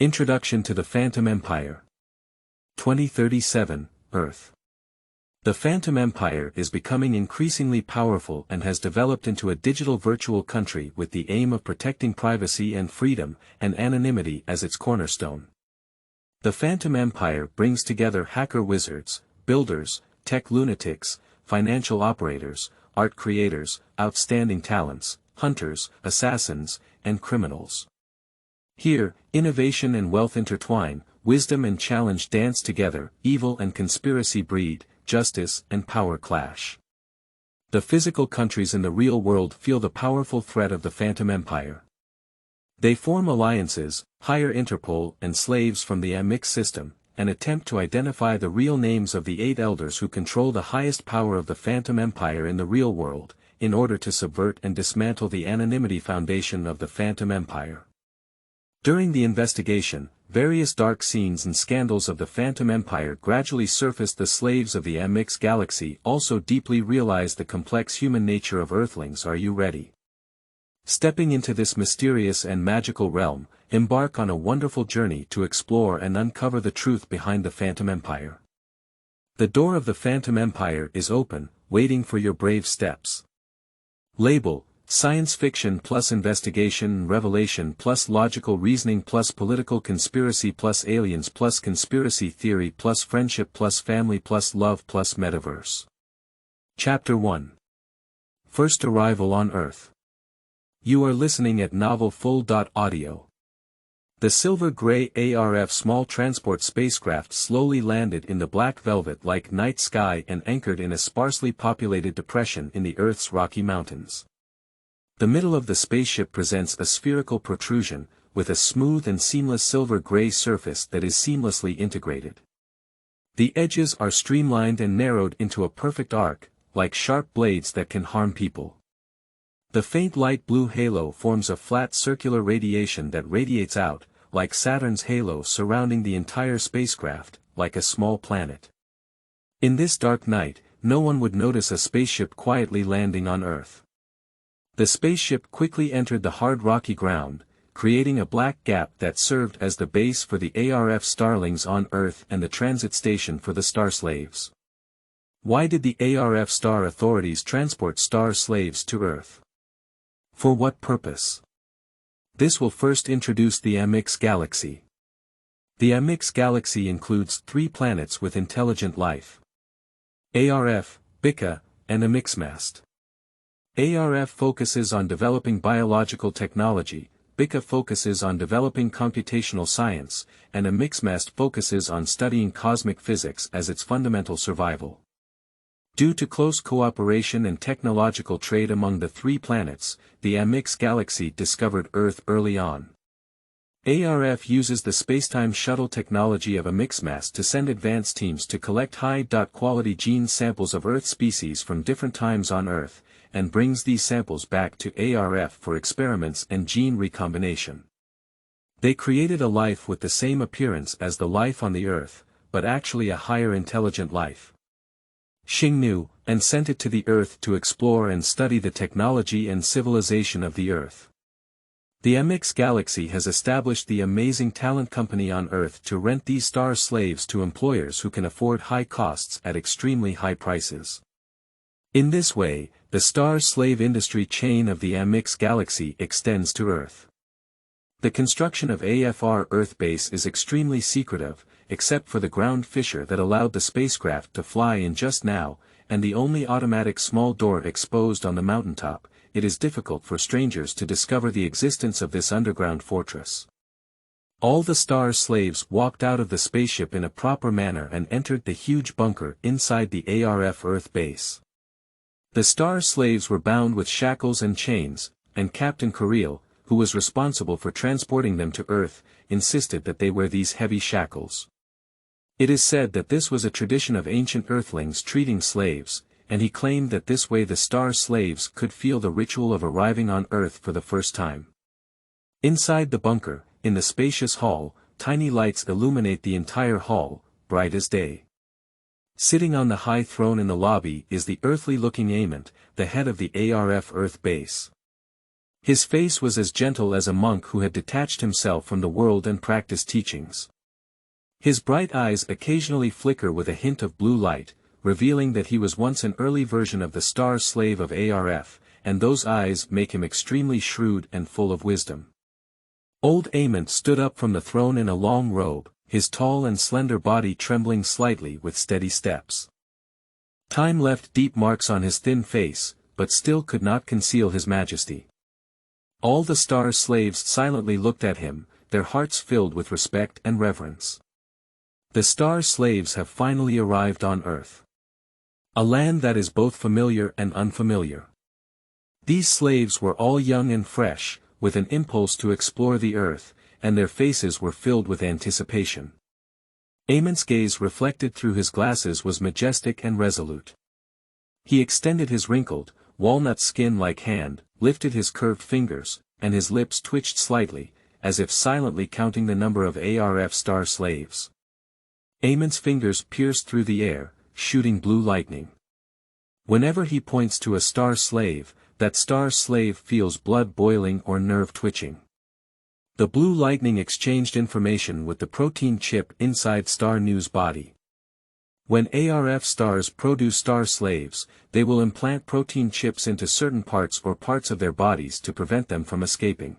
Introduction to the Phantom Empire. 2037, Earth. The Phantom Empire is becoming increasingly powerful and has developed into a digital virtual country with the aim of protecting privacy and freedom, and anonymity as its cornerstone. The Phantom Empire brings together hacker wizards, builders, tech lunatics, financial operators, art creators, outstanding talents, hunters, assassins, and criminals. Here, innovation and wealth intertwine, wisdom and challenge dance together, evil and conspiracy breed, justice and power clash. The physical countries in the real world feel the powerful threat of the Phantom Empire. They form alliances, hire Interpol and slaves from the AMIX system, and attempt to identify the real names of the 8 elders who control the highest power of the Phantom Empire in the real world, in order to subvert and dismantle the anonymity foundation of the Phantom Empire. During the investigation, various dark scenes and scandals of the Phantom Empire gradually surfaced. The slaves of the AMIX galaxy also deeply realized the complex human nature of Earthlings. Are you ready? Stepping into this mysterious and magical realm, embark on a wonderful journey to explore and uncover the truth behind the Phantom Empire. The door of the Phantom Empire is open, waiting for your brave steps. Label: Science Fiction plus Investigation, Revelation plus Logical, Reasoning plus Political, Conspiracy plus Aliens plus Conspiracy, Theory plus Friendship plus Family plus Love plus Metaverse. Chapter 1. First Arrival on Earth. You are listening at novelfull.audio. The silver-gray ARF small transport spacecraft slowly landed in the black velvet-like night sky and anchored in a sparsely populated depression in the Earth's Rocky Mountains. The middle of the spaceship presents a spherical protrusion, with a smooth and seamless silver-gray surface that is seamlessly integrated. The edges are streamlined and narrowed into a perfect arc, like sharp blades that can harm people. The faint light blue halo forms a flat circular radiation that radiates out, like Saturn's halo surrounding the entire spacecraft, like a small planet. In this dark night, no one would notice a spaceship quietly landing on Earth. The spaceship quickly entered the hard rocky ground, creating a black gap that served as the base for the ARF Starlings on Earth and the transit station for the Star Slaves. Why did the ARF Star authorities transport Star Slaves to Earth? For what purpose? This will first introduce the AMIX galaxy. The AMIX galaxy includes 3 planets with intelligent life: ARF, Bika, and AMIXmast. ARF focuses on developing biological technology, Bika focuses on developing computational science, and AMIXmast focuses on studying cosmic physics as its fundamental survival. Due to close cooperation and technological trade among the 3 planets, the AMIX galaxy discovered Earth early on. ARF uses the spacetime shuttle technology of AMIXmast to send advanced teams to collect high-quality gene samples of Earth species from different times on Earth, and brings these samples back to ARF for experiments and gene recombination. They created a life with the same appearance as the life on the Earth, but actually a higher intelligent life. Shenyou, and sent it to the Earth to explore and study the technology and civilization of the Earth. The AMIX galaxy has established the amazing talent company on Earth to rent these star slaves to employers who can afford high costs at extremely high prices. In this way, the star slave industry chain of the AMIX galaxy extends to Earth. The construction of AFR Earth base is extremely secretive, except for the ground fissure that allowed the spacecraft to fly in just now, and the only automatic small door exposed on the mountaintop. It is difficult for strangers to discover the existence of this underground fortress. All the star slaves walked out of the spaceship in a proper manner and entered the huge bunker inside the ARF Earth base. The star slaves were bound with shackles and chains, and Captain Kirill, who was responsible for transporting them to Earth, insisted that they wear these heavy shackles. It is said that this was a tradition of ancient Earthlings treating slaves, and he claimed that this way the star slaves could feel the ritual of arriving on Earth for the first time. Inside the bunker, in the spacious hall, tiny lights illuminate the entire hall, bright as day. Sitting on the high throne in the lobby is the earthly-looking Amont, the head of the ARF Earth base. His face was as gentle as a monk who had detached himself from the world and practiced teachings. His bright eyes occasionally flicker with a hint of blue light, revealing that he was once an early version of the star slave of ARF, and those eyes make him extremely shrewd and full of wisdom. Old Ament stood up from the throne in a long robe, his tall and slender body trembling slightly with steady steps. Time left deep marks on his thin face, but still could not conceal his majesty. All the star slaves silently looked at him, their hearts filled with respect and reverence. The star slaves have finally arrived on Earth. A land that is both familiar and unfamiliar. These slaves were all young and fresh, with an impulse to explore the Earth, and their faces were filled with anticipation. Ament's gaze reflected through his glasses was majestic and resolute. He extended his wrinkled, walnut skin-like hand, lifted his curved fingers, and his lips twitched slightly, as if silently counting the number of ARF star slaves. Ament's fingers pierced through the air, shooting blue lightning. Whenever he points to a star slave, that star slave feels blood boiling or nerve twitching. The blue lightning exchanged information with the protein chip inside Star New's body. When ARF stars produce star slaves, they will implant protein chips into certain parts or parts of their bodies to prevent them from escaping.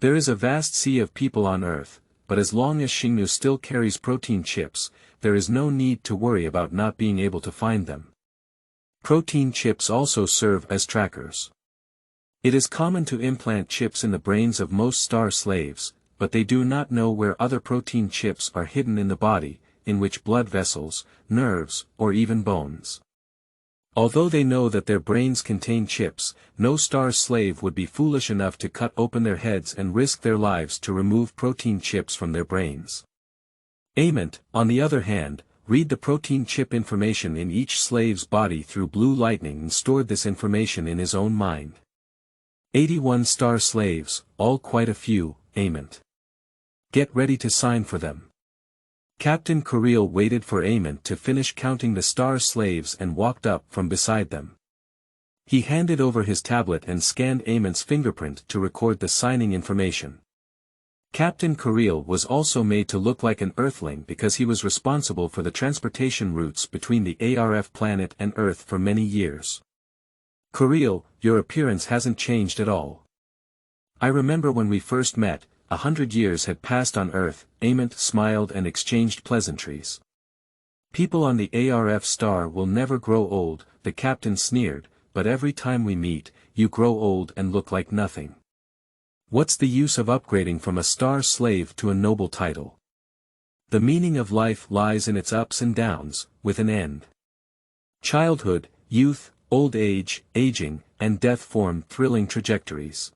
There is a vast sea of people on Earth, but as long as Shenyou still carries protein chips, there is no need to worry about not being able to find them. Protein chips also serve as trackers. It is common to implant chips in the brains of most star slaves, but they do not know where other protein chips are hidden in the body, in which blood vessels, nerves, or even bones. Although they know that their brains contain chips, no star slave would be foolish enough to cut open their heads and risk their lives to remove protein chips from their brains. Ament, on the other hand, read the protein chip information in each slave's body through blue lightning and stored this information in his own mind. 81 star slaves, all quite a few, Ament. Get ready to sign for them. Captain Kuriel waited for Ament to finish counting the star slaves and walked up from beside them. He handed over his tablet and scanned Ament's fingerprint to record the signing information. Captain Kuriel was also made to look like an Earthling because he was responsible for the transportation routes between the ARF planet and Earth for many years. Kuriel, your appearance hasn't changed at all. I remember when we first met, 100 years had passed on Earth. Ament smiled and exchanged pleasantries. People on the ARF star will never grow old, the captain sneered, but every time we meet, you grow old and look like nothing. What's the use of upgrading from a star slave to a noble title? The meaning of life lies in its ups and downs, with an end. Childhood, youth, old age, aging, and death form thrilling trajectories.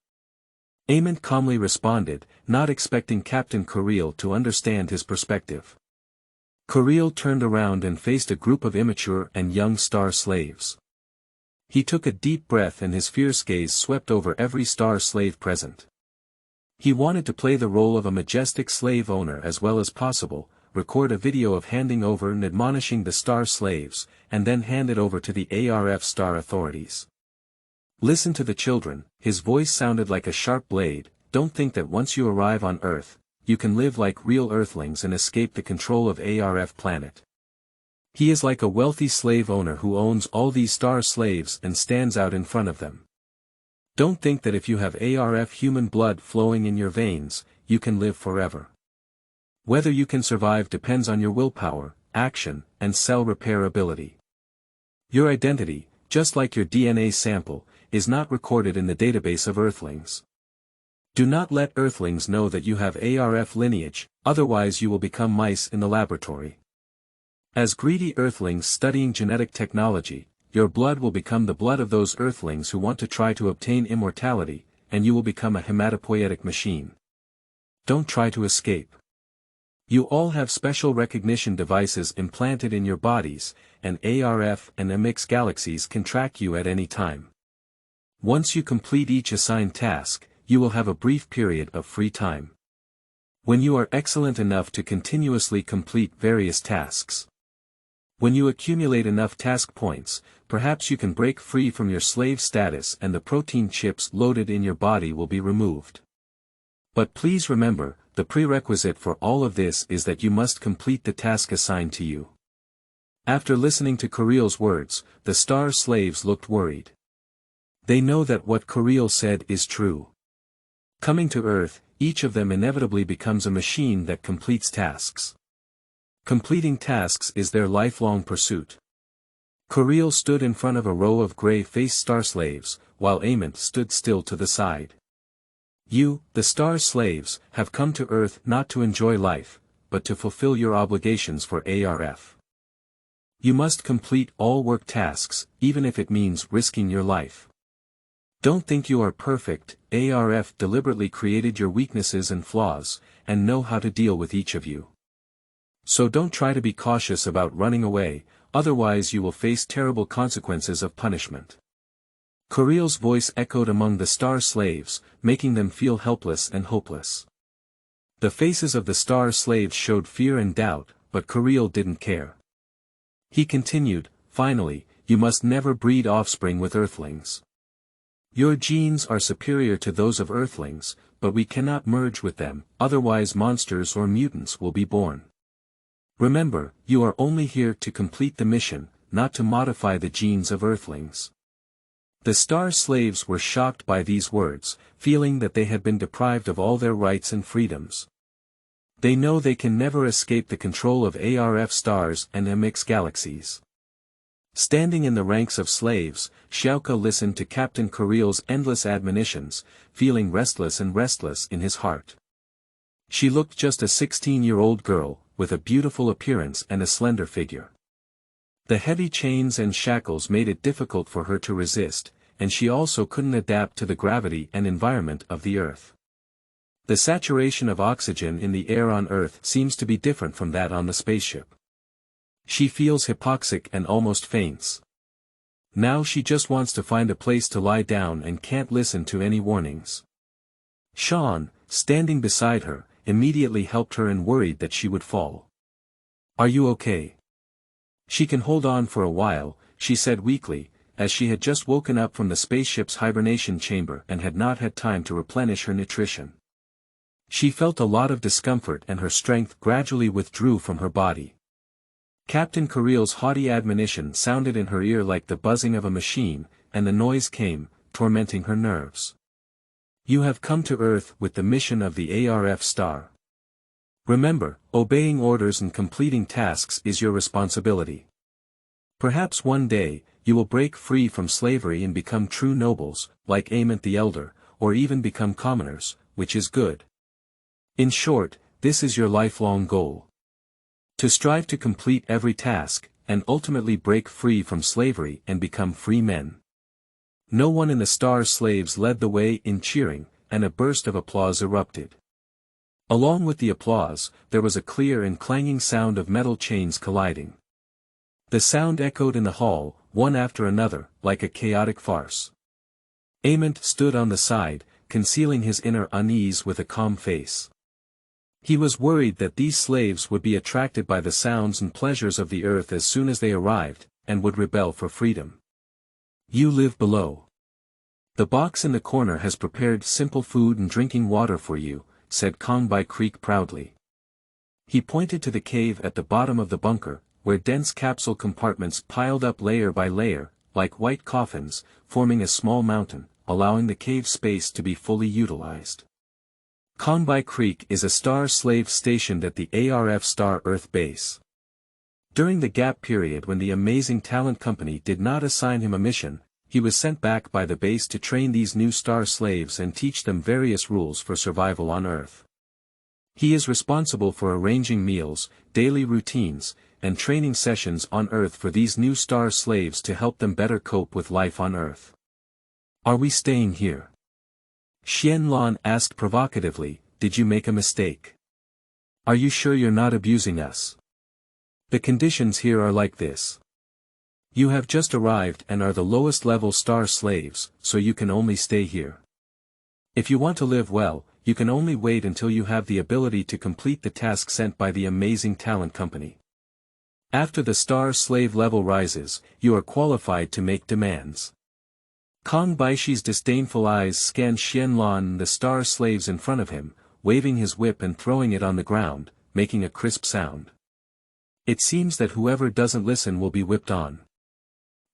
Ament calmly responded, not expecting Captain Kuriel to understand his perspective. Kuriel turned around and faced a group of immature and young star slaves. He took a deep breath and his fierce gaze swept over every star slave present. He wanted to play the role of a majestic slave owner as well as possible, record a video of handing over and admonishing the star slaves, and then hand it over to the ARF star authorities. Listen to the children, his voice sounded like a sharp blade. Don't think that once you arrive on Earth, you can live like real Earthlings and escape the control of ARF planet. He is like a wealthy slave owner who owns all these star slaves and stands out in front of them. Don't think that if you have ARF human blood flowing in your veins, you can live forever. Whether you can survive depends on your willpower, action, and cell repair ability. Your identity, just like your DNA sample, is not recorded in the database of Earthlings. Do not let Earthlings know that you have ARF lineage, otherwise you will become mice in the laboratory. As greedy Earthlings studying genetic technology, your blood will become the blood of those Earthlings who want to try to obtain immortality, and you will become a hematopoietic machine. Don't try to escape. You all have special recognition devices implanted in your bodies, and ARF and AMIX galaxies can track you at any time. Once you complete each assigned task, you will have a brief period of free time. When you are excellent enough to continuously complete various tasks. When you accumulate enough task points, perhaps you can break free from your slave status and the protein chips loaded in your body will be removed. But please remember, the prerequisite for all of this is that you must complete the task assigned to you. After listening to Kuril's words, the star slaves looked worried. They know that what Kuril said is true. Coming to Earth, each of them inevitably becomes a machine that completes tasks. Completing tasks is their lifelong pursuit. Kuril stood in front of a row of gray-faced star slaves, while AMIX stood still to the side. You, the star slaves, have come to Earth not to enjoy life, but to fulfill your obligations for ARF. You must complete all work tasks, even if it means risking your life. Don't think you are perfect. ARF deliberately created your weaknesses and flaws, and know how to deal with each of you. So don't try to be cautious about running away, otherwise you will face terrible consequences of punishment. Kuril's voice echoed among the star slaves, making them feel helpless and hopeless. The faces of the star slaves showed fear and doubt, but Kuril didn't care. He continued, finally, you must never breed offspring with Earthlings. Your genes are superior to those of Earthlings, but we cannot merge with them, otherwise monsters or mutants will be born. Remember, you are only here to complete the mission, not to modify the genes of Earthlings. The star slaves were shocked by these words, feeling that they had been deprived of all their rights and freedoms. They know they can never escape the control of ARF stars and AMIX galaxies. Standing in the ranks of slaves, Xiaoka listened to Captain Kuril's endless admonitions, feeling restless in his heart. She looked just a 16-year-old girl, with a beautiful appearance and a slender figure. The heavy chains and shackles made it difficult for her to resist, and she also couldn't adapt to the gravity and environment of the Earth. The saturation of oxygen in the air on Earth seems to be different from that on the spaceship. She feels hypoxic and almost faints. Now she just wants to find a place to lie down and can't listen to any warnings. Sean, standing beside her, immediately helped her and worried that she would fall. Are you okay? She can hold on for a while, she said weakly, as she had just woken up from the spaceship's hibernation chamber and had not had time to replenish her nutrition. She felt a lot of discomfort and her strength gradually withdrew from her body. Captain Kuril's haughty admonition sounded in her ear like the buzzing of a machine, and the noise came, tormenting her nerves. You have come to Earth with the mission of the ARF star. Remember, obeying orders and completing tasks is your responsibility. Perhaps one day, you will break free from slavery and become true nobles, like AMIX the Elder, or even become commoners, which is good. In short, this is your lifelong goal. To strive to complete every task, and ultimately break free from slavery and become free men. No one in the star slaves led the way in cheering, and a burst of applause erupted. Along with the applause, there was a clear and clanging sound of metal chains colliding. The sound echoed in the hall, one after another, like a chaotic farce. AMIX stood on the side, concealing his inner unease with a calm face. He was worried that these slaves would be attracted by the sounds and pleasures of the Earth as soon as they arrived, and would rebel for freedom. You live below. The box in the corner has prepared simple food and drinking water for you, said Kongbai Creek proudly. He pointed to the cave at the bottom of the bunker, where dense capsule compartments piled up layer by layer, like white coffins, forming a small mountain, allowing the cave space to be fully utilized. Kongbai Creek is a star slave stationed at the ARF Star Earth base. During the gap period when the Amazing Talent Company did not assign him a mission, he was sent back by the base to train these new star slaves and teach them various rules for survival on Earth. He is responsible for arranging meals, daily routines, and training sessions on Earth for these new star slaves to help them better cope with life on Earth. Are we staying here? Xianlan asked provocatively, did you make a mistake? Are you sure you're not abusing us? The conditions here are like this. You have just arrived and are the lowest level star slaves, so you can only stay here. If you want to live well, you can only wait until you have the ability to complete the task sent by the Amazing Talent Company. After the star slave level rises, you are qualified to make demands. Kong Baishi's disdainful eyes scan Xianlong, the star slaves in front of him, waving his whip and throwing it on the ground, making a crisp sound. It seems that whoever doesn't listen will be whipped on.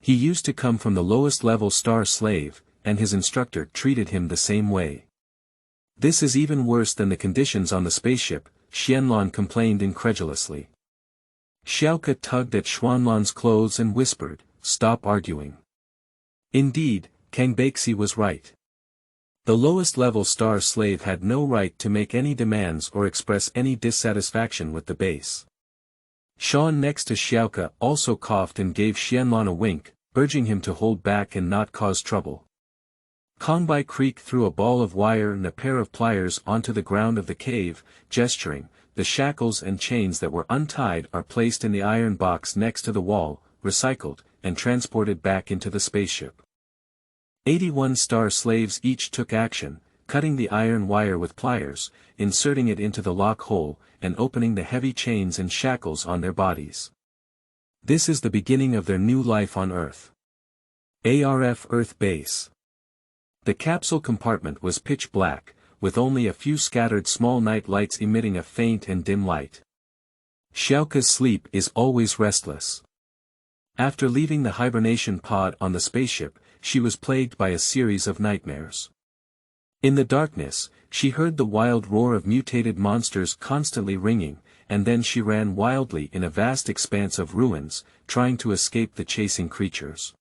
He used to come from the lowest level star slave, and his instructor treated him the same way. This is even worse than the conditions on the spaceship, Xianlong complained incredulously. Xiaoke tugged at Xuanlong's clothes and whispered, "Stop arguing." Indeed, Kang Baxi was right. The lowest level star slave had no right to make any demands or express any dissatisfaction with the base. Sean next to Xiaoke also coughed and gave Xianlong a wink, urging him to hold back and not cause trouble. Kongbai creaked threw a ball of wire and a pair of pliers onto the ground of the cave, gesturing. The shackles and chains that were untied are placed in the iron box next to the wall, recycled, and transported back into the spaceship. 81 star slaves each took action, cutting the iron wire with pliers, inserting it into the lock hole, and opening the heavy chains and shackles on their bodies. This is the beginning of their new life on Earth. ARF Earth Base. The capsule compartment was pitch black, with only a few scattered small night lights emitting a faint and dim light. Xiaoke's sleep is always restless. After leaving the hibernation pod on the spaceship, she was plagued by a series of nightmares. In the darkness, she heard the wild roar of mutated monsters constantly ringing, and then she ran wildly in a vast expanse of ruins, trying to escape the chasing creatures.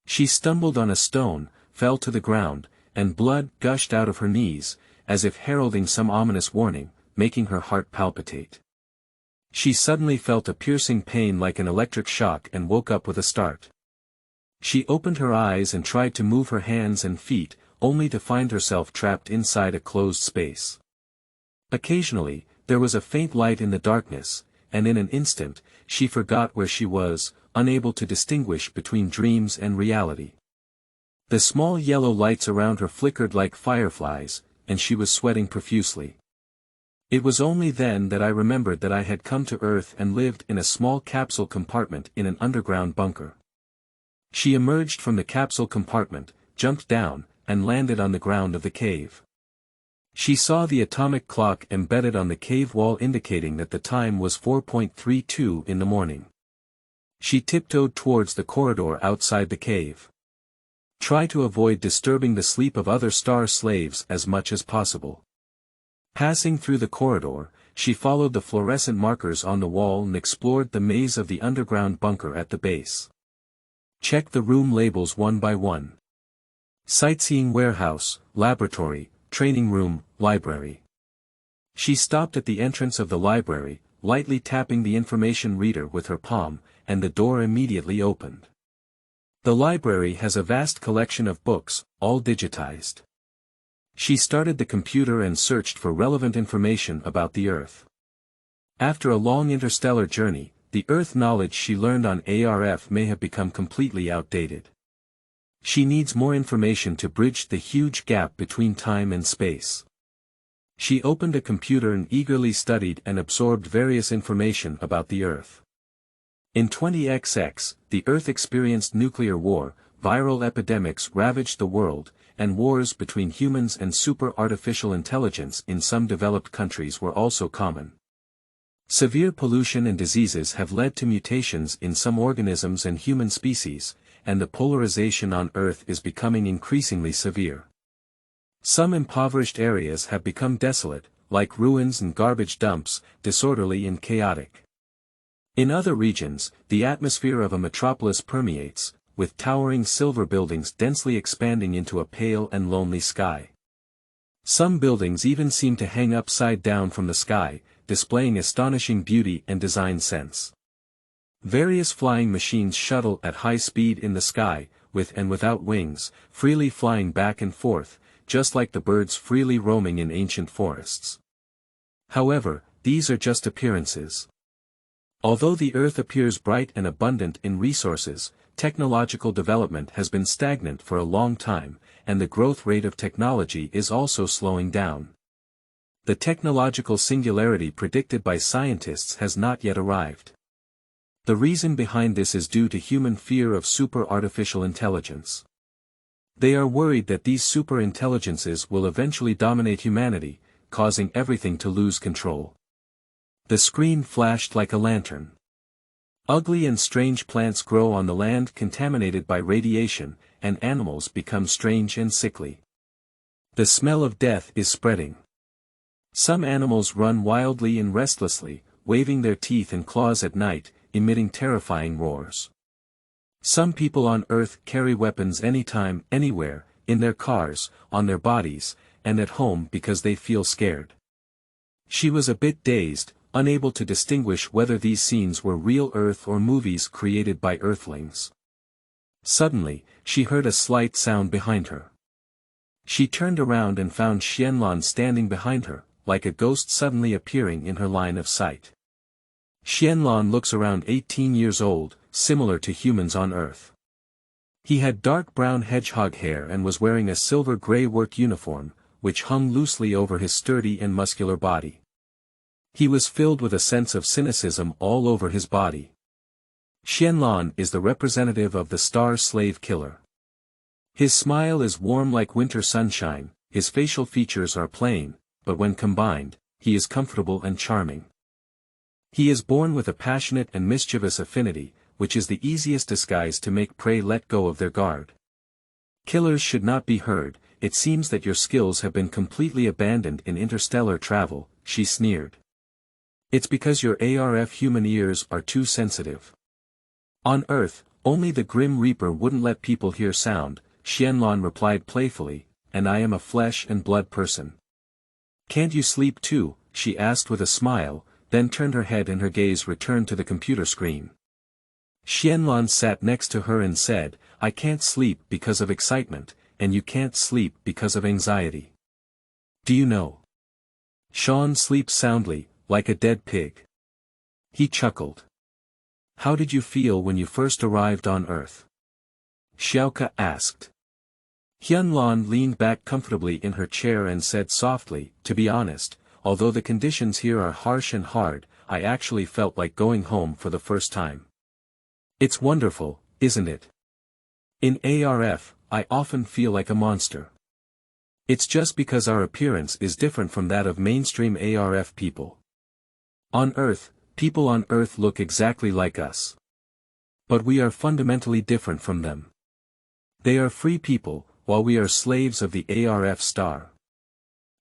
She stumbled on a stone, fell to the ground, and blood gushed out of her knees, as if heralding some ominous warning, making her heart palpitate. She suddenly felt a piercing pain like an electric shock and woke up with a start. She opened her eyes and tried to move her hands and feet, only to find herself trapped inside a closed space. Occasionally, there was a faint light in the darkness, and in an instant, she forgot where she was, unable to distinguish between dreams and reality. The small yellow lights around her flickered like fireflies, and she was sweating profusely. It was only then that I remembered that I had come to Earth and lived in a small capsule compartment in an underground bunker. She emerged from the capsule compartment, jumped down, and landed on the ground of the cave. She saw the atomic clock embedded on the cave wall indicating that the time was 4:32 in the morning. She tiptoed towards the corridor outside the cave. Try to avoid disturbing the sleep of other star slaves as much as possible. Passing through the corridor, she followed the fluorescent markers on the wall and explored the maze of the underground bunker at the base. Check the room labels one by one. Sightseeing warehouse, laboratory, training room, library. She stopped at the entrance of the library, lightly tapping the information reader with her palm, and the door immediately opened. The library has a vast collection of books, all digitized. She started the computer and searched for relevant information about the Earth. After a long interstellar journey, the Earth knowledge she learned on ARF may have become completely outdated. She needs more information to bridge the huge gap between time and space. She opened a computer and eagerly studied and absorbed various information about the Earth. In 20XX, the Earth experienced nuclear war, viral epidemics ravaged the world, and wars between humans and super-artificial intelligence in some developed countries were also common. Severe pollution and diseases have led to mutations in some organisms and human species, and the polarization on Earth is becoming increasingly severe. Some impoverished areas have become desolate, like ruins and garbage dumps, disorderly and chaotic. In other regions, the atmosphere of a metropolis permeates, with towering silver buildings densely expanding into a pale and lonely sky. Some buildings even seem to hang upside down from the sky, displaying astonishing beauty and design sense. Various flying machines shuttle at high speed in the sky, with and without wings, freely flying back and forth, just like the birds freely roaming in ancient forests. However, these are just appearances. Although the Earth appears bright and abundant in resources, technological development has been stagnant for a long time, and the growth rate of technology is also slowing down. The technological singularity predicted by scientists has not yet arrived. The reason behind this is due to human fear of super artificial intelligence. They are worried that these super intelligences will eventually dominate humanity, causing everything to lose control. The screen flashed like a lantern. Ugly and strange plants grow on the land contaminated by radiation, and animals become strange and sickly. The smell of death is spreading. Some animals run wildly and restlessly, waving their teeth and claws at night, emitting terrifying roars. Some people on Earth carry weapons anytime, anywhere, in their cars, on their bodies, and at home because they feel scared. She was a bit dazed, unable to distinguish whether these scenes were real Earth or movies created by Earthlings. Suddenly, she heard a slight sound behind her. She turned around and found Xianlan standing behind her, like a ghost suddenly appearing in her line of sight. Xianlan looks around 18 years old, similar to humans on Earth. He had dark brown hedgehog hair and was wearing a silver-gray work uniform, which hung loosely over his sturdy and muscular body. He was filled with a sense of cynicism all over his body. Xianlan is the representative of the Star Slave Killer. His smile is warm like winter sunshine, his facial features are plain, but when combined, he is comfortable and charming. He is born with a passionate and mischievous affinity, which is the easiest disguise to make prey let go of their guard. Killers should not be heard, it seems that your skills have been completely abandoned in interstellar travel, she sneered. It's because your ARF human ears are too sensitive. On Earth, only the Grim Reaper wouldn't let people hear sound, Xianlan replied playfully, and I am a flesh and blood person. Can't you sleep too? She asked with a smile, then turned her head and her gaze returned to the computer screen. Xianlan sat next to her and said, I can't sleep because of excitement, and you can't sleep because of anxiety. Do you know? Sean sleeps soundly, like a dead pig. He chuckled. How did you feel when you first arrived on Earth? Xiaoka asked. Xianlan leaned back comfortably in her chair and said softly, to be honest, although the conditions here are harsh and hard, I actually felt like going home for the first time. It's wonderful, isn't it? In ARF, I often feel like a monster. It's just because our appearance is different from that of mainstream ARF people. On Earth, people on Earth look exactly like us. But we are fundamentally different from them. They are free people, while we are slaves of the ARF star.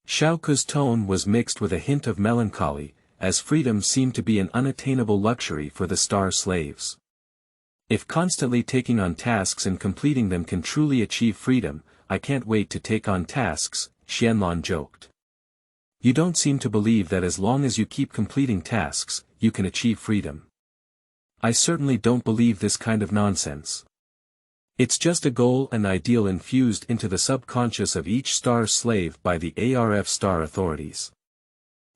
Xiaoka's tone was mixed with a hint of melancholy, as freedom seemed to be an unattainable luxury for the star slaves. If constantly taking on tasks and completing them can truly achieve freedom, I can't wait to take on tasks, Xianlan joked. You don't seem to believe that as long as you keep completing tasks, you can achieve freedom. I certainly don't believe this kind of nonsense. It's just a goal and ideal infused into the subconscious of each star slave by the ARF star authorities.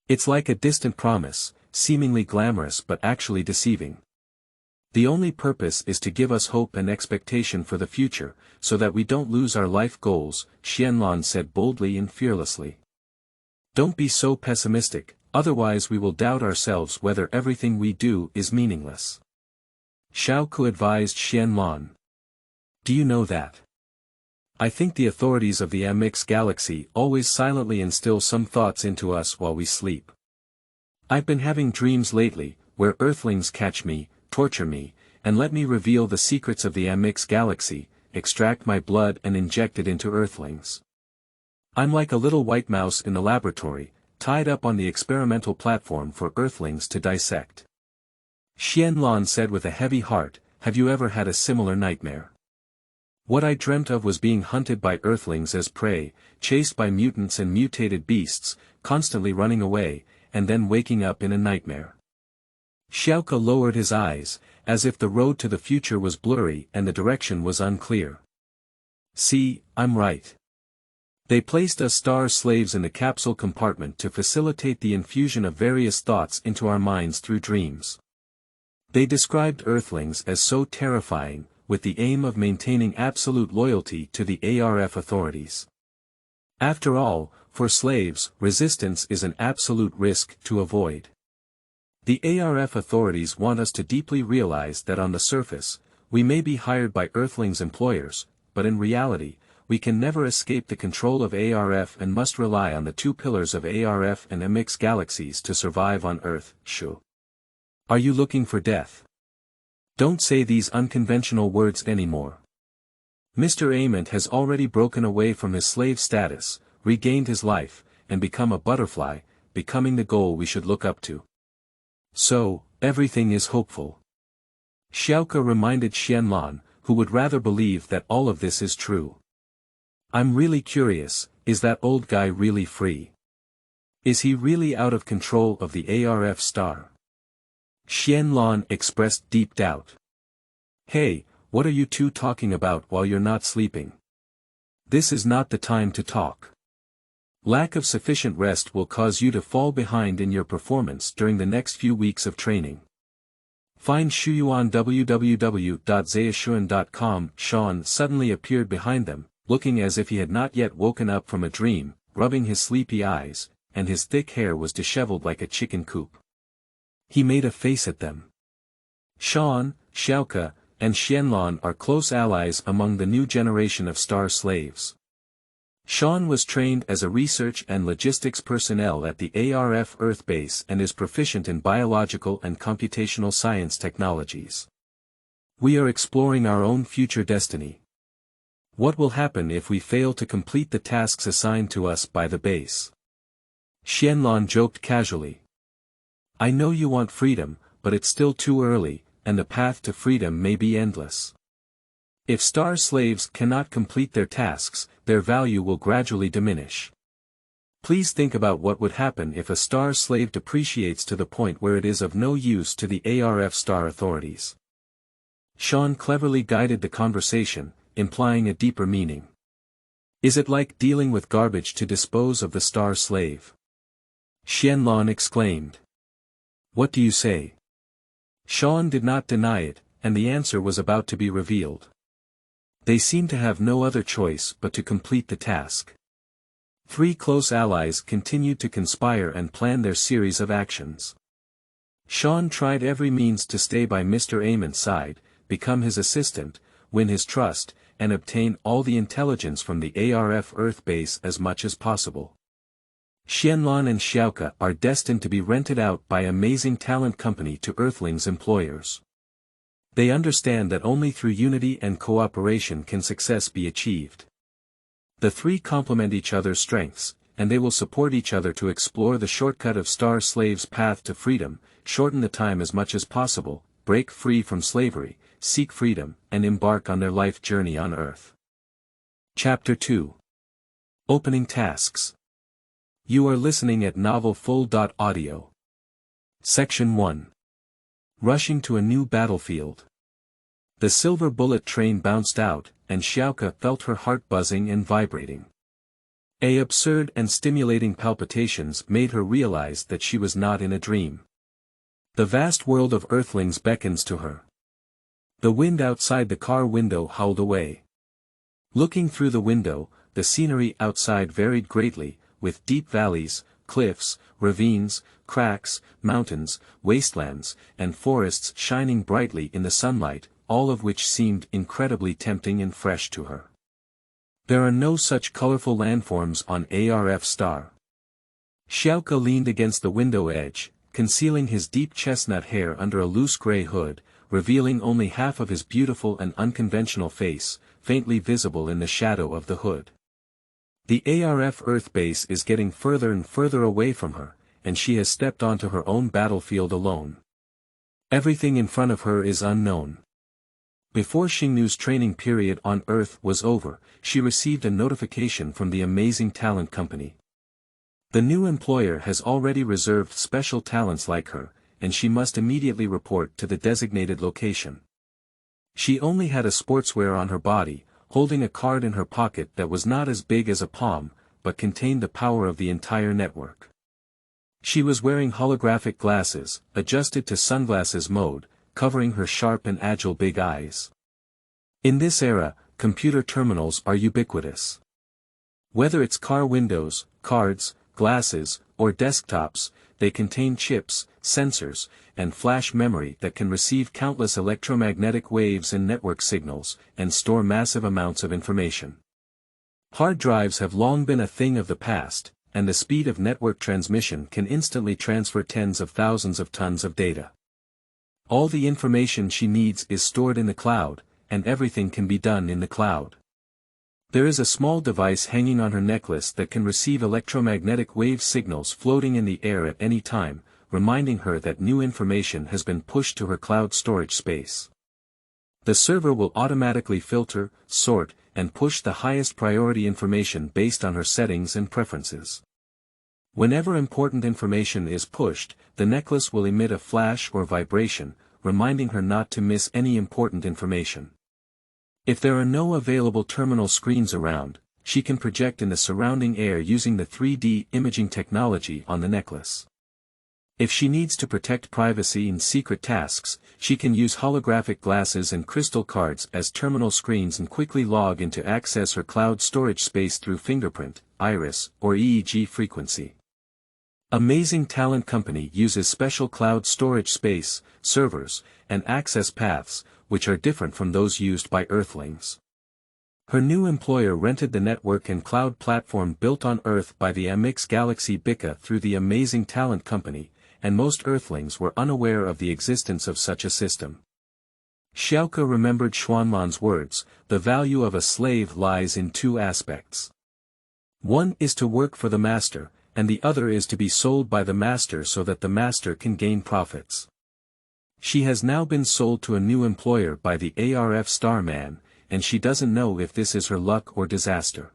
It's like a distant promise, seemingly glamorous but actually deceiving. The only purpose is to give us hope and expectation for the future, so that we don't lose our life goals, Xianlan said boldly and fearlessly. Don't be so pessimistic, otherwise we will doubt ourselves whether everything we do is meaningless. Xiaoku advised Xianlan. Do you know that? I think the authorities of the AMIX galaxy always silently instill some thoughts into us while we sleep. I've been having dreams lately, where Earthlings catch me, torture me, and let me reveal the secrets of the AMIX galaxy, extract my blood and inject it into Earthlings. I'm like a little white mouse in the laboratory, tied up on the experimental platform for Earthlings to dissect. Xianlan said with a heavy heart, have you ever had a similar nightmare? What I dreamt of was being hunted by Earthlings as prey, chased by mutants and mutated beasts, constantly running away, and then waking up in a nightmare. Xiaoka lowered his eyes, as if the road to the future was blurry and the direction was unclear. See, I'm right. They placed us star slaves in the capsule compartment to facilitate the infusion of various thoughts into our minds through dreams. They described Earthlings as so terrifying, with the aim of maintaining absolute loyalty to the ARF authorities. After all, for slaves, resistance is an absolute risk to avoid. The ARF authorities want us to deeply realize that on the surface, we may be hired by Earthlings' employers, but in reality, we can never escape the control of ARF and must rely on the two pillars of ARF and AMIX galaxies to survive on Earth. Shenyou. Are you looking for death? Don't say these unconventional words anymore. Mr. Ament has already broken away from his slave status, regained his life, and become a butterfly, becoming the goal we should look up to. So, everything is hopeful. Xiaoke reminded Xianlan, who would rather believe that all of this is true. I'm really curious, is that old guy really free? Is he really out of control of the ARF star? Xianlan expressed deep doubt. Hey, what are you two talking about while you're not sleeping? This is not the time to talk. Lack of sufficient rest will cause you to fall behind in your performance during the next few weeks of training. Find Shenyou on www.zayashuan.com. Sean suddenly appeared behind them, looking as if he had not yet woken up from a dream, rubbing his sleepy eyes, and his thick hair was disheveled like a chicken coop. He made a face at them. Sean, Xiaoke, and Xianlan are close allies among the new generation of star slaves. Sean was trained as a research and logistics personnel at the ARF Earth Base and is proficient in biological and computational science technologies. We are exploring our own future destiny. What will happen if we fail to complete the tasks assigned to us by the base? Xianlan joked casually. I know you want freedom, but it's still too early, and the path to freedom may be endless. If star slaves cannot complete their tasks, their value will gradually diminish. Please think about what would happen if a star slave depreciates to the point where it is of no use to the ARF star authorities. Sean cleverly guided the conversation, implying a deeper meaning. Is it like dealing with garbage to dispose of the star slave? Xianlan exclaimed. What do you say? Sean did not deny it, and the answer was about to be revealed. They seemed to have no other choice but to complete the task. Three close allies continued to conspire and plan their series of actions. Sean tried every means to stay by Mr. Amon's side, become his assistant, win his trust, and obtain all the intelligence from the ARF Earth Base as much as possible. Xianlan and Xiaoke are destined to be rented out by Amazing Talent Company to Earthlings' employers. They understand that only through unity and cooperation can success be achieved. The three complement each other's strengths, and they will support each other to explore the shortcut of star slaves' path to freedom, shorten the time as much as possible, break free from slavery, seek freedom, and embark on their life journey on Earth. Chapter 2. Opening Tasks. You are listening at novelfull.audio. Section 1. Rushing to a new battlefield. The silver bullet train bounced out, and Xiaoke felt her heart buzzing and vibrating. Absurd and stimulating palpitations made her realize that she was not in a dream. The vast world of Earthlings beckons to her. The wind outside the car window howled away. Looking through the window, the scenery outside varied greatly, with deep valleys, cliffs, ravines, cracks, mountains, wastelands, and forests shining brightly in the sunlight, all of which seemed incredibly tempting and fresh to her. There are no such colorful landforms on ARF Star. Xiaoke leaned against the window edge, concealing his deep chestnut hair under a loose gray hood, revealing only half of his beautiful and unconventional face, faintly visible in the shadow of the hood. The ARF Earth Base is getting further and further away from her, and she has stepped onto her own battlefield alone. Everything in front of her is unknown. Before Xingnou's training period on Earth was over, she received a notification from the Amazing Talent Company. The new employer has already reserved special talents like her, and she must immediately report to the designated location. She only had a sportswear on her body, holding a card in her pocket that was not as big as a palm, but contained the power of the entire network. She was wearing holographic glasses, adjusted to sunglasses mode, covering her sharp and agile big eyes. In this era, computer terminals are ubiquitous. Whether it's car windows, cards, glasses, or desktops, they contain chips, sensors, and flash memory that can receive countless electromagnetic waves and network signals, and store massive amounts of information. Hard drives have long been a thing of the past, and the speed of network transmission can instantly transfer tens of thousands of tons of data. All the information she needs is stored in the cloud, and everything can be done in the cloud. There is a small device hanging on her necklace that can receive electromagnetic wave signals floating in the air at any time, reminding her that new information has been pushed to her cloud storage space. The server will automatically filter, sort, and push the highest priority information based on her settings and preferences. Whenever important information is pushed, the necklace will emit a flash or vibration, reminding her not to miss any important information. If there are no available terminal screens around, she can project in the surrounding air using the 3D imaging technology on the necklace. If she needs to protect privacy in secret tasks, she can use holographic glasses and crystal cards as terminal screens and quickly log in to access her cloud storage space through fingerprint, iris, or EEG frequency. Amazing Talent Company uses special cloud storage space, servers, and access paths, which are different from those used by Earthlings. Her new employer rented the network and cloud platform built on Earth by the AMIX Galaxy BICA through the Amazing Talent Company, and most Earthlings were unaware of the existence of such a system. Xiaoke remembered Xuanman's words, "The value of a slave lies in two aspects. One is to work for the master, and the other is to be sold by the master so that the master can gain profits." She has now been sold to a new employer by the ARF Starman, and she doesn't know if this is her luck or disaster.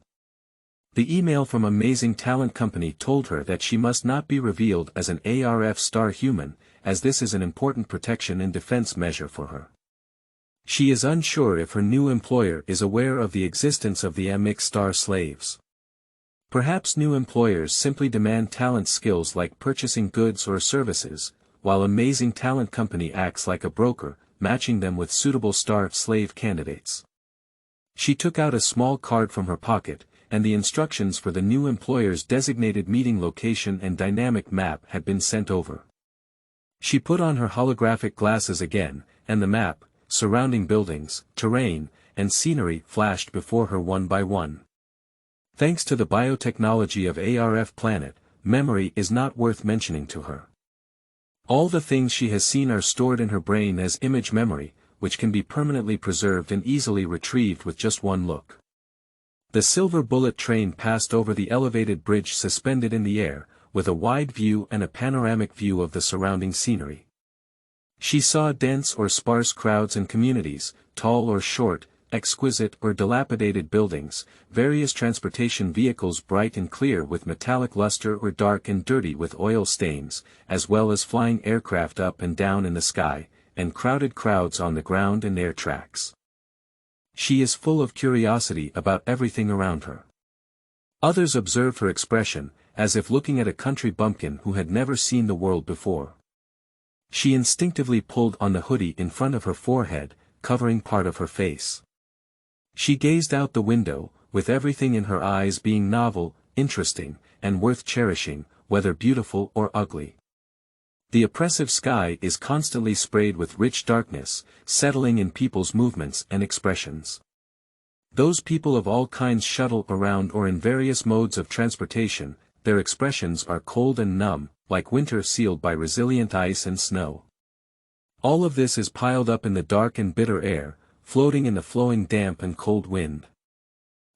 The email from Amazing Talent Company told her that she must not be revealed as an ARF Star human, as this is an important protection and defense measure for her. She is unsure if her new employer is aware of the existence of the AMIX Star slaves. Perhaps new employers simply demand talent skills like purchasing goods or services, while Amazing Talent Company acts like a broker, matching them with suitable star slave candidates. She took out a small card from her pocket, and the instructions for the new employer's designated meeting location and dynamic map had been sent over. She put on her holographic glasses again, and the map, surrounding buildings, terrain, and scenery flashed before her one by one. Thanks to the biotechnology of ARF Planet, memory is not worth mentioning to her. All the things she has seen are stored in her brain as image memory, which can be permanently preserved and easily retrieved with just one look. The silver bullet train passed over the elevated bridge suspended in the air, with a wide view and a panoramic view of the surrounding scenery. She saw dense or sparse crowds and communities, tall or short, exquisite or dilapidated buildings, various transportation vehicles bright and clear with metallic luster or dark and dirty with oil stains, as well as flying aircraft up and down in the sky, and crowded crowds on the ground and air tracks. She is full of curiosity about everything around her. Others observe her expression, as if looking at a country bumpkin who had never seen the world before. She instinctively pulled on the hoodie in front of her forehead, covering part of her face. She gazed out the window, with everything in her eyes being novel, interesting, and worth cherishing, whether beautiful or ugly. The oppressive sky is constantly sprayed with rich darkness, settling in people's movements and expressions. Those people of all kinds shuttle around or in various modes of transportation, their expressions are cold and numb, like winter sealed by resilient ice and snow. All of this is piled up in the dark and bitter air, floating in the flowing damp and cold wind.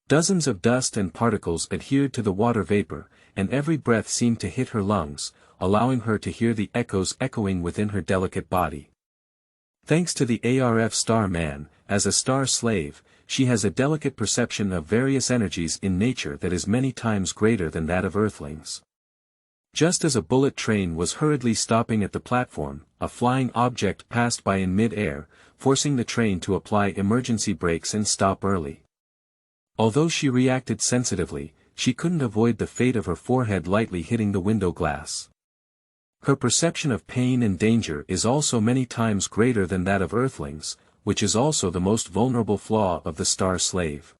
Dozens of dust and particles adhered to the water vapor, and every breath seemed to hit her lungs, allowing her to hear the echoes echoing within her delicate body. Thanks to the ARF Star Man, as a star slave, she has a delicate perception of various energies in nature that is many times greater than that of Earthlings. Just as a bullet train was hurriedly stopping at the platform, a flying object passed by in mid-air, forcing the train to apply emergency brakes and stop early. Although she reacted sensitively, she couldn't avoid the fate of her forehead lightly hitting the window glass. Her perception of pain and danger is also many times greater than that of Earthlings, which is also the most vulnerable flaw of the Star Slave.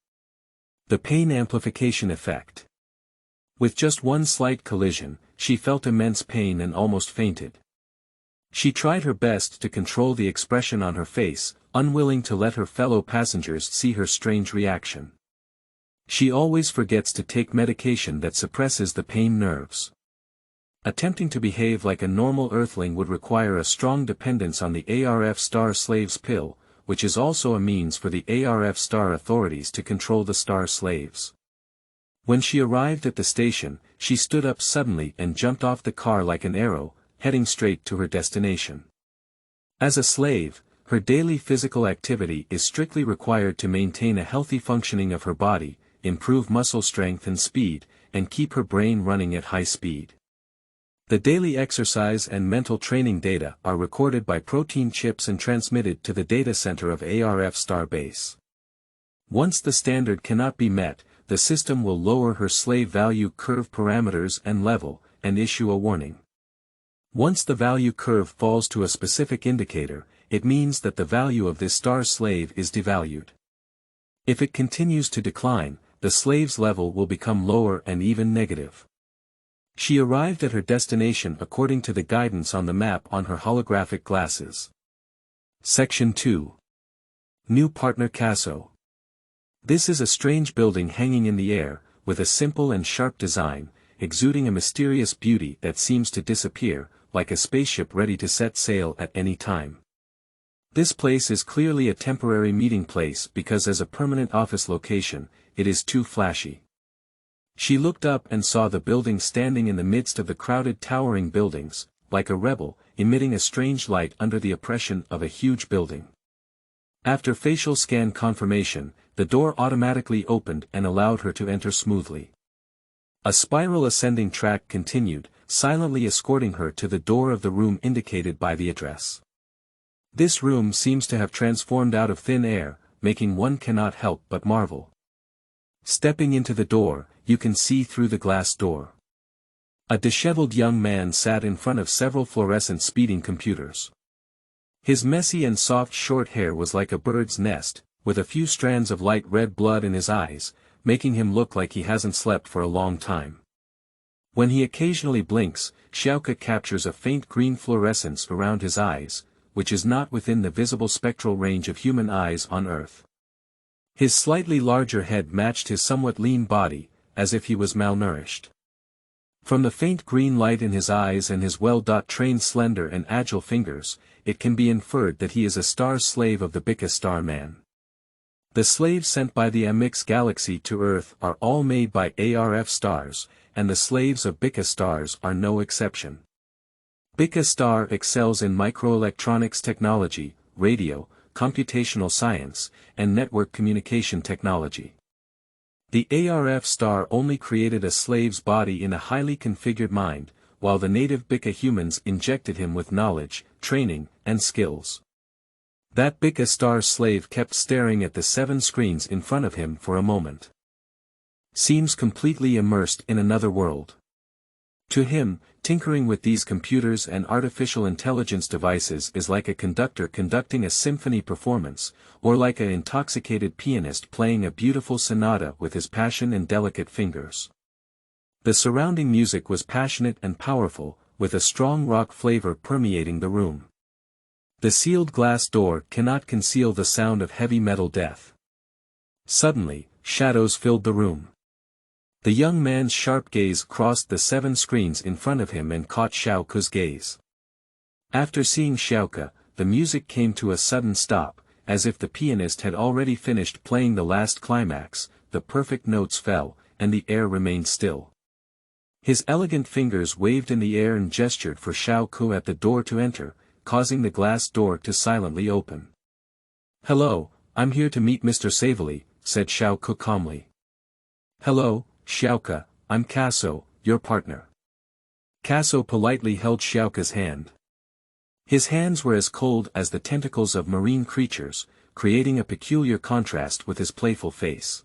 The pain amplification effect. With just one slight collision, she felt immense pain and almost fainted. She tried her best to control the expression on her face, unwilling to let her fellow passengers see her strange reaction. She always forgets to take medication that suppresses the pain nerves. Attempting to behave like a normal Earthling would require a strong dependence on the ARF* slave's pill, which is also a means for the ARF* authorities to control the star slaves. When she arrived at the station, she stood up suddenly and jumped off the car like an arrow, heading straight to her destination. As a slave, her daily physical activity is strictly required to maintain a healthy functioning of her body, improve muscle strength and speed, and keep her brain running at high speed. The daily exercise and mental training data are recorded by protein chips and transmitted to the data center of ARF* base. Once the standard cannot be met, the system will lower her slave value curve parameters and level, and issue a warning. Once the value curve falls to a specific indicator, it means that the value of this star slave is devalued. If it continues to decline, the slave's level will become lower and even negative. She arrived at her destination according to the guidance on the map on her holographic glasses. Section 2. New partner Casso. This is a strange building hanging in the air, with a simple and sharp design, exuding a mysterious beauty that seems to disappear, like a spaceship ready to set sail at any time. This place is clearly a temporary meeting place because as a permanent office location, it is too flashy. She looked up and saw the building standing in the midst of the crowded towering buildings, like a rebel, emitting a strange light under the oppression of a huge building. After facial scan confirmation, the door automatically opened and allowed her to enter smoothly. A spiral ascending track continued, silently escorting her to the door of the room indicated by the address. This room seems to have transformed out of thin air, making one cannot help but marvel. Stepping into the door, you can see through the glass door. A disheveled young man sat in front of several fluorescent speeding computers. His messy and soft short hair was like a bird's nest, with a few strands of light red blood in his eyes, making him look like he hasn't slept for a long time. When he occasionally blinks, Xiaoka captures a faint green fluorescence around his eyes, which is not within the visible spectral range of human eyes on Earth. His slightly larger head matched his somewhat lean body, as if he was malnourished. From the faint green light in his eyes and his well-trained slender and agile fingers, it can be inferred that he is a star slave of the Bika star man. The slaves sent by the AMIX galaxy to Earth are all made by ARF stars, and the slaves of Bika stars are no exception. Bika star excels in microelectronics technology, radio, computational science, and network communication technology. The ARF star only created a slave's body in a highly configured mind, while the native Bika humans injected him with knowledge, training, and skills. That Bika star slave kept staring at the 7 screens in front of him for a moment. Seems completely immersed in another world. To him, tinkering with these computers and artificial intelligence devices is like a conductor conducting a symphony performance, or like an intoxicated pianist playing a beautiful sonata with his passion and delicate fingers. The surrounding music was passionate and powerful, with a strong rock flavor permeating the room. The sealed glass door cannot conceal the sound of heavy metal death. Suddenly, shadows filled the room. The young man's sharp gaze crossed the 7 screens in front of him and caught Xiaoka's gaze. After seeing Xiaoka, the music came to a sudden stop, as if the pianist had already finished playing the last climax, the perfect notes fell, and the air remained still. His elegant fingers waved in the air and gestured for Xiaoka at the door to enter, causing the glass door to silently open. "Hello, I'm here to meet Mr. Savely," said Xiaoka calmly. "Hello, Xiaoka, I'm Casso, your partner." Casso politely held Xiaoka's hand. His hands were as cold as the tentacles of marine creatures, creating a peculiar contrast with his playful face.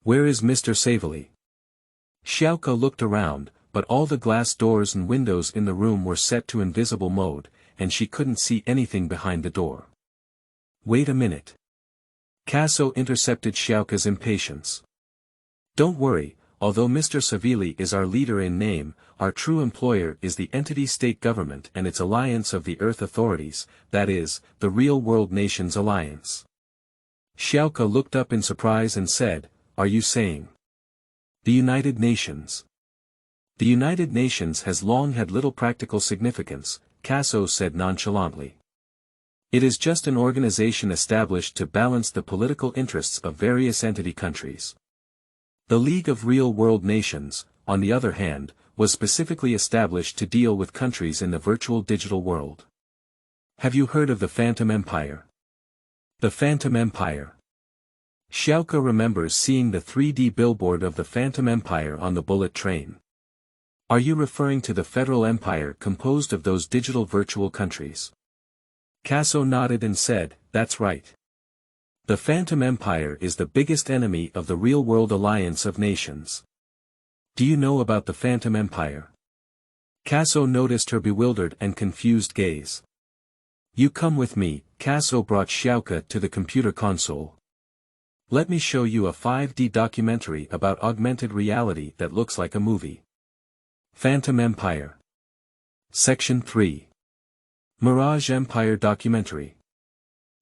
"Where is Mr. Savely?" Xiaoka looked around, but all the glass doors and windows in the room were set to invisible mode, and she couldn't see anything behind the door. "Wait a minute." Casso intercepted Xiaoka's impatience. "Don't worry, although Mr. Savili is our leader in name, our true employer is the entity state government and its alliance of the Earth authorities, that is, the real-world nations alliance. Xiaoke looked up in surprise and said, "Are you saying the United Nations?" "The United Nations has long had little practical significance," Casso said nonchalantly. "It is just an organization established to balance the political interests of various entity countries. The League of Real-World Nations, on the other hand, was specifically established to deal with countries in the virtual digital world." "Have you heard of the Phantom Empire?" The Phantom Empire. Xiaoke remembers seeing the 3D billboard of the Phantom Empire on the bullet train. "Are you referring to the Federal Empire composed of those digital virtual countries?" Casso nodded and said, "That's right. The Phantom Empire is the biggest enemy of the real-world alliance of nations." "Do you know about the Phantom Empire?" Casso noticed her bewildered and confused gaze. "You come with me." Casso brought Xiaoke to the computer console. "Let me show you a 5D documentary about augmented reality that looks like a movie." Phantom Empire. Section 3. Mirage Empire Documentary.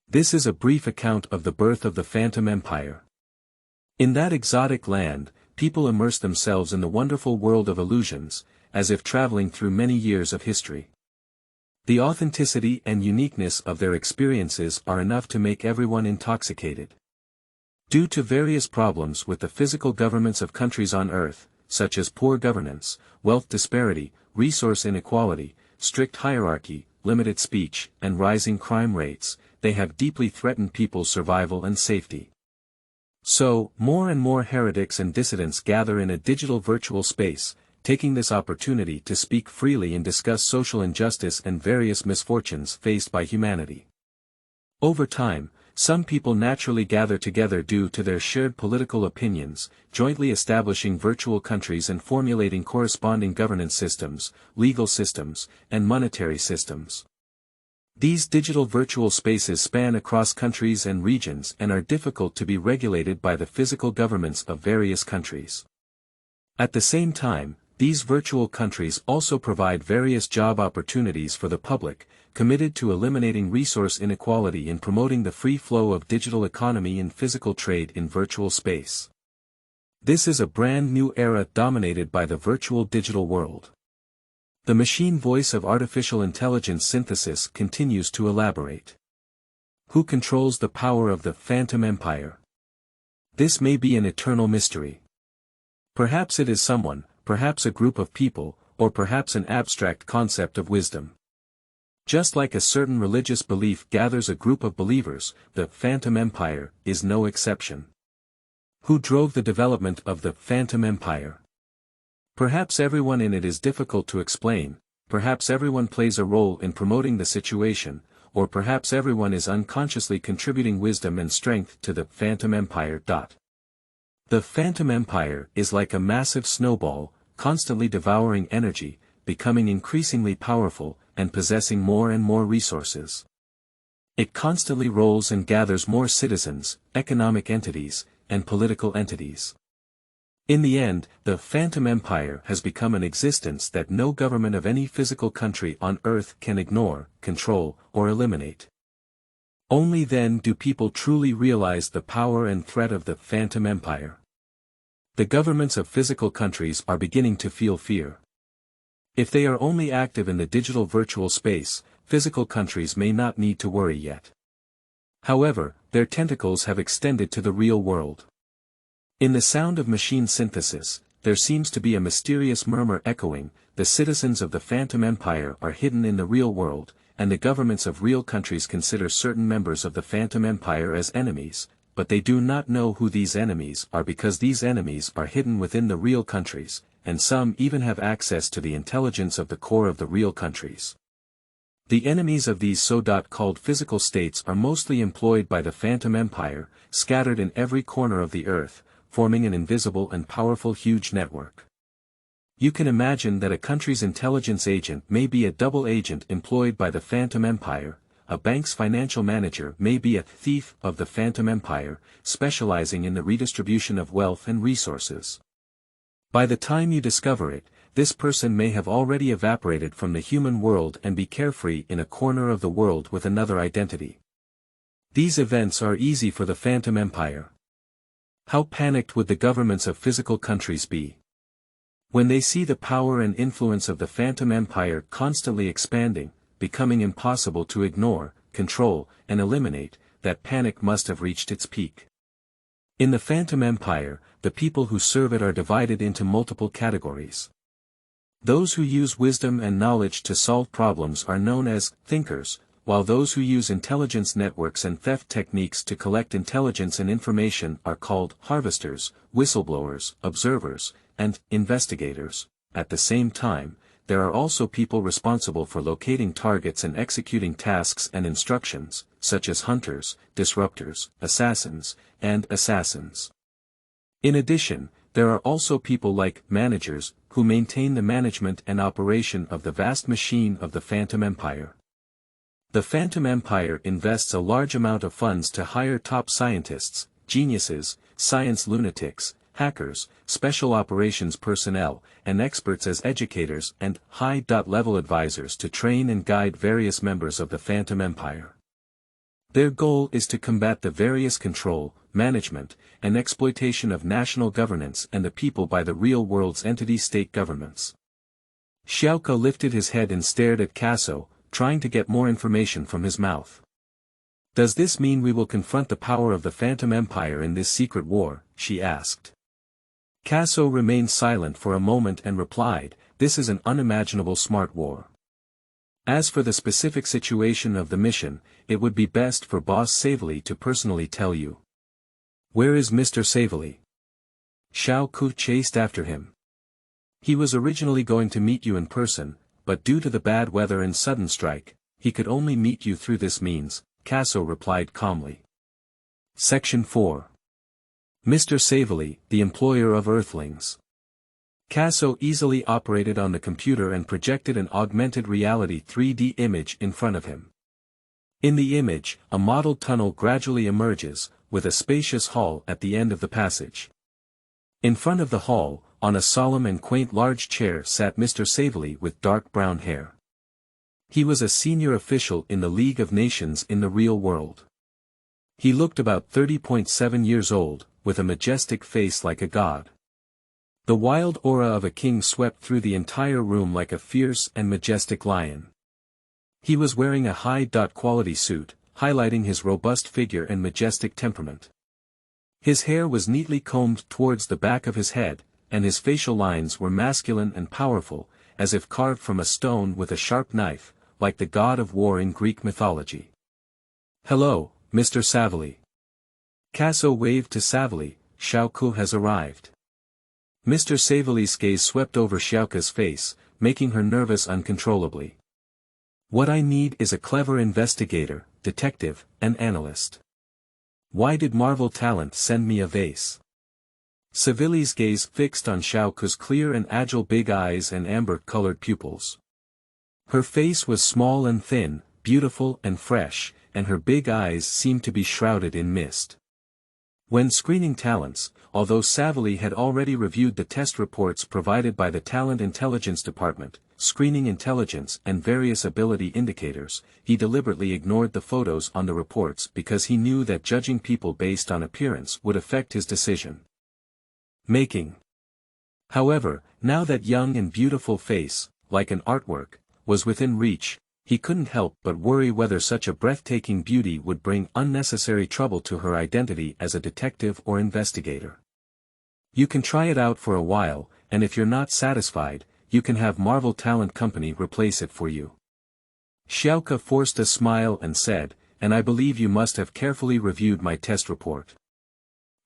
This is a brief account of the birth of the Phantom Empire. In that exotic land, people immerse themselves in the wonderful world of illusions, as if traveling through many years of history. The authenticity and uniqueness of their experiences are enough to make everyone intoxicated. Due to various problems with the physical governments of countries on Earth, such as poor governance, wealth disparity, resource inequality, strict hierarchy, limited speech, and rising crime rates, they have deeply threatened people's survival and safety. So, more and more heretics and dissidents gather in a digital virtual space, taking this opportunity to speak freely and discuss social injustice and various misfortunes faced by humanity. Over time, some people naturally gather together due to their shared political opinions, jointly establishing virtual countries and formulating corresponding governance systems, legal systems, and monetary systems. These digital virtual spaces span across countries and regions and are difficult to be regulated by the physical governments of various countries. At the same time, these virtual countries also provide various job opportunities for the public, committed to eliminating resource inequality and promoting the free flow of digital economy and physical trade in virtual space. This is a brand new era dominated by the virtual digital world. The machine voice of artificial intelligence synthesis continues to elaborate. Who controls the power of the Phantom Empire? This may be an eternal mystery. Perhaps it is someone, perhaps a group of people, or perhaps an abstract concept of wisdom. Just like a certain religious belief gathers a group of believers, the Phantom Empire is no exception. Who drove the development of the Phantom Empire? Perhaps everyone in it is difficult to explain, perhaps everyone plays a role in promoting the situation, or perhaps everyone is unconsciously contributing wisdom and strength to the Phantom Empire. The Phantom Empire is like a massive snowball, constantly devouring energy, becoming increasingly powerful, and possessing more and more resources. It constantly rolls and gathers more citizens, economic entities, and political entities. In the end, the Phantom Empire has become an existence that no government of any physical country on Earth can ignore, control, or eliminate. Only then do people truly realize the power and threat of the Phantom Empire. The governments of physical countries are beginning to feel fear. If they are only active in the digital virtual space, physical countries may not need to worry yet. However, their tentacles have extended to the real world. In the sound of machine synthesis, there seems to be a mysterious murmur echoing, the citizens of the Phantom Empire are hidden in the real world, and the governments of real countries consider certain members of the Phantom Empire as enemies, but they do not know who these enemies are because these enemies are hidden within the real countries, and some even have access to the intelligence of the core of the real countries. The enemies of these so-called physical states are mostly employed by the Phantom Empire, scattered in every corner of the Earth, forming an invisible and powerful huge network. You can imagine that a country's intelligence agent may be a double agent employed by the Phantom Empire, a bank's financial manager may be a thief of the Phantom Empire, specializing in the redistribution of wealth and resources. By the time you discover it, this person may have already evaporated from the human world and be carefree in a corner of the world with another identity. These events are easy for the Phantom Empire. How panicked would the governments of physical countries be? When they see the power and influence of the Phantom Empire constantly expanding, becoming impossible to ignore, control, and eliminate, that panic must have reached its peak. In the Phantom Empire, the people who serve it are divided into multiple categories. Those who use wisdom and knowledge to solve problems are known as thinkers, while those who use intelligence networks and theft techniques to collect intelligence and information are called harvesters, whistleblowers, observers, and investigators. At the same time, there are also people responsible for locating targets and executing tasks and instructions, such as hunters, disruptors, assassins, and assassins. In addition, there are also people like managers, who maintain the management and operation of the vast machine of the Phantom Empire. The Phantom Empire invests a large amount of funds to hire top scientists, geniuses, science lunatics, hackers, special operations personnel, and experts as educators and high-level advisors to train and guide various members of the Phantom Empire. Their goal is to combat the various control, management, and exploitation of national governance and the people by the real world's entity-state governments. Xiaoke lifted his head and stared at Casso, trying to get more information from his mouth. Does this mean we will confront the power of the Phantom Empire in this secret war? She asked. Casso remained silent for a moment and replied, this is an unimaginable smart war. As for the specific situation of the mission, it would be best for Boss Savely to personally tell you. Where is Mr. Savely? Xiaoke chased after him. He was originally going to meet you in person, but due to the bad weather and sudden strike, he could only meet you through this means, Casso replied calmly. Section 4. Mr. Savely, the employer of Earthlings. Casso easily operated on the computer and projected an augmented reality 3D image in front of him. In the image, a modeled tunnel gradually emerges, with a spacious hall at the end of the passage. In front of the hall, on a solemn and quaint large chair sat Mr. Savely with dark brown hair. He was a senior official in the League of Nations in the real world. He looked about 30.7 years old, with a majestic face like a god. The wild aura of a king swept through the entire room like a fierce and majestic lion. He was wearing a high-quality suit, highlighting his robust figure and majestic temperament. His hair was neatly combed towards the back of his head, and his facial lines were masculine and powerful, as if carved from a stone with a sharp knife, like the god of war in Greek mythology. Hello, Mr. Savely. Casso waved to Savely. Xiaoke has arrived. Mr. Savely's gaze swept over Xiaoke's face, making her nervous uncontrollably. What I need is a clever investigator, detective, and analyst. Why did Marvel Talent send me a vase? Savely's gaze fixed on Xiaoke's clear and agile big eyes and amber-colored pupils. Her face was small and thin, beautiful and fresh, and her big eyes seemed to be shrouded in mist. When screening talents, although Savely had already reviewed the test reports provided by the Talent Intelligence Department, screening intelligence and various ability indicators, he deliberately ignored the photos on the reports because he knew that judging people based on appearance would affect his decision making. However, now that young and beautiful face, like an artwork, was within reach, he couldn't help but worry whether such a breathtaking beauty would bring unnecessary trouble to her identity as a detective or investigator. You can try it out for a while, and if you're not satisfied, you can have Marvel Talent Company replace it for you. Xiaoke forced a smile and said, and I believe you must have carefully reviewed my test report.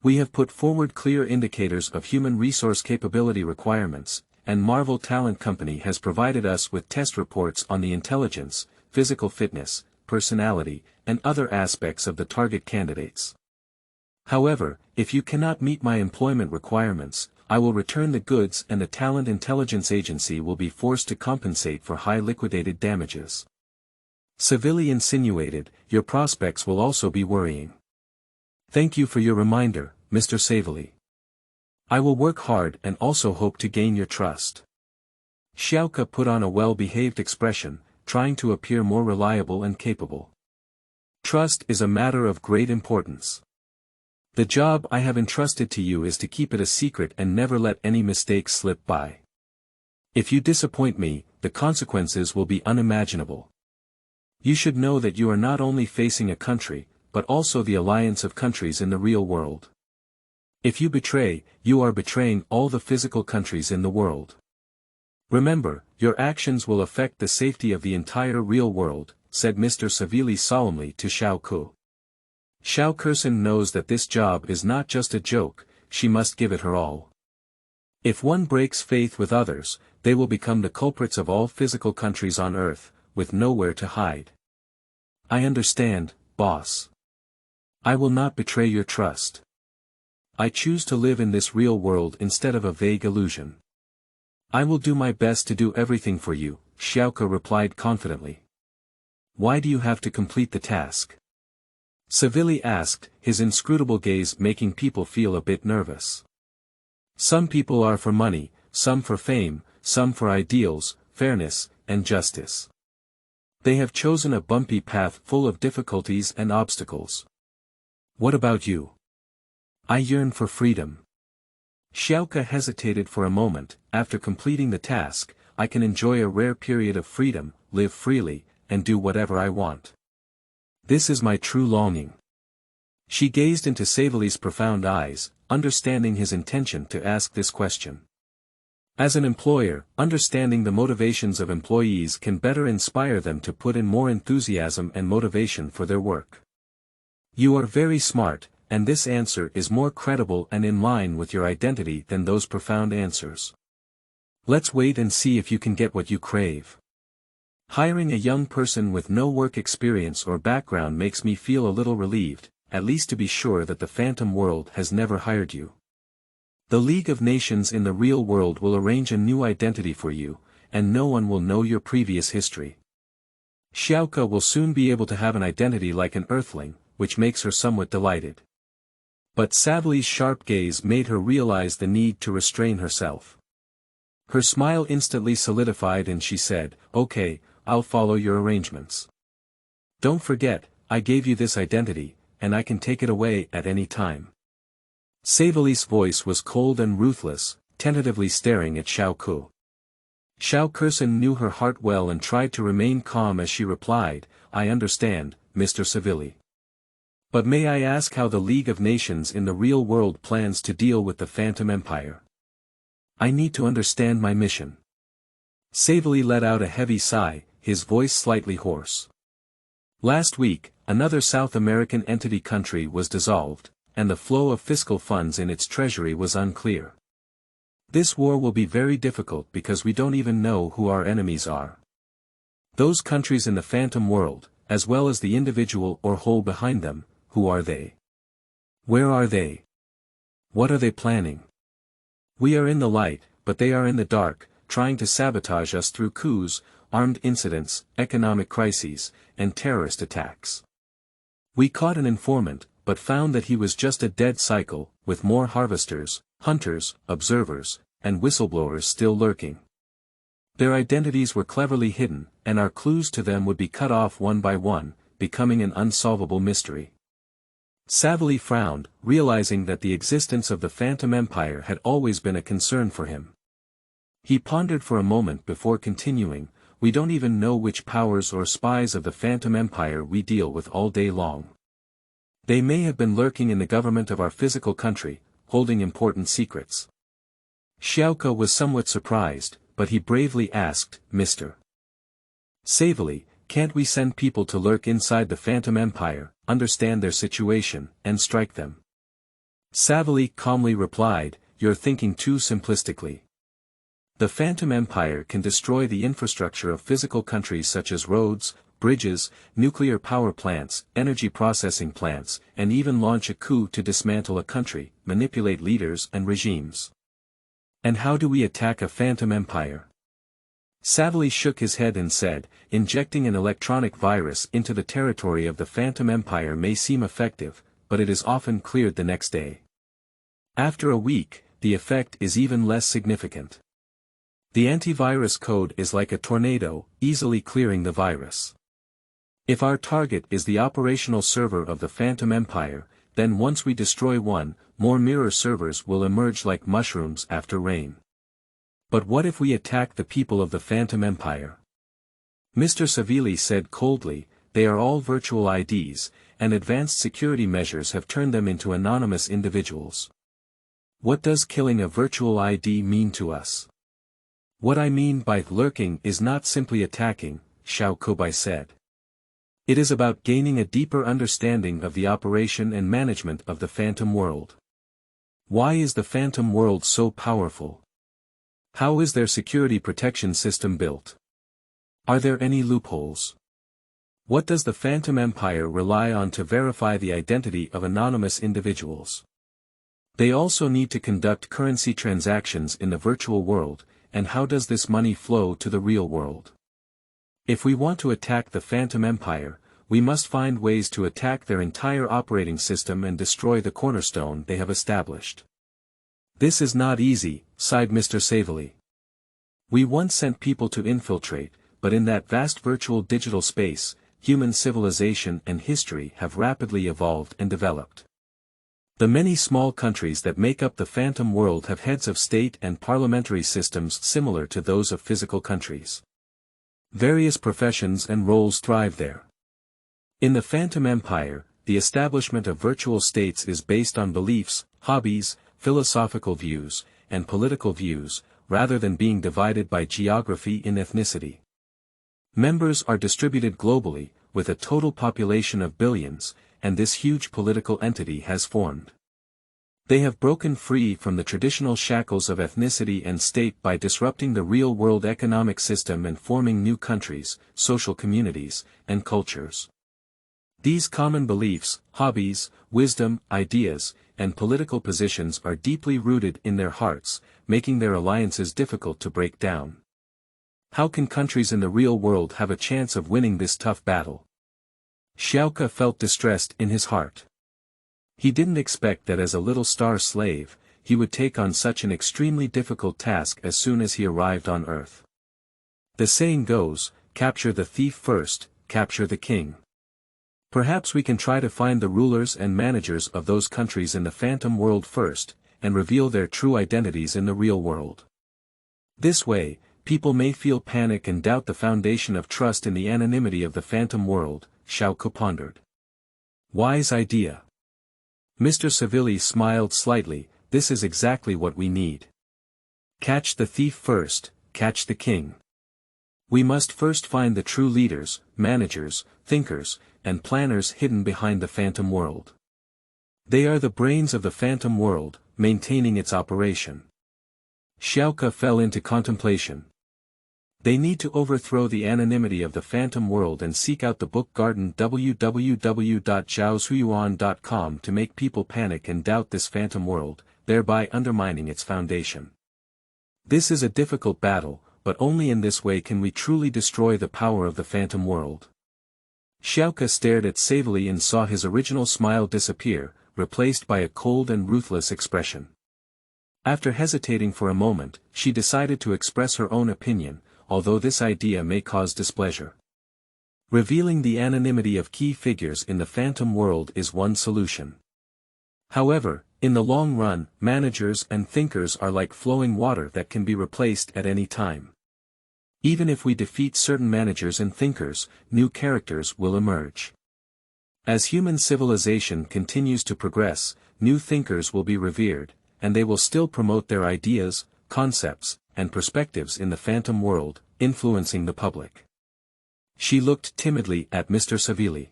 We have put forward clear indicators of human resource capability requirements, and Marvel Talent Company has provided us with test reports on the intelligence, physical fitness, personality, and other aspects of the target candidates. However, if you cannot meet my employment requirements, I will return the goods and the Talent Intelligence Agency will be forced to compensate for high liquidated damages. Savely insinuated, your prospects will also be worrying. Thank you for your reminder, Mr. Savely. I will work hard and also hope to gain your trust. Xiaoke put on a well-behaved expression, trying to appear more reliable and capable. Trust is a matter of great importance. The job I have entrusted to you is to keep it a secret and never let any mistakes slip by. If you disappoint me, the consequences will be unimaginable. You should know that you are not only facing a country, but also the alliance of countries in the real world. If you betray, you are betraying all the physical countries in the world. Remember, your actions will affect the safety of the entire real world, said Mr. Savili solemnly to Xiaoke. Xiaoke knows that this job is not just a joke, she must give it her all. If one breaks faith with others, they will become the culprits of all physical countries on Earth, with nowhere to hide. I understand, boss. I will not betray your trust. I choose to live in this real world instead of a vague illusion. I will do my best to do everything for you, Xiaoke replied confidently. Why do you have to complete the task? Savili asked, his inscrutable gaze making people feel a bit nervous. Some people are for money, some for fame, some for ideals, fairness, and justice. They have chosen a bumpy path full of difficulties and obstacles. What about you? I yearn for freedom. Xiaoke hesitated for a moment. After completing the task, I can enjoy a rare period of freedom, live freely, and do whatever I want. This is my true longing. She gazed into Savili's profound eyes, understanding his intention to ask this question. As an employer, understanding the motivations of employees can better inspire them to put in more enthusiasm and motivation for their work. You are very smart, and this answer is more credible and in line with your identity than those profound answers. Let's wait and see if you can get what you crave. Hiring a young person with no work experience or background makes me feel a little relieved, at least to be sure that the Phantom world has never hired you. The League of Nations in the real world will arrange a new identity for you, and no one will know your previous history. Xiaoke will soon be able to have an identity like an Earthling, which makes her somewhat delighted. But Savili's sharp gaze made her realize the need to restrain herself. Her smile instantly solidified and she said, "Okay, I'll follow your arrangements. Don't forget, I gave you this identity, and I can take it away at any time." Savili's voice was cold and ruthless, tentatively staring at Xiaoke. Xiaoke knew her heart well and tried to remain calm as she replied, "I understand, Mr. Savili. But may I ask how the League of Nations in the real world plans to deal with the Phantom Empire? I need to understand my mission." Savili let out a heavy sigh, his voice slightly hoarse. Last week, another South American entity country was dissolved, and the flow of fiscal funds in its treasury was unclear. This war will be very difficult because we don't even know who our enemies are. Those countries in the Phantom world, as well as the individual or whole behind them, who are they? Where are they? What are they planning? We are in the light, but they are in the dark, trying to sabotage us through coups, armed incidents, economic crises, and terrorist attacks. We caught an informant, but found that he was just a dead cycle, with more harvesters, hunters, observers, and whistleblowers still lurking. Their identities were cleverly hidden, and our clues to them would be cut off one by one, becoming an unsolvable mystery. Savili frowned, realizing that the existence of the Phantom Empire had always been a concern for him. He pondered for a moment before continuing, "We don't even know which powers or spies of the Phantom Empire we deal with all day long. They may have been lurking in the government of our physical country, holding important secrets." Xiaoke was somewhat surprised, but he bravely asked, "Mr. Savili, can't we send people to lurk inside the Phantom Empire, understand their situation, and strike them?" Savili calmly replied, "You're thinking too simplistically. The Phantom Empire can destroy the infrastructure of physical countries such as roads, bridges, nuclear power plants, energy processing plants, and even launch a coup to dismantle a country, manipulate leaders and regimes. And how do we attack a Phantom Empire?" Savili shook his head and said, "Injecting an electronic virus into the territory of the Phantom Empire may seem effective, but it is often cleared the next day. After a week, the effect is even less significant. The antivirus code is like a tornado, easily clearing the virus. If our target is the operational server of the Phantom Empire, then once we destroy one, more mirror servers will emerge like mushrooms after rain. But what if we attack the people of the Phantom Empire? Mr. Savili said coldly, they are all virtual IDs, and advanced security measures have turned them into anonymous individuals. What does killing a virtual ID mean to us? What I mean by lurking is not simply attacking, Xiao Kobai said. It is about gaining a deeper understanding of the operation and management of the Phantom World. Why is the Phantom World so powerful? How is their security protection system built? Are there any loopholes? What does the Phantom Empire rely on to verify the identity of anonymous individuals? They also need to conduct currency transactions in the virtual world, and how does this money flow to the real world? If we want to attack the Phantom Empire, we must find ways to attack their entire operating system and destroy the cornerstone they have established. This is not easy, sighed Mr. Savili. We once sent people to infiltrate, but in that vast virtual digital space, human civilization and history have rapidly evolved and developed. The many small countries that make up the Phantom World have heads of state and parliamentary systems similar to those of physical countries. Various professions and roles thrive there. In the Phantom Empire, the establishment of virtual states is based on beliefs, hobbies, philosophical views, and political views, rather than being divided by geography and ethnicity. Members are distributed globally, with a total population of billions, and this huge political entity has formed. They have broken free from the traditional shackles of ethnicity and state by disrupting the real-world economic system and forming new countries, social communities, and cultures. These common beliefs, hobbies, wisdom, ideas, and political positions are deeply rooted in their hearts, making their alliances difficult to break down. How can countries in the real world have a chance of winning this tough battle? Xiaoka felt distressed in his heart. He didn't expect that as a little star slave, he would take on such an extremely difficult task as soon as he arrived on Earth. The saying goes, capture the thief first, capture the king. Perhaps we can try to find the rulers and managers of those countries in the Phantom World first, and reveal their true identities in the real world. This way, people may feel panic and doubt the foundation of trust in the anonymity of the Phantom World, Xiaoko pondered. Wise idea. Mr. Savili smiled slightly, this is exactly what we need. Catch the thief first, catch the king. We must first find the true leaders, managers, thinkers, and planners hidden behind the Phantom World. They are the brains of the Phantom World, maintaining its operation. Xiaoka fell into contemplation. They need to overthrow the anonymity of the Phantom World and seek out the book garden www.zhaoshuyuan.com to make people panic and doubt this Phantom World, thereby undermining its foundation. This is a difficult battle, but only in this way can we truly destroy the power of the Phantom World. Xiaoka stared at Savili and saw his original smile disappear, replaced by a cold and ruthless expression. After hesitating for a moment, she decided to express her own opinion, although this idea may cause displeasure. Revealing the anonymity of key figures in the Phantom World is one solution. However, in the long run, managers and thinkers are like flowing water that can be replaced at any time. Even if we defeat certain managers and thinkers, new characters will emerge. As human civilization continues to progress, new thinkers will be revered, and they will still promote their ideas, concepts, and perspectives in the Phantom World, influencing the public. She looked timidly at Mr. Savili.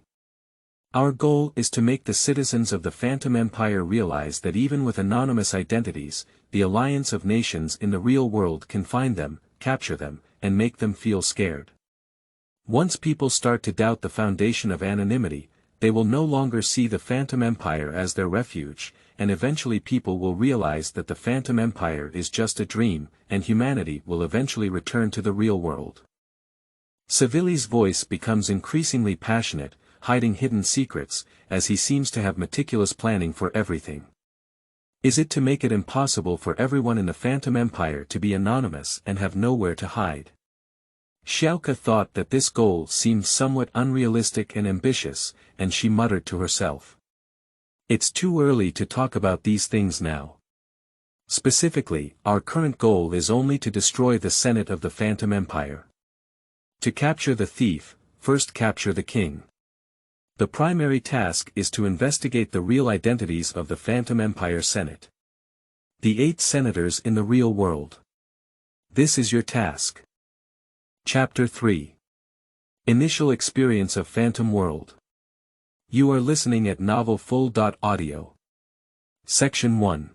Our goal is to make the citizens of the Phantom Empire realize that even with anonymous identities, the alliance of nations in the real world can find them, capture them, and make them feel scared. Once people start to doubt the foundation of anonymity, they will no longer see the Phantom Empire as their refuge, and eventually people will realize that the Phantom Empire is just a dream, and humanity will eventually return to the real world. Savili's voice becomes increasingly passionate, hiding hidden secrets, as he seems to have meticulous planning for everything. Is it to make it impossible for everyone in the Phantom Empire to be anonymous and have nowhere to hide? Xiaoke thought that this goal seemed somewhat unrealistic and ambitious, and she muttered to herself. It's too early to talk about these things now. Specifically, our current goal is only to destroy the Senate of the Phantom Empire. To capture the thief, first capture the king. The primary task is to investigate the real identities of the Phantom Empire Senate. The 8 senators in the real world. This is your task. Chapter 3. Initial Experience of Phantom World. You are listening at novelfull.audio. Section 1.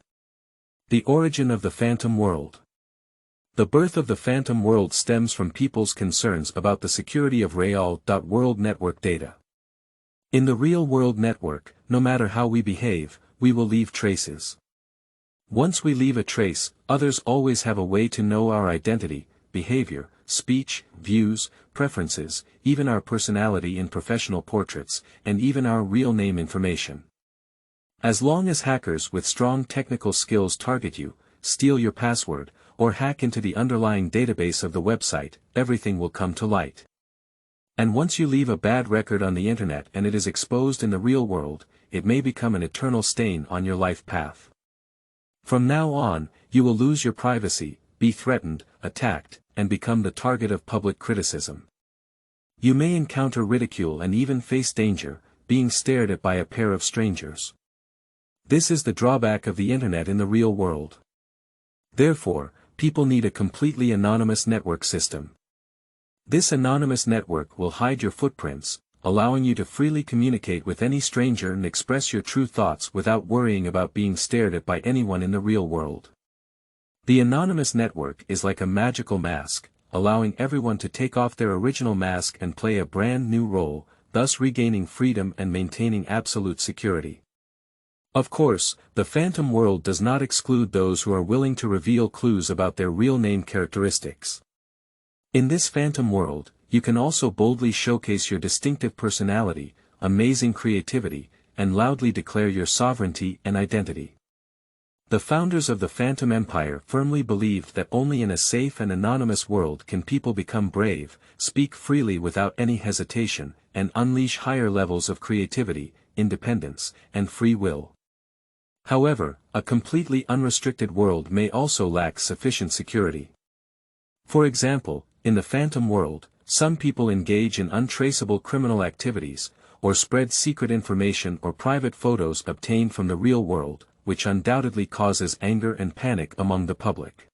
The Origin of the Phantom World. The birth of the Phantom World stems from people's concerns about the security of real.world network data. In the real-world network, no matter how we behave, we will leave traces. Once we leave a trace, others always have a way to know our identity, behavior, speech, views, preferences, even our personality in professional portraits, and even our real name information. As long as hackers with strong technical skills target you, steal your password, or hack into the underlying database of the website, everything will come to light. And once you leave a bad record on the internet and it is exposed in the real world, it may become an eternal stain on your life path. From now on, you will lose your privacy, be threatened, attacked, and become the target of public criticism. You may encounter ridicule and even face danger, being stared at by a pair of strangers. This is the drawback of the internet in the real world. Therefore, people need a completely anonymous network system. This anonymous network will hide your footprints, allowing you to freely communicate with any stranger and express your true thoughts without worrying about being stared at by anyone in the real world. The anonymous network is like a magical mask, allowing everyone to take off their original mask and play a brand new role, thus regaining freedom and maintaining absolute security. Of course, the Phantom World does not exclude those who are willing to reveal clues about their real name characteristics. In this Phantom World, you can also boldly showcase your distinctive personality, amazing creativity, and loudly declare your sovereignty and identity. The founders of the Phantom Empire firmly believed that only in a safe and anonymous world can people become brave, speak freely without any hesitation, and unleash higher levels of creativity, independence, and free will. However, a completely unrestricted world may also lack sufficient security. For example, in the Phantom World, some people engage in untraceable criminal activities, or spread secret information or private photos obtained from the real world, which undoubtedly causes anger and panic among the public.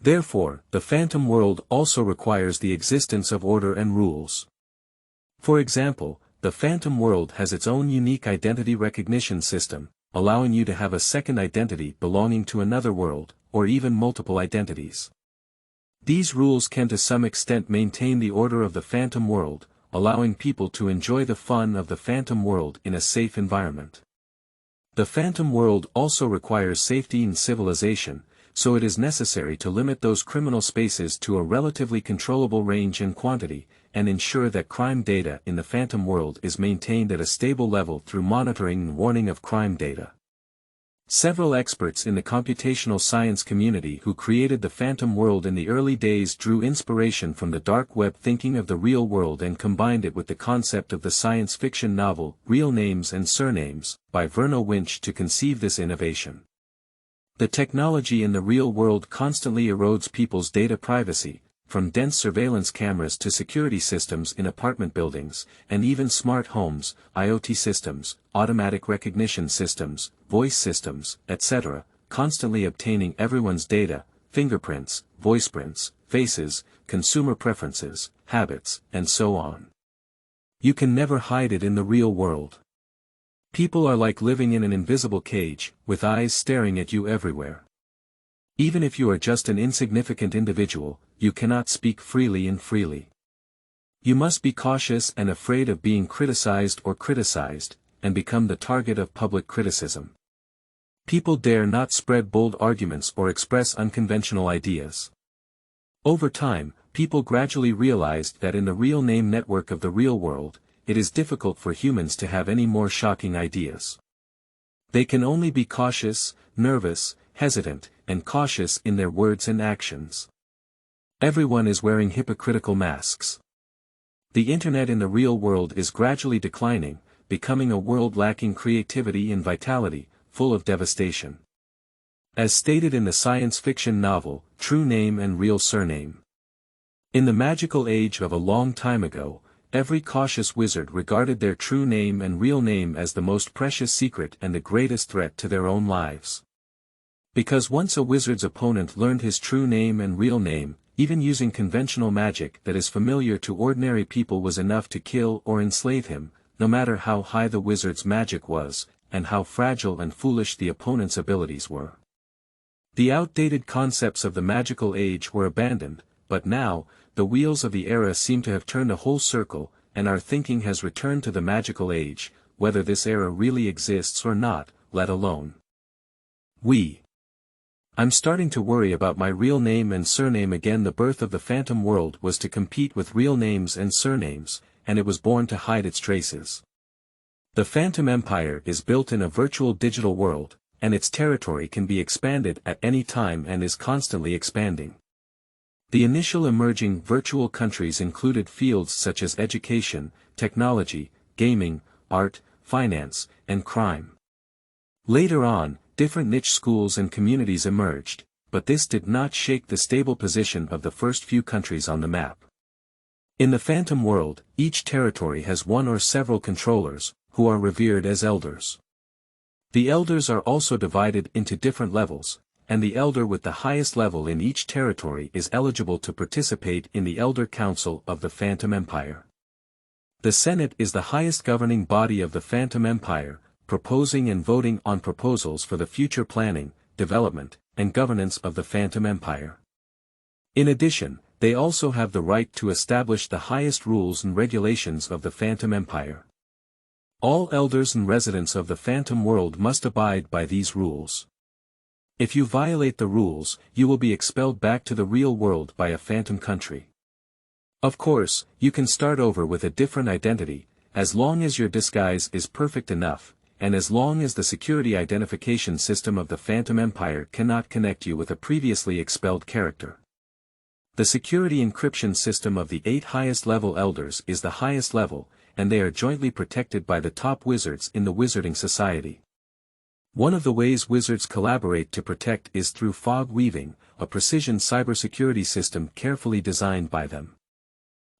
Therefore, the Phantom World also requires the existence of order and rules. For example, the Phantom World has its own unique identity recognition system, allowing you to have a second identity belonging to another world, or even multiple identities. These rules can to some extent maintain the order of the Phantom World, allowing people to enjoy the fun of the Phantom World in a safe environment. The Phantom World also requires safety and civilization, so it is necessary to limit those criminal spaces to a relatively controllable range and quantity, and ensure that crime data in the Phantom World is maintained at a stable level through monitoring and warning of crime data. Several experts in the computational science community who created the Phantom World in the early days drew inspiration from the dark web thinking of the real world and combined it with the concept of the science fiction novel, Real Names and Surnames, by Vernal Winch to conceive this innovation. The technology in the real world constantly erodes people's data privacy, from dense surveillance cameras to security systems in apartment buildings, and even smart homes, IoT systems, automatic recognition systems, voice systems, etc., constantly obtaining everyone's data, fingerprints, voiceprints, faces, consumer preferences, habits, and so on. You can never hide it in the real world. People are like living in an invisible cage, with eyes staring at you everywhere. Even if you are just an insignificant individual, you cannot speak freely and freely. You must be cautious and afraid of being criticized, and become the target of public criticism. People dare not spread bold arguments or express unconventional ideas. Over time, people gradually realized that in the real name network of the real world, it is difficult for humans to have any more shocking ideas. They can only be cautious, nervous, hesitant, and cautious in their words and actions. Everyone is wearing hypocritical masks. The internet in the real world is gradually declining, becoming a world lacking creativity and vitality, full of devastation. As stated in the science fiction novel, True Name and Real Surname. In the magical age of a long time ago, every cautious wizard regarded their true name and real name as the most precious secret and the greatest threat to their own lives. Because once a wizard's opponent learned his true name and real name, even using conventional magic that is familiar to ordinary people was enough to kill or enslave him, no matter how high the wizard's magic was, and how fragile and foolish the opponent's abilities were. The outdated concepts of the magical age were abandoned, but now, the wheels of the era seem to have turned a whole circle, and our thinking has returned to the magical age, whether this era really exists or not, let alone. I'm starting to worry about my real name and surname again. The birth of the Phantom world was to compete with real names and surnames, and it was born to hide its traces. The Phantom Empire is built in a virtual digital world, and its territory can be expanded at any time and is constantly expanding. The initial emerging virtual countries included fields such as education, technology, gaming, art, finance, and crime. Later on, different niche schools and communities emerged, but this did not shake the stable position of the first few countries on the map. In the Phantom world, each territory has one or several controllers, who are revered as elders. The elders are also divided into different levels, and the elder with the highest level in each territory is eligible to participate in the Elder Council of the Phantom Empire. The Senate is the highest governing body of the Phantom Empire, proposing and voting on proposals for the future planning, development, and governance of the Phantom Empire. In addition, they also have the right to establish the highest rules and regulations of the Phantom Empire. All elders and residents of the Phantom world must abide by these rules. If you violate the rules, you will be expelled back to the real world by a Phantom country. Of course, you can start over with a different identity, as long as your disguise is perfect enough, and as long as the security identification system of the Phantom Empire cannot connect you with a previously expelled character. The security encryption system of the 8 highest level elders is the highest level, and they are jointly protected by the top wizards in the Wizarding Society. One of the ways wizards collaborate to protect is through fog weaving, a precision cybersecurity system carefully designed by them.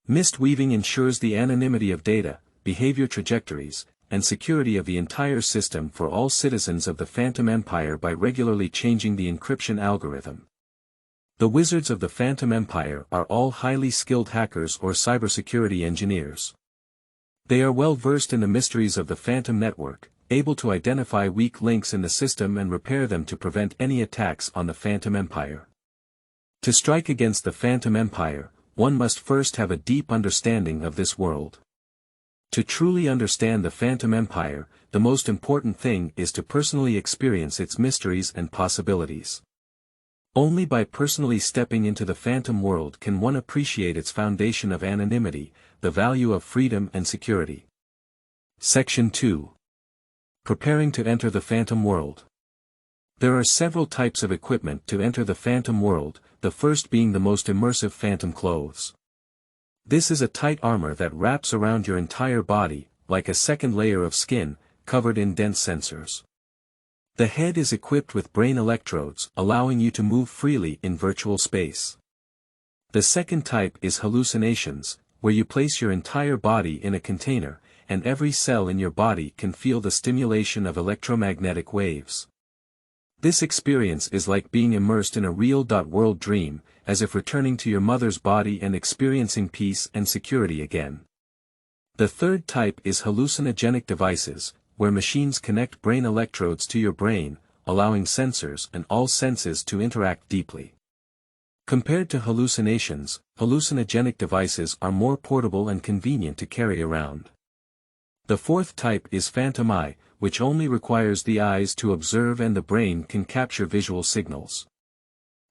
Mist weaving ensures the anonymity of data, behavior trajectories, and security of the entire system for all citizens of the Phantom Empire by regularly changing the encryption algorithm. The wizards of the Phantom Empire are all highly skilled hackers or cybersecurity engineers. They are well versed in the mysteries of the Phantom network, able to identify weak links in the system and repair them to prevent any attacks on the Phantom Empire. To strike against the Phantom Empire, one must first have a deep understanding of this world. To truly understand the Phantom Empire, the most important thing is to personally experience its mysteries and possibilities. Only by personally stepping into the Phantom world can one appreciate its foundation of anonymity, the value of freedom and security. Section 2. Preparing to enter the Phantom world. There are several types of equipment to enter the Phantom world, the first being the most immersive Phantom clothes. This is a tight armor that wraps around your entire body, like a second layer of skin, covered in dense sensors. The head is equipped with brain electrodes, allowing you to move freely in virtual space. The second type is hallucinations, where you place your entire body in a container, and every cell in your body can feel the stimulation of electromagnetic waves. This experience is like being immersed in a real-world dream, as if returning to your mother's body and experiencing peace and security again. The third type is hallucinogenic devices, where machines connect brain electrodes to your brain, allowing sensors and all senses to interact deeply. Compared to hallucinations, hallucinogenic devices are more portable and convenient to carry around. The fourth type is Phantom Eye, which only requires the eyes to observe and the brain can capture visual signals.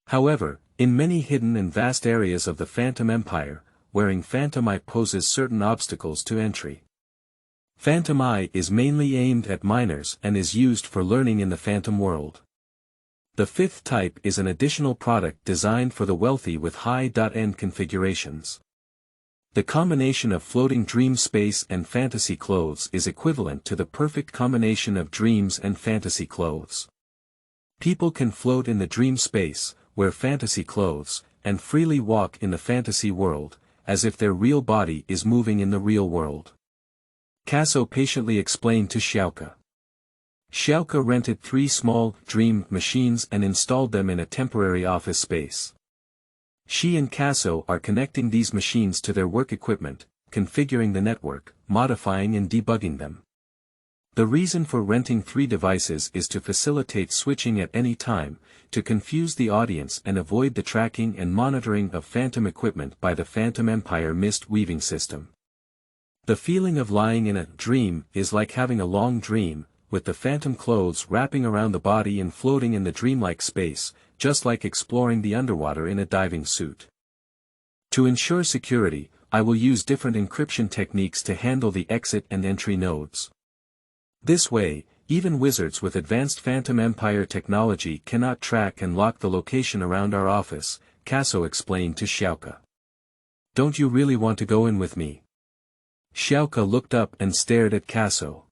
However, in many hidden and vast areas of the Phantom Empire, wearing Phantom Eye poses certain obstacles to entry. Phantom Eye is mainly aimed at minors and is used for learning in the Phantom world. The fifth type is an additional product designed for the wealthy with high-end configurations. The combination of floating dream space and fantasy clothes is equivalent to the perfect combination of dreams and fantasy clothes. People can float in the dream space, wear fantasy clothes, and freely walk in the fantasy world, as if their real body is moving in the real world. Casso patiently explained to Xiaoke. Xiaoke rented 3 small, dream machines and installed them in a temporary office space. She and Casso are connecting these machines to their work equipment, configuring the network, modifying and debugging them. The reason for renting 3 devices is to facilitate switching at any time, to confuse the audience and avoid the tracking and monitoring of Phantom equipment by the Phantom Empire mist weaving system. The feeling of lying in a dream is like having a long dream, with the Phantom clothes wrapping around the body and floating in the dreamlike space, just like exploring the underwater in a diving suit. To ensure security, I will use different encryption techniques to handle the exit and entry nodes. This way, even wizards with advanced Phantom Empire technology cannot track and lock the location around our office, Casso explained to Xiaoke. Don't you really want to go in with me? Xiaoke looked up and stared at Casso.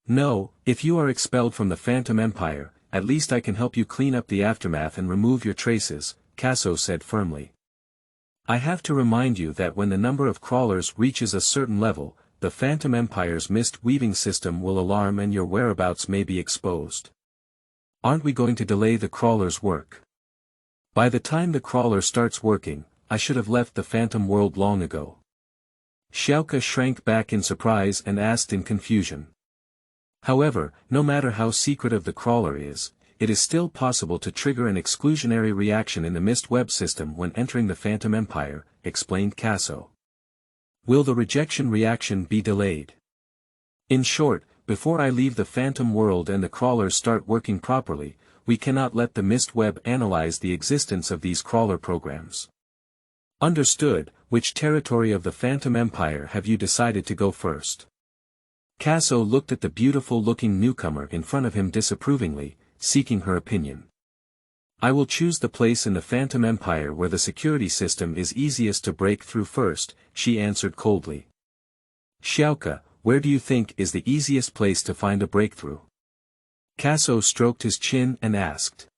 No, if you are expelled from the Phantom Empire, at least I can help you clean up the aftermath and remove your traces, Casso said firmly. I have to remind you that when the number of crawlers reaches a certain level, the Phantom Empire's mist weaving system will alarm and your whereabouts may be exposed. Aren't we going to delay the crawler's work? By the time the crawler starts working, I should have left the Phantom world long ago. Xiaoke shrank back in surprise and asked in confusion. However, no matter how secretive the crawler is, it is still possible to trigger an exclusionary reaction in the mist web system when entering the Phantom Empire, explained Casso. Will the rejection reaction be delayed? In short, before I leave the Phantom world and the crawlers start working properly, we cannot let the mist web analyze the existence of these crawler programs. Understood. Which territory of the Phantom Empire have you decided to go first? Casso looked at the beautiful-looking newcomer in front of him disapprovingly, seeking her opinion. I will choose the place in the Phantom Empire where the security system is easiest to break through first, she answered coldly. Xiaoke, where do you think is the easiest place to find a breakthrough? Casso stroked his chin and asked.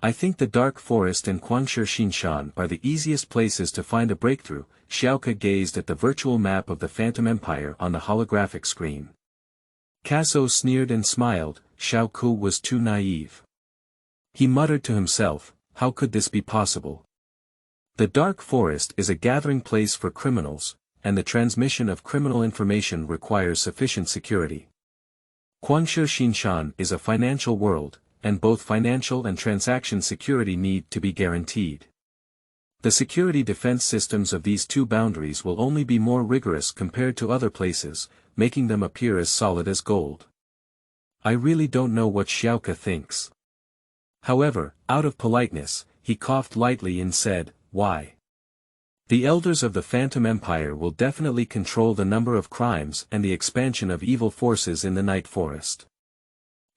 I think the Dark Forest and Xinshan are the easiest places to find a breakthrough. Xiaoke gazed at the virtual map of the Phantom Empire on the holographic screen. Casso sneered and smiled. Xiaoke was too naive. He muttered to himself, how could this be possible? The Dark Forest is a gathering place for criminals, and the transmission of criminal information requires sufficient security. Xinshan is a financial world, and both financial and transaction security need to be guaranteed. The security defense systems of these two boundaries will only be more rigorous compared to other places, making them appear as solid as gold. I really don't know what Xiaoke thinks. However, out of politeness, he coughed lightly and said, why? The elders of the Phantom Empire will definitely control the number of crimes and the expansion of evil forces in the Night Forest.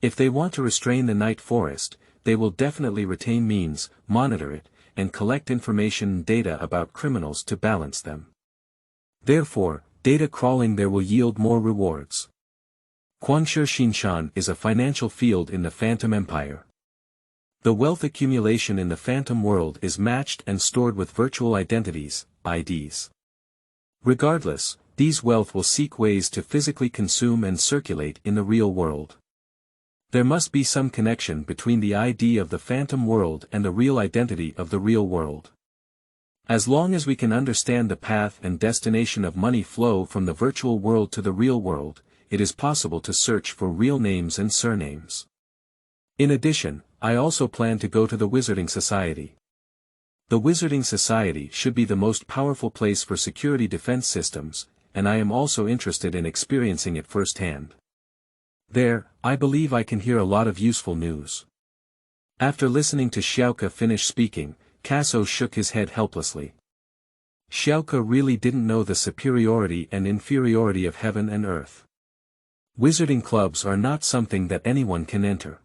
If they want to restrain the Night Forest, they will definitely retain means, monitor it, and collect information and data about criminals to balance them. Therefore, data crawling there will yield more rewards. Xinshan is a financial field in the Phantom Empire. The wealth accumulation in the Phantom world is matched and stored with virtual identities, IDs. Regardless, these wealth will seek ways to physically consume and circulate in the real world. There must be some connection between the ID of the Phantom world and the real identity of the real world. As long as we can understand the path and destination of money flow from the virtual world to the real world, it is possible to search for real names and surnames. In addition, I also plan to go to the Wizarding Society. The Wizarding Society should be the most powerful place for security defense systems, and I am also interested in experiencing it firsthand. There, I believe I can hear a lot of useful news. After listening to Xiaoke finish speaking, Casso shook his head helplessly. Xiaoke really didn't know the superiority and inferiority of heaven and earth. Wizarding clubs are not something that anyone can enter.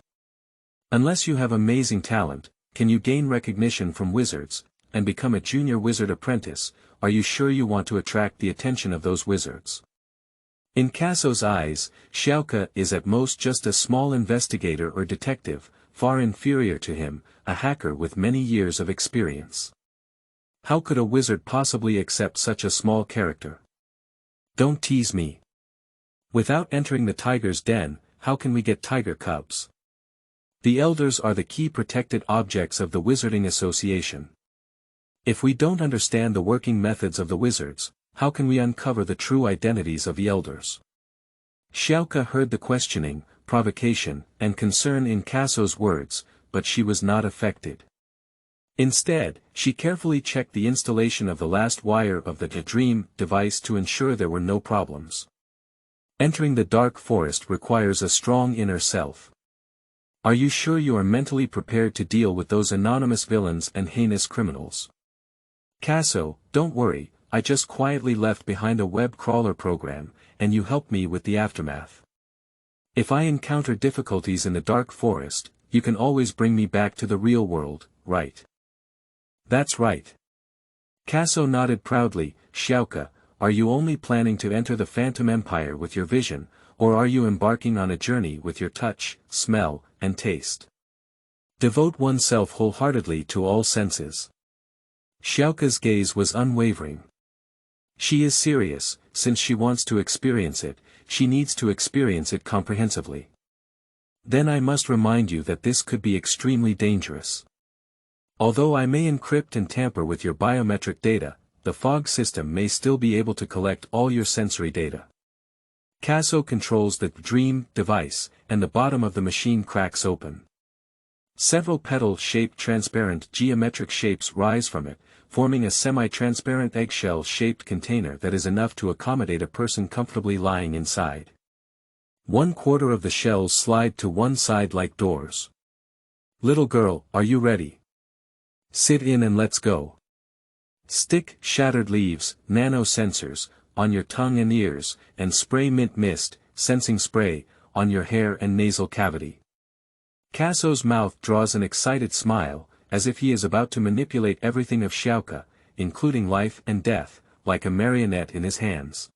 Unless you have amazing talent, can you gain recognition from wizards, and become a junior wizard apprentice, are you sure you want to attract the attention of those wizards? In Caso's eyes, Xiaoke is at most just a small investigator or detective, far inferior to him, a hacker with many years of experience. How could a wizard possibly accept such a small character? Don't tease me. Without entering the tiger's den, how can we get tiger cubs? The elders are the key protected objects of the Wizarding Association. If we don't understand the working methods of the wizards, how can we uncover the true identities of the elders? Xiaoke heard the questioning, provocation, and concern in Caso's words, but she was not affected. Instead, she carefully checked the installation of the last wire of the dream device to ensure there were no problems. Entering the dark forest requires a strong inner self. Are you sure you are mentally prepared to deal with those anonymous villains and heinous criminals? Caso, don't worry, I just quietly left behind a web crawler program, and you helped me with the aftermath. If I encounter difficulties in the dark forest, you can always bring me back to the real world, right? That's right. Caso nodded proudly. Xiaoke, are you only planning to enter the Phantom Empire with your vision, or are you embarking on a journey with your touch, smell, and taste? Devote oneself wholeheartedly to all senses. Xiaoke's gaze was unwavering. She is serious, since she wants to experience it, she needs to experience it comprehensively. Then I must remind you that this could be extremely dangerous. Although I may encrypt and tamper with your biometric data, the fog system may still be able to collect all your sensory data. Caso controls the dream device, and the bottom of the machine cracks open. Several petal-shaped transparent geometric shapes rise from it, forming a semi-transparent eggshell-shaped container that is enough to accommodate a person comfortably lying inside. 1/4 of the shells slide to one side like doors. Little girl, are you ready? Sit in and let's go. Stick shattered leaves, nano-sensors, on your tongue and ears, and spray mint mist, sensing spray, on your hair and nasal cavity. Caso's mouth draws an excited smile, as if he is about to manipulate everything of Xiaoke, including life and death, like a marionette in his hands.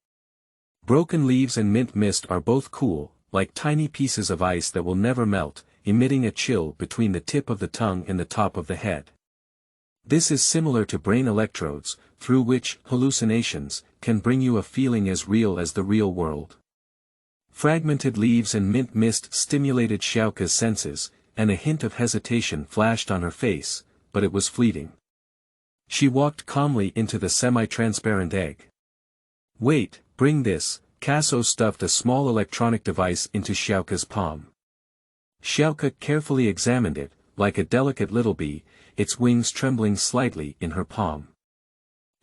Broken leaves and mint mist are both cool, like tiny pieces of ice that will never melt, emitting a chill between the tip of the tongue and the top of the head. This is similar to brain electrodes, through which hallucinations can bring you a feeling as real as the real world. Fragmented leaves and mint mist stimulated Xiaoke's senses, and a hint of hesitation flashed on her face, but it was fleeting. She walked calmly into the semi-transparent egg. Wait, bring this. Caso stuffed a small electronic device into Xiaoke's palm. Xiaoke carefully examined it, like a delicate little bee, its wings trembling slightly in her palm.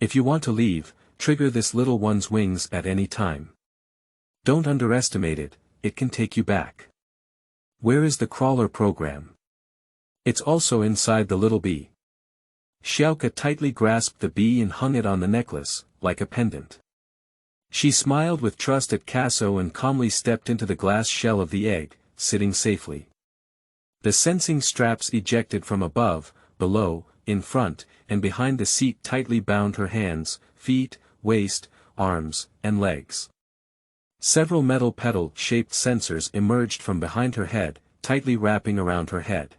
If you want to leave, trigger this little one's wings at any time. Don't underestimate it, it can take you back. Where is the crawler program? It's also inside the little bee. Xiaoke tightly grasped the bee and hung it on the necklace, like a pendant. She smiled with trust at Caso and calmly stepped into the glass shell of the egg, sitting safely. The sensing straps ejected from above, below, in front, and behind the seat tightly bound her hands, feet, waist, arms, and legs. Several metal petal-shaped sensors emerged from behind her head, tightly wrapping around her head.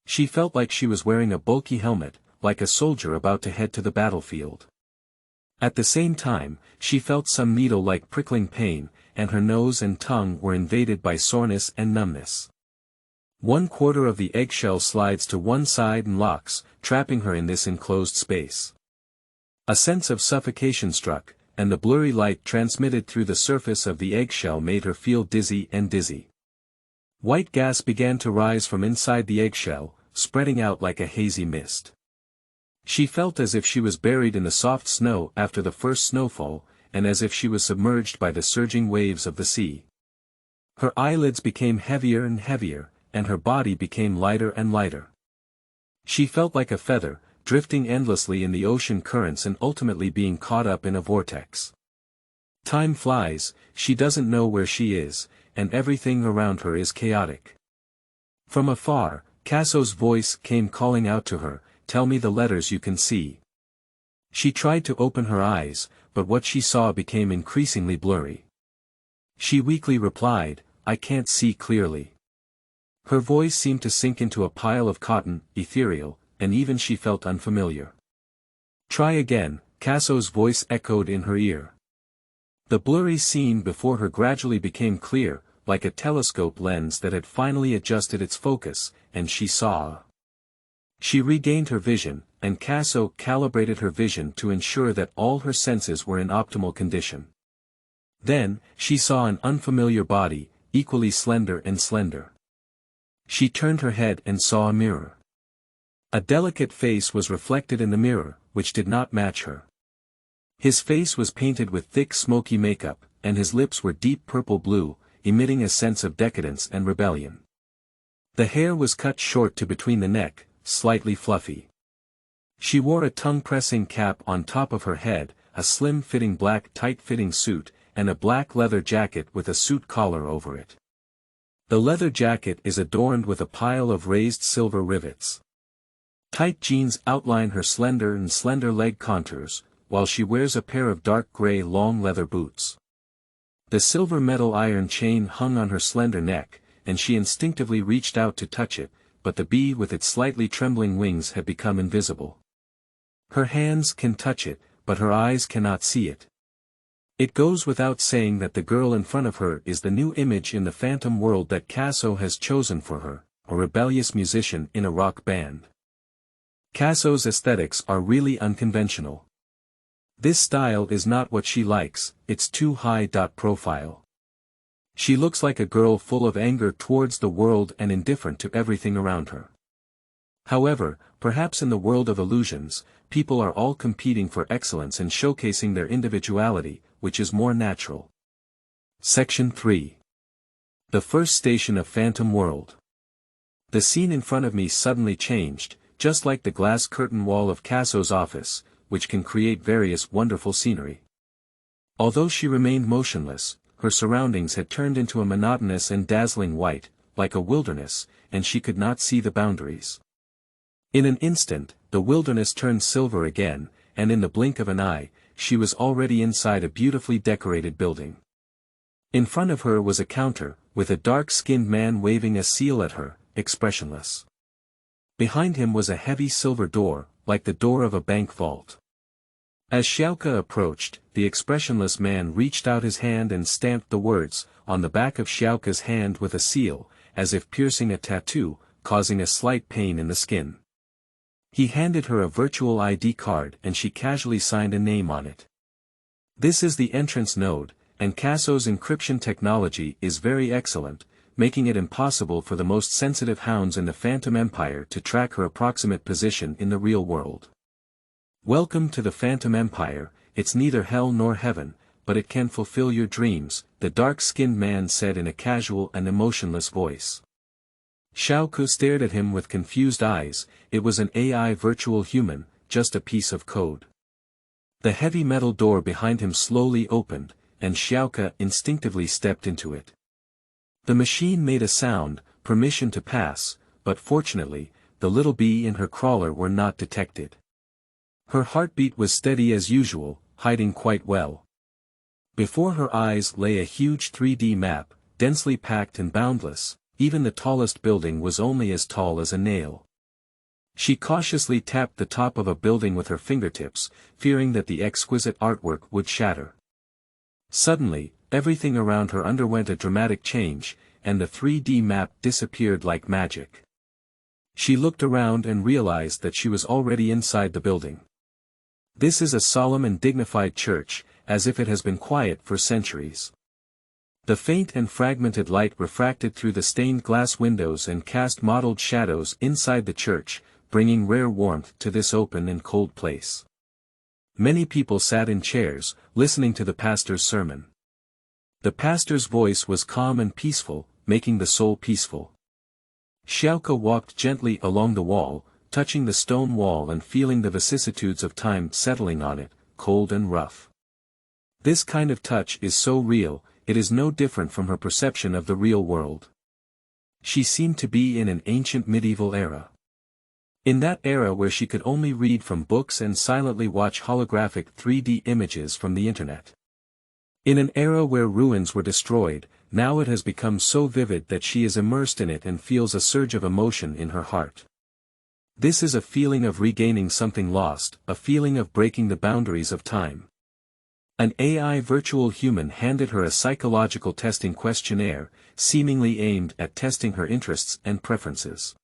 She felt like she was wearing a bulky helmet, like a soldier about to head to the battlefield. At the same time, she felt some needle-like prickling pain, and her nose and tongue were invaded by soreness and numbness. 1/4 of the eggshell slides to one side and locks, trapping her in this enclosed space. A sense of suffocation struck, and the blurry light transmitted through the surface of the eggshell made her feel dizzy and dizzy. White gas began to rise from inside the eggshell, spreading out like a hazy mist. She felt as if she was buried in the soft snow after the first snowfall, and as if she was submerged by the surging waves of the sea. Her eyelids became heavier and heavier, and her body became lighter and lighter. She felt like a feather, drifting endlessly in the ocean currents and ultimately being caught up in a vortex. Time flies, she doesn't know where she is, and everything around her is chaotic. From afar, Casso's voice came calling out to her, "Tell me the letters you can see." She tried to open her eyes, but what she saw became increasingly blurry. She weakly replied, "I can't see clearly." Her voice seemed to sink into a pile of cotton, ethereal, and even she felt unfamiliar. "Try again," Casso's voice echoed in her ear. The blurry scene before her gradually became clear, like a telescope lens that had finally adjusted its focus, and she saw. She regained her vision, and Casso calibrated her vision to ensure that all her senses were in optimal condition. Then, she saw an unfamiliar body, equally slender and slender. She turned her head and saw a mirror. A delicate face was reflected in the mirror, which did not match her. His face was painted with thick smoky makeup, and his lips were deep purple-blue, emitting a sense of decadence and rebellion. The hair was cut short to between the neck, slightly fluffy. She wore a tongue-pressing cap on top of her head, a slim-fitting black tight-fitting suit, and a black leather jacket with a suit collar over it. The leather jacket is adorned with a pile of raised silver rivets. Tight jeans outline her slender leg contours, while she wears a pair of dark gray long leather boots. The silver metal iron chain hung on her slender neck, and she instinctively reached out to touch it, but the bee with its slightly trembling wings had become invisible. Her hands can touch it, but her eyes cannot see it. It goes without saying that the girl in front of her is the new image in the phantom world that Casso has chosen for her, a rebellious musician in a rock band. Casso's aesthetics are really unconventional. This style is not what she likes, it's too high. Profile. She looks like a girl full of anger towards the world and indifferent to everything around her. However, perhaps in the world of illusions, people are all competing for excellence and showcasing their individuality, which is more natural. Section 3. The first station of Phantom World. The scene in front of me suddenly changed, just like the glass curtain wall of Casso's office, which can create various wonderful scenery. Although she remained motionless, her surroundings had turned into a monotonous and dazzling white, like a wilderness, and she could not see the boundaries. In an instant, the wilderness turned silver again, and in the blink of an eye, she was already inside a beautifully decorated building. In front of her was a counter, with a dark-skinned man waving a seal at her, expressionless. Behind him was a heavy silver door, like the door of a bank vault. As Xiaoke approached, the expressionless man reached out his hand and stamped the words on the back of Xiaoke's hand with a seal, as if piercing a tattoo, causing a slight pain in the skin. He handed her a virtual ID card and she casually signed a name on it. This is the entrance node, and Casso's encryption technology is very excellent, making it impossible for the most sensitive hounds in the Phantom Empire to track her approximate position in the real world. "Welcome to the Phantom Empire, it's neither hell nor heaven, but it can fulfill your dreams," the dark-skinned man said in a casual and emotionless voice. Xiaoke stared at him with confused eyes. It was an AI virtual human, just a piece of code. The heavy metal door behind him slowly opened, and Xiaoke instinctively stepped into it. The machine made a sound, permission to pass, but fortunately, the little bee in her crawler were not detected. Her heartbeat was steady as usual, hiding quite well. Before her eyes lay a huge 3D map, densely packed and boundless. Even the tallest building was only as tall as a nail. She cautiously tapped the top of a building with her fingertips, fearing that the exquisite artwork would shatter. Suddenly, everything around her underwent a dramatic change, and the 3D map disappeared like magic. She looked around and realized that she was already inside the building. This is a solemn and dignified church, as if it has been quiet for centuries. The faint and fragmented light refracted through the stained glass windows and cast mottled shadows inside the church, bringing rare warmth to this open and cold place. Many people sat in chairs, listening to the pastor's sermon. The pastor's voice was calm and peaceful, making the soul peaceful. Xiaoke walked gently along the wall, touching the stone wall and feeling the vicissitudes of time settling on it, cold and rough. This kind of touch is so real, it is no different from her perception of the real world. She seemed to be in an ancient medieval era. In that era where she could only read from books and silently watch holographic 3D images from the internet. In an era where ruins were destroyed, now it has become so vivid that she is immersed in it and feels a surge of emotion in her heart. This is a feeling of regaining something lost, a feeling of breaking the boundaries of time. An AI virtual human handed her a psychological testing questionnaire, seemingly aimed at testing her interests and preferences.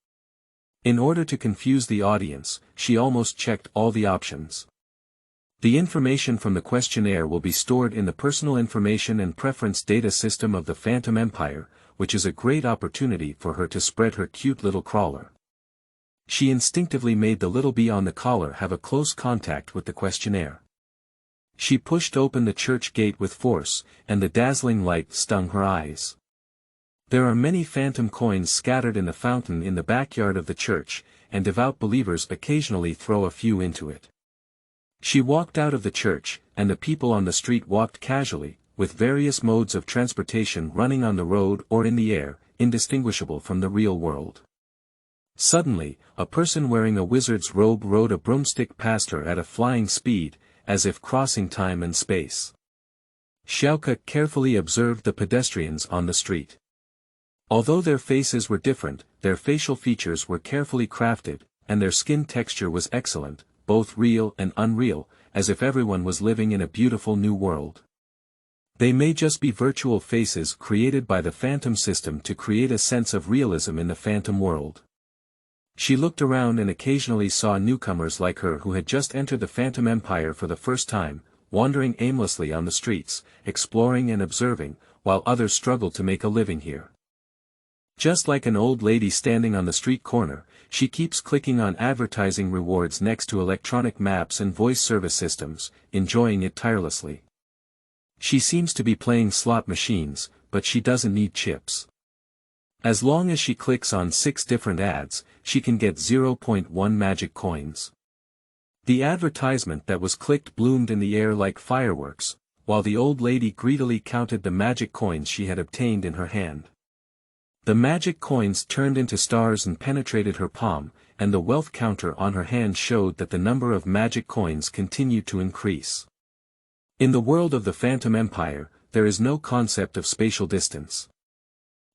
In order to confuse the audience, she almost checked all the options. The information from the questionnaire will be stored in the personal information and preference data system of the Phantom Empire, which is a great opportunity for her to spread her cute little crawler. She instinctively made the little bee on the collar have a close contact with the questionnaire. She pushed open the church gate with force, and the dazzling light stung her eyes. There are many phantom coins scattered in the fountain in the backyard of the church, and devout believers occasionally throw a few into it. She walked out of the church, and the people on the street walked casually, with various modes of transportation running on the road or in the air, indistinguishable from the real world. Suddenly, a person wearing a wizard's robe rode a broomstick past her at a flying speed, as if crossing time and space. Xiaoke carefully observed the pedestrians on the street. Although their faces were different, their facial features were carefully crafted, and their skin texture was excellent, both real and unreal, as if everyone was living in a beautiful new world. They may just be virtual faces created by the Phantom system to create a sense of realism in the Phantom world. She looked around and occasionally saw newcomers like her who had just entered the Phantom Empire for the first time, wandering aimlessly on the streets, exploring and observing, while others struggled to make a living here. Just like an old lady standing on the street corner, she keeps clicking on advertising rewards next to electronic maps and voice service systems, enjoying it tirelessly. She seems to be playing slot machines, but she doesn't need chips. As long as she clicks on 6 different ads, she can get 0.1 magic coins. The advertisement that was clicked bloomed in the air like fireworks, while the old lady greedily counted the magic coins she had obtained in her hand. The magic coins turned into stars and penetrated her palm, and the wealth counter on her hand showed that the number of magic coins continued to increase. In the world of the Phantom Empire, there is no concept of spatial distance.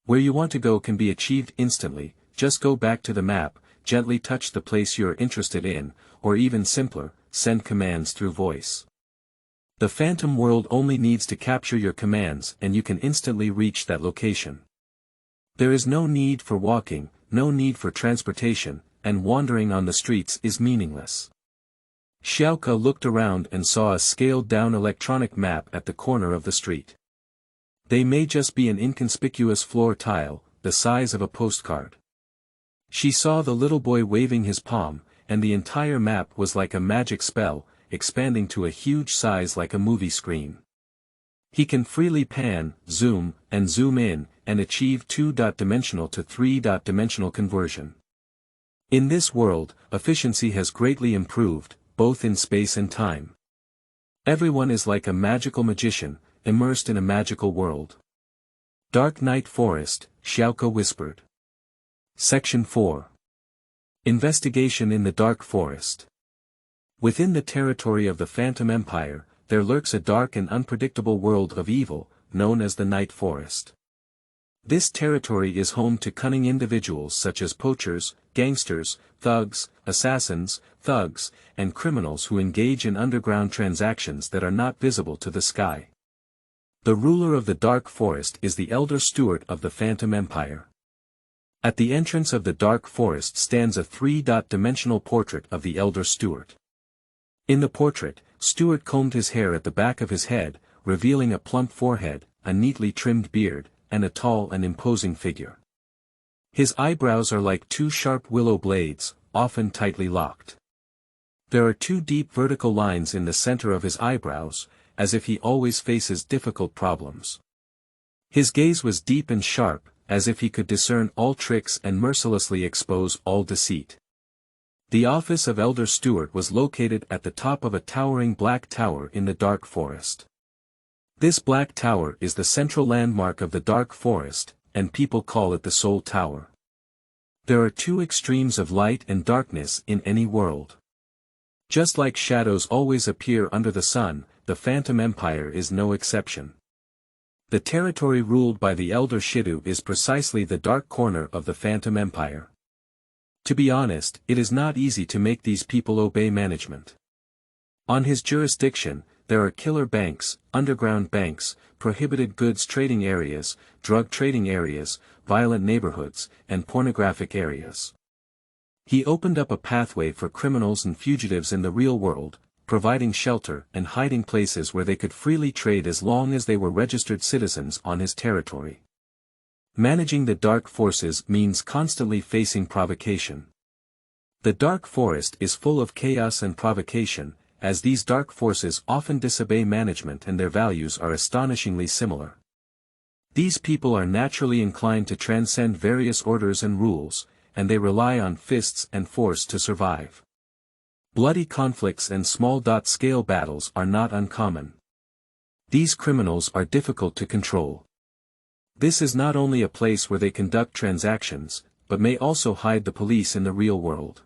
Where you want to go can be achieved instantly, just go back to the map, gently touch the place you're interested in, or even simpler, send commands through voice. The Phantom world only needs to capture your commands and you can instantly reach that location. There is no need for walking, no need for transportation, and wandering on the streets is meaningless. Xiaoke looked around and saw a scaled-down electronic map at the corner of the street. They may just be an inconspicuous floor tile, the size of a postcard. She saw the little boy waving his palm, and the entire map was like a magic spell, expanding to a huge size like a movie screen. He can freely pan, zoom, and zoom in, and achieve 2-dimensional to 3-dimensional conversion. In this world, efficiency has greatly improved, both in space and time. Everyone is like a magical magician, immersed in a magical world. Dark Night Forest, Xiaoke whispered. Section 4. Investigation in the Dark Forest. Within the territory of the Phantom Empire, there lurks a dark and unpredictable world of evil, known as the Night Forest. This territory is home to cunning individuals such as poachers, gangsters, thugs, assassins, thugs, and criminals who engage in underground transactions that are not visible to the sky. The ruler of the Dark Forest is the Elder Steward of the Phantom Empire. At the entrance of the Dark Forest stands a 3-dimensional portrait of the Elder Steward. In the portrait, Stewart combed his hair at the back of his head, revealing a plump forehead, a neatly trimmed beard, and a tall and imposing figure. His eyebrows are like 2 sharp willow blades, often tightly locked. There are 2 deep vertical lines in the center of his eyebrows, as if he always faces difficult problems. His gaze was deep and sharp, as if he could discern all tricks and mercilessly expose all deceit. The office of Elder Stewart was located at the top of a towering black tower in the dark forest. This black tower is the central landmark of the dark forest, and people call it the Soul Tower. There are two extremes of light and darkness in any world. Just like shadows always appear under the sun, the Phantom Empire is no exception. The territory ruled by the Elder Shenyou is precisely the dark corner of the Phantom Empire. To be honest, it is not easy to make these people obey management. On his jurisdiction, there are killer banks, underground banks, prohibited goods trading areas, drug trading areas, violent neighborhoods, and pornographic areas. He opened up a pathway for criminals and fugitives in the real world, providing shelter and hiding places where they could freely trade as long as they were registered citizens on his territory. Managing the dark forces means constantly facing provocation. The dark forest is full of chaos and provocation, as these dark forces often disobey management and their values are astonishingly similar. These people are naturally inclined to transcend various orders and rules, and they rely on fists and force to survive. Bloody conflicts and small-scale battles are not uncommon. These criminals are difficult to control. This is not only a place where they conduct transactions, but may also hide the police in the real world.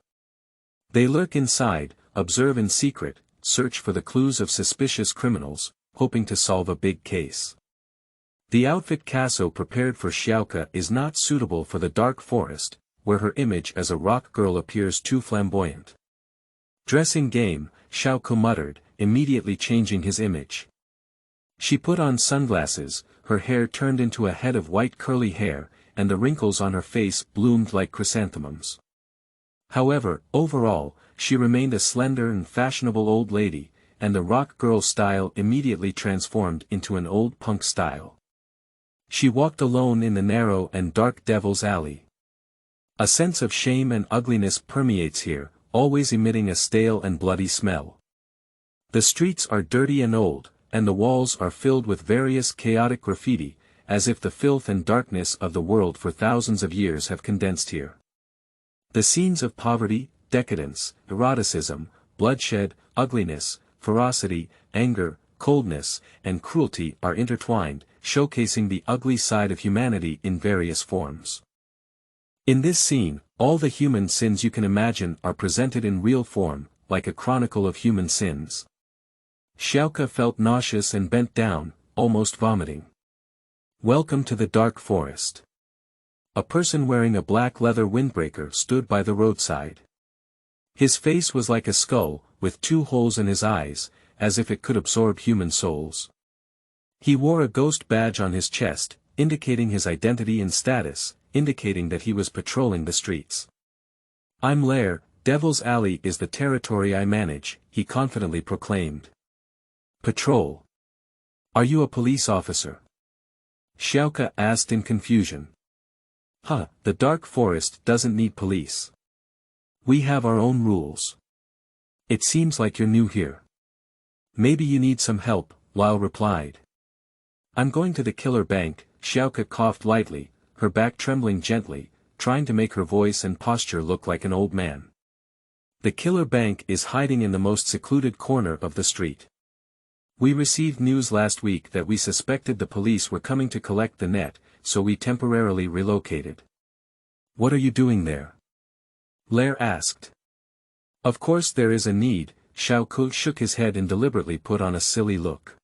They lurk inside, observe in secret, search for the clues of suspicious criminals, hoping to solve a big case. The outfit Casso prepared for Xiaoke is not suitable for the dark forest, where her image as a rock girl appears too flamboyant. Dressing game, Xiaoke muttered, immediately changing his image. She put on sunglasses, her hair turned into a head of white curly hair, and the wrinkles on her face bloomed like chrysanthemums. However, overall, she remained a slender and fashionable old lady, and the rock girl style immediately transformed into an old punk style. She walked alone in the narrow and dark Devil's Alley. A sense of shame and ugliness permeates here, always emitting a stale and bloody smell. The streets are dirty and old, and the walls are filled with various chaotic graffiti, as if the filth and darkness of the world for thousands of years have condensed here. The scenes of poverty, decadence, eroticism, bloodshed, ugliness, ferocity, anger, coldness, and cruelty are intertwined, showcasing the ugly side of humanity in various forms. In this scene, all the human sins you can imagine are presented in real form, like a chronicle of human sins. Xiaoke felt nauseous and bent down, almost vomiting. Welcome to the dark forest. A person wearing a black leather windbreaker stood by the roadside. His face was like a skull, with two holes in his eyes, as if it could absorb human souls. He wore a ghost badge on his chest, indicating his identity and status, indicating that he was patrolling the streets. "I'm Lair, Devil's Alley is the territory I manage," he confidently proclaimed. "Patrol? Are you a police officer?" Xiaoke asked in confusion. The dark forest doesn't need police. We have our own rules. It seems like you're new here. Maybe you need some help, Lyle replied. I'm going to the killer bank, Xiaoke coughed lightly, her back trembling gently, trying to make her voice and posture look like an old man. The killer bank is hiding in the most secluded corner of the street. We received news last week that we suspected the police were coming to collect the net, so we temporarily relocated. What are you doing there? Lair asked. Of course there is a need, Xiaoke shook his head and deliberately put on a silly look.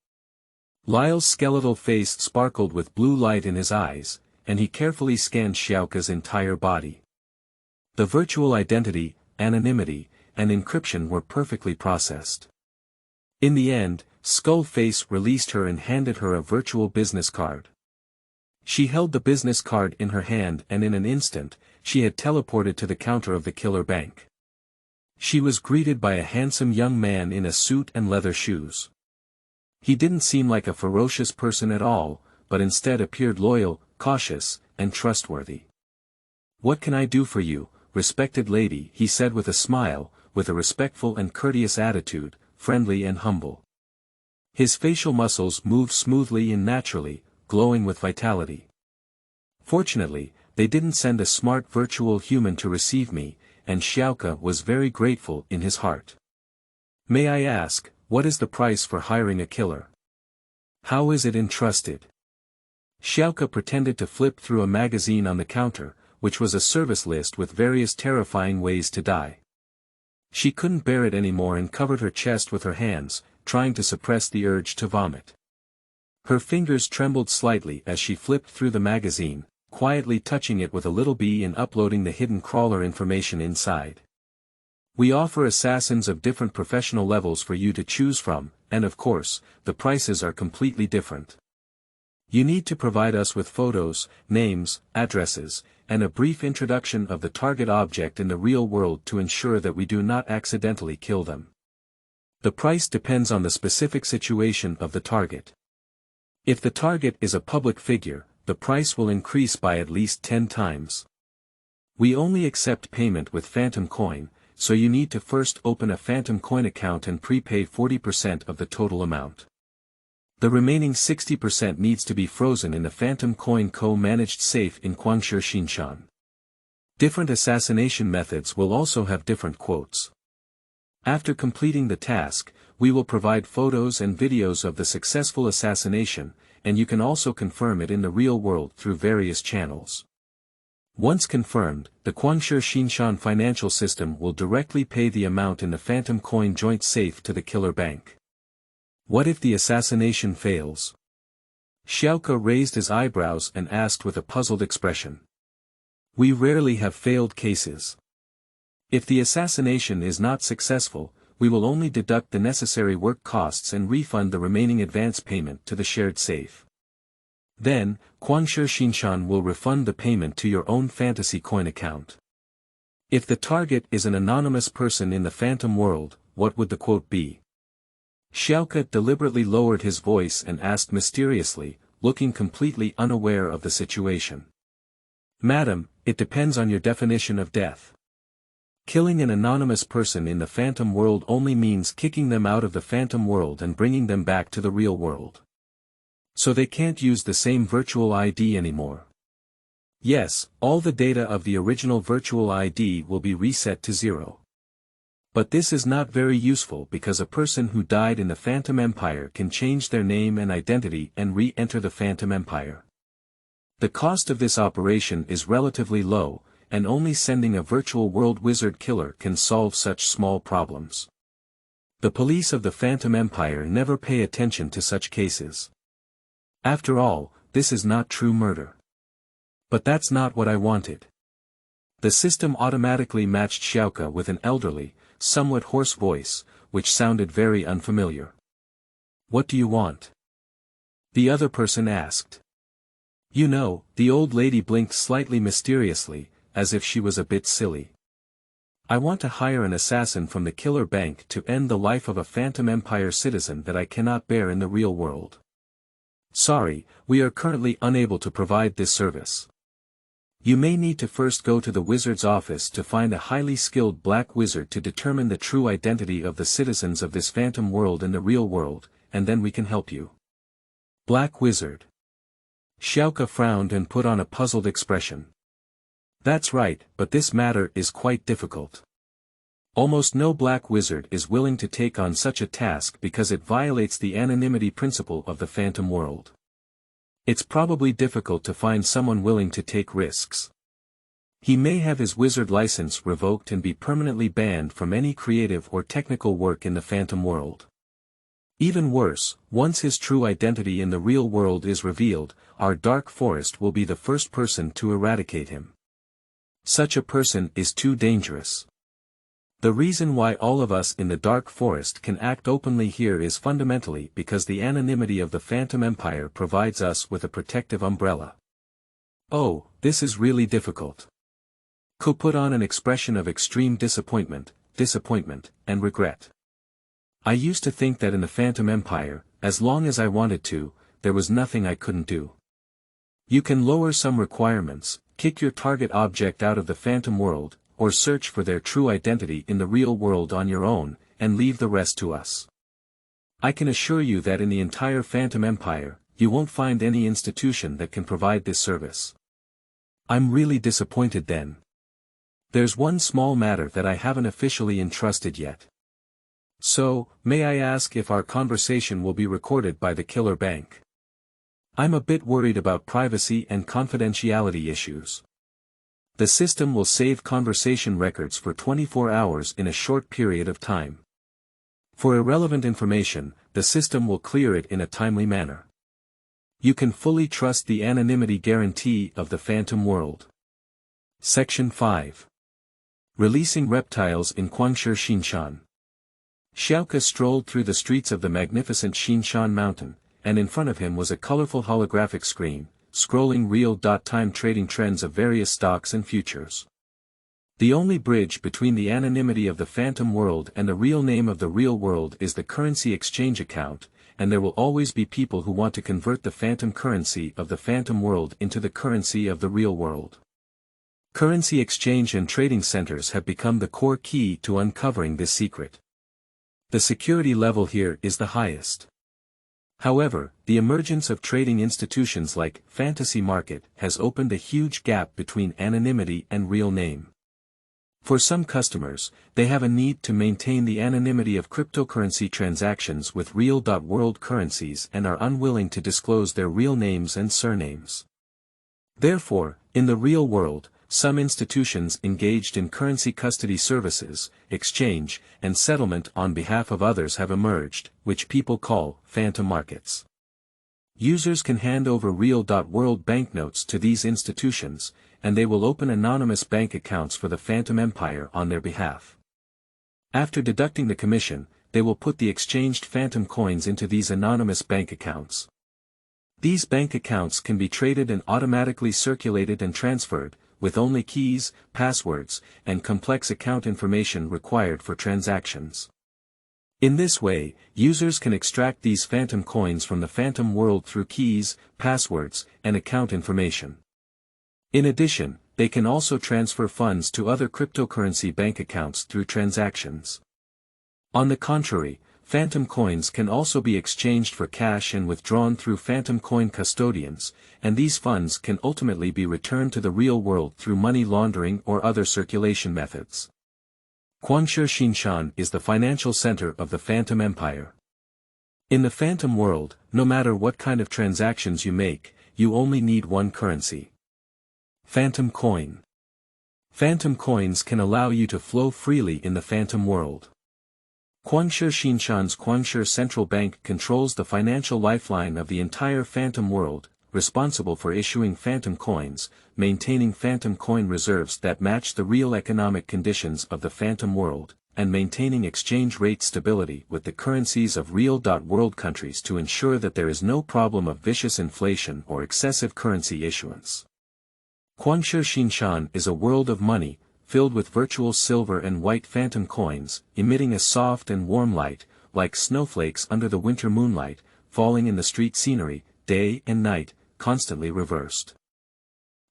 Lyle's skeletal face sparkled with blue light in his eyes, and he carefully scanned Xiaoke's entire body. The virtual identity, anonymity, and encryption were perfectly processed. In the end, Skullface released her and handed her a virtual business card. She held the business card in her hand and in an instant, she had teleported to the counter of the killer bank. She was greeted by a handsome young man in a suit and leather shoes. He didn't seem like a ferocious person at all, but instead appeared loyal, cautious, and trustworthy. What can I do for you, respected lady? He said with a smile, with a respectful and courteous attitude, friendly and humble. His facial muscles moved smoothly and naturally, glowing with vitality. Fortunately, they didn't send a smart virtual human to receive me, and Xiaoke was very grateful in his heart. May I ask, what is the price for hiring a killer? How is it entrusted? Xiaoke pretended to flip through a magazine on the counter, which was a service list with various terrifying ways to die. She couldn't bear it anymore and covered her chest with her hands, trying to suppress the urge to vomit. Her fingers trembled slightly as she flipped through the magazine, quietly touching it with a little bee and uploading the hidden crawler information inside. We offer assassins of different professional levels for you to choose from, and of course, the prices are completely different. You need to provide us with photos, names, addresses, and a brief introduction of the target object in the real world to ensure that we do not accidentally kill them. The price depends on the specific situation of the target. If the target is a public figure, the price will increase by at least 10 times. We only accept payment with Phantom Coin, so you need to first open a Phantom Coin account and prepay 40% of the total amount. The remaining 60% needs to be frozen in the Phantom Coin co-managed safe in Guangshi, Xinshan. Different assassination methods will also have different quotes. After completing the task, we will provide photos and videos of the successful assassination, and you can also confirm it in the real world through various channels. Once confirmed, the Guangshi Xinshan financial system will directly pay the amount in the Phantom Coin joint safe to the killer bank. What if the assassination fails? Xiaoke raised his eyebrows and asked with a puzzled expression. We rarely have failed cases. If the assassination is not successful, we will only deduct the necessary work costs and refund the remaining advance payment to the shared safe. Then, Guangshi Xinshan will refund the payment to your own fantasy coin account. If the target is an anonymous person in the phantom world, what would the quote be? Xiaoke deliberately lowered his voice and asked mysteriously, looking completely unaware of the situation. Madam, it depends on your definition of death. Killing an anonymous person in the phantom world only means kicking them out of the phantom world and bringing them back to the real world. So they can't use the same virtual ID anymore. Yes, all the data of the original virtual ID will be reset to 0. But this is not very useful because a person who died in the Phantom Empire can change their name and identity and re-enter the Phantom Empire. The cost of this operation is relatively low, and only sending a virtual world wizard killer can solve such small problems. The police of the Phantom Empire never pay attention to such cases. After all, this is not true murder. But that's not what I wanted. The system automatically matched Xiaoke with an elderly, somewhat hoarse voice, which sounded very unfamiliar. What do you want? The other person asked. You know, the old lady blinked slightly mysteriously, as if she was a bit silly. I want to hire an assassin from the killer bank to end the life of a Phantom Empire citizen that I cannot bear in the real world. Sorry, we are currently unable to provide this service. You may need to first go to the wizard's office to find a highly skilled black wizard to determine the true identity of the citizens of this phantom world in the real world, and then we can help you. Black wizard. Xiaoke frowned and put on a puzzled expression. That's right, but this matter is quite difficult. Almost no black wizard is willing to take on such a task because it violates the anonymity principle of the phantom world. It's probably difficult to find someone willing to take risks. He may have his wizard license revoked and be permanently banned from any creative or technical work in the phantom world. Even worse, once his true identity in the real world is revealed, our dark forest will be the first person to eradicate him. Such a person is too dangerous. The reason why all of us in the Dark Forest can act openly here is fundamentally because the anonymity of the Phantom Empire provides us with a protective umbrella. Oh, this is really difficult. Ko put on an expression of extreme disappointment, and regret. I used to think that in the Phantom Empire, as long as I wanted to, there was nothing I couldn't do. You can lower some requirements, kick your target object out of the Phantom world, or search for their true identity in the real world on your own, and leave the rest to us. I can assure you that in the entire Phantom Empire, you won't find any institution that can provide this service. I'm really disappointed then. There's one small matter that I haven't officially entrusted yet. So, may I ask if our conversation will be recorded by the killer bank? I'm a bit worried about privacy and confidentiality issues. The system will save conversation records for 24 hours in a short period of time. For irrelevant information, the system will clear it in a timely manner. You can fully trust the anonymity guarantee of the Phantom World. Section 5. Releasing reptiles in Guangshi Xinshan. Xiaoke strolled through the streets of the magnificent Xinshan mountain, and in front of him was a colorful holographic screen, scrolling real-time trading trends of various stocks and futures. The only bridge between the anonymity of the Phantom World and the real name of the real world is the currency exchange account, and there will always be people who want to convert the phantom currency of the Phantom World into the currency of the real world. Currency exchange and trading centers have become the core key to uncovering this secret. The security level here is the highest. However, the emergence of trading institutions like Fantasy Market has opened a huge gap between anonymity and real name. For some customers, they have a need to maintain the anonymity of cryptocurrency transactions with real-world currencies and are unwilling to disclose their real names and surnames. Therefore, in the real world, some institutions engaged in currency custody services, exchange, and settlement on behalf of others have emerged, which people call phantom markets. Users can hand over real-world banknotes to these institutions, and they will open anonymous bank accounts for the Phantom Empire on their behalf. After deducting the commission, they will put the exchanged phantom coins into these anonymous bank accounts. These bank accounts can be traded and automatically circulated and transferred, with only keys, passwords, and complex account information required for transactions. In this way, users can extract these phantom coins from the Phantom World through keys, passwords, and account information. In addition, they can also transfer funds to other cryptocurrency bank accounts through transactions. On the contrary, phantom coins can also be exchanged for cash and withdrawn through phantom coin custodians, and these funds can ultimately be returned to the real world through money laundering or other circulation methods. Guangshi Xinshan is the financial center of the Phantom Empire. In the Phantom World, no matter what kind of transactions you make, you only need one currency. Phantom Coin. Phantom coins can allow you to flow freely in the Phantom World. Guangshi Xinshan's Guangshi Central Bank controls the financial lifeline of the entire Phantom World, responsible for issuing phantom coins, maintaining phantom coin reserves that match the real economic conditions of the Phantom World, and maintaining exchange rate stability with the currencies of real-world countries to ensure that there is no problem of vicious inflation or excessive currency issuance. Guangshi Xinshan is a world of money, filled with virtual silver and white phantom coins, emitting a soft and warm light, like snowflakes under the winter moonlight, falling in the street scenery, day and night, constantly reversed.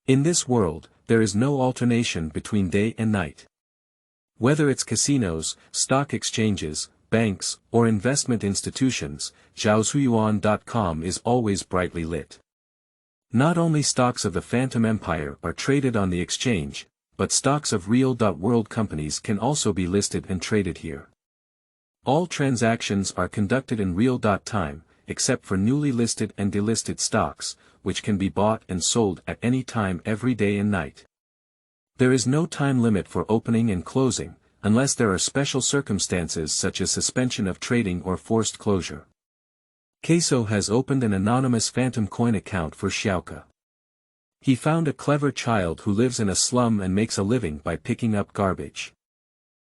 In this world, there is no alternation between day and night. Whether it's casinos, stock exchanges, banks, or investment institutions, zhaozhuyuan.com is always brightly lit. Not only stocks of the Phantom Empire are traded on the exchange, but stocks of real-world companies can also be listed and traded here. All transactions are conducted in real-time, except for newly listed and delisted stocks, which can be bought and sold at any time every day and night. There is no time limit for opening and closing, unless there are special circumstances such as suspension of trading or forced closure. Queso has opened an anonymous phantom coin account for Xiaoke. He found a clever child who lives in a slum and makes a living by picking up garbage.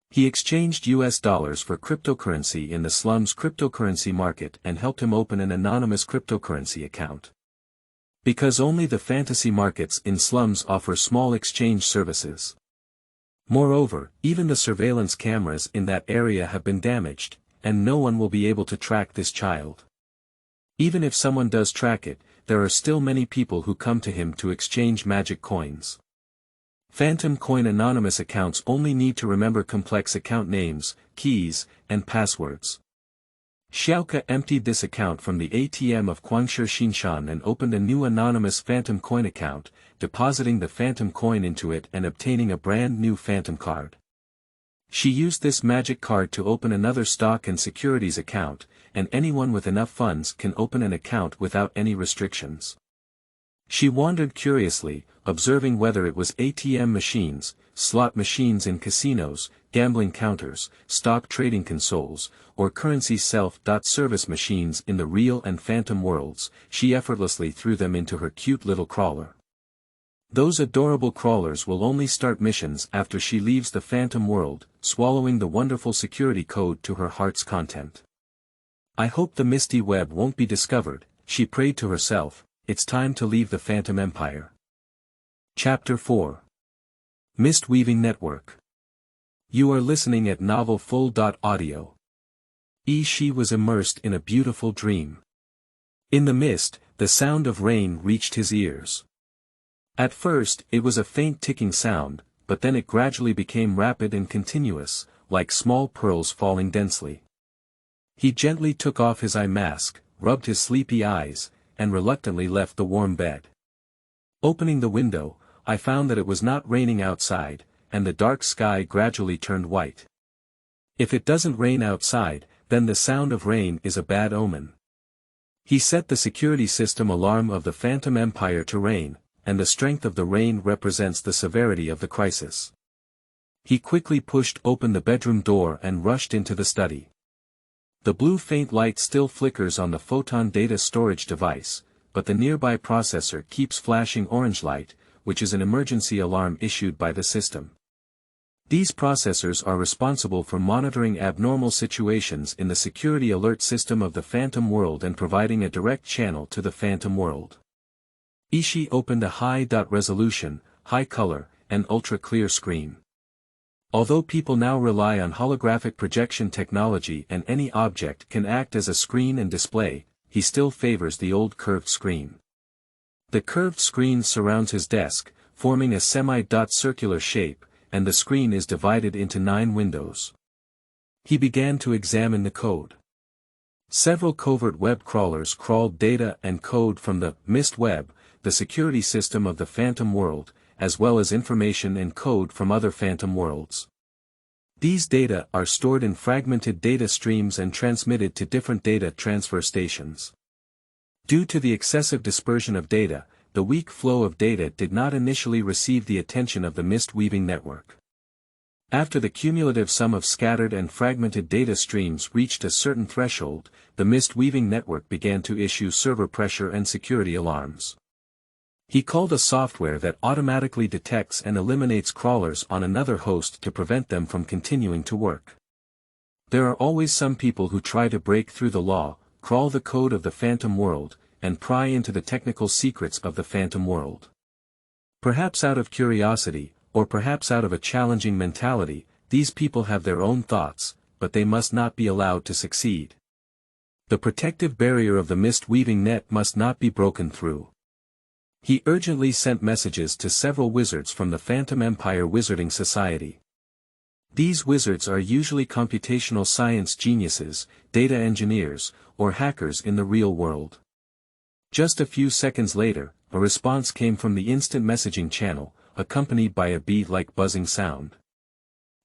He exchanged US dollars for cryptocurrency in the slum's cryptocurrency market and helped him open an anonymous cryptocurrency account. Because only the fantasy markets in slums offer small exchange services. Moreover, even the surveillance cameras in that area have been damaged, and no one will be able to track this child. Even if someone does track it, there are still many people who come to him to exchange magic coins. Phantom coin anonymous accounts only need to remember complex account names, keys, and passwords. Xiaoke emptied this account from the ATM of Guangshi Xinshan and opened a new anonymous Phantom Coin account, depositing the Phantom Coin into it and obtaining a brand new Phantom card. She used this magic card to open another stock and securities account, and anyone with enough funds can open an account without any restrictions. She wandered curiously, observing whether it was ATM machines, slot machines in casinos, gambling counters, stock trading consoles, or currency self-service machines in the real and phantom worlds. She effortlessly threw them into her cute little crawler. Those adorable crawlers will only start missions after she leaves the phantom world, swallowing the wonderful security code to her heart's content. I hope the misty web won't be discovered, she prayed to herself. It's time to leave the Phantom Empire. Chapter 4. Mist Weaving Network. You are listening at Novel Full.audio. She was immersed in a beautiful dream. In the mist, the sound of rain reached his ears. At first, it was a faint ticking sound, but then it gradually became rapid and continuous, like small pearls falling densely. He gently took off his eye mask, rubbed his sleepy eyes, and reluctantly left the warm bed. Opening the window, I found that it was not raining outside, and the dark sky gradually turned white. If it doesn't rain outside, then the sound of rain is a bad omen. He set the security system alarm of the Phantom Empire to rain, and the strength of the rain represents the severity of the crisis. He quickly pushed open the bedroom door and rushed into the study. The blue faint light still flickers on the photon data storage device, but the nearby processor keeps flashing orange light, which is an emergency alarm issued by the system. These processors are responsible for monitoring abnormal situations in the security alert system of the Phantom World and providing a direct channel to the Phantom World. Ishii opened a high-resolution, high-color, and ultra-clear screen. Although people now rely on holographic projection technology and any object can act as a screen and display, he still favors the old curved screen. The curved screen surrounds his desk, forming a semi-circular shape, and the screen is divided into 9 windows. He began to examine the code. Several covert web crawlers crawled data and code from the Mist Web, the security system of the Phantom World, as well as information and code from other Phantom Worlds. These data are stored in fragmented data streams and transmitted to different data transfer stations. Due to the excessive dispersion of data, the weak flow of data did not initially receive the attention of the Mist Weaving Network. After the cumulative sum of scattered and fragmented data streams reached a certain threshold, the Mist Weaving Network began to issue server pressure and security alarms. He called a software that automatically detects and eliminates crawlers on another host to prevent them from continuing to work. There are always some people who try to break through the law, crawl the code of the Phantom World, and pry into the technical secrets of the Phantom World. Perhaps out of curiosity, or perhaps out of a challenging mentality, these people have their own thoughts, but they must not be allowed to succeed. The protective barrier of the Mist Weaving Net must not be broken through. He urgently sent messages to several wizards from the Phantom Empire Wizarding Society. These wizards are usually computational science geniuses, data engineers, or hackers in the real world. Just a few seconds later, a response came from the instant messaging channel, accompanied by a bead-like buzzing sound.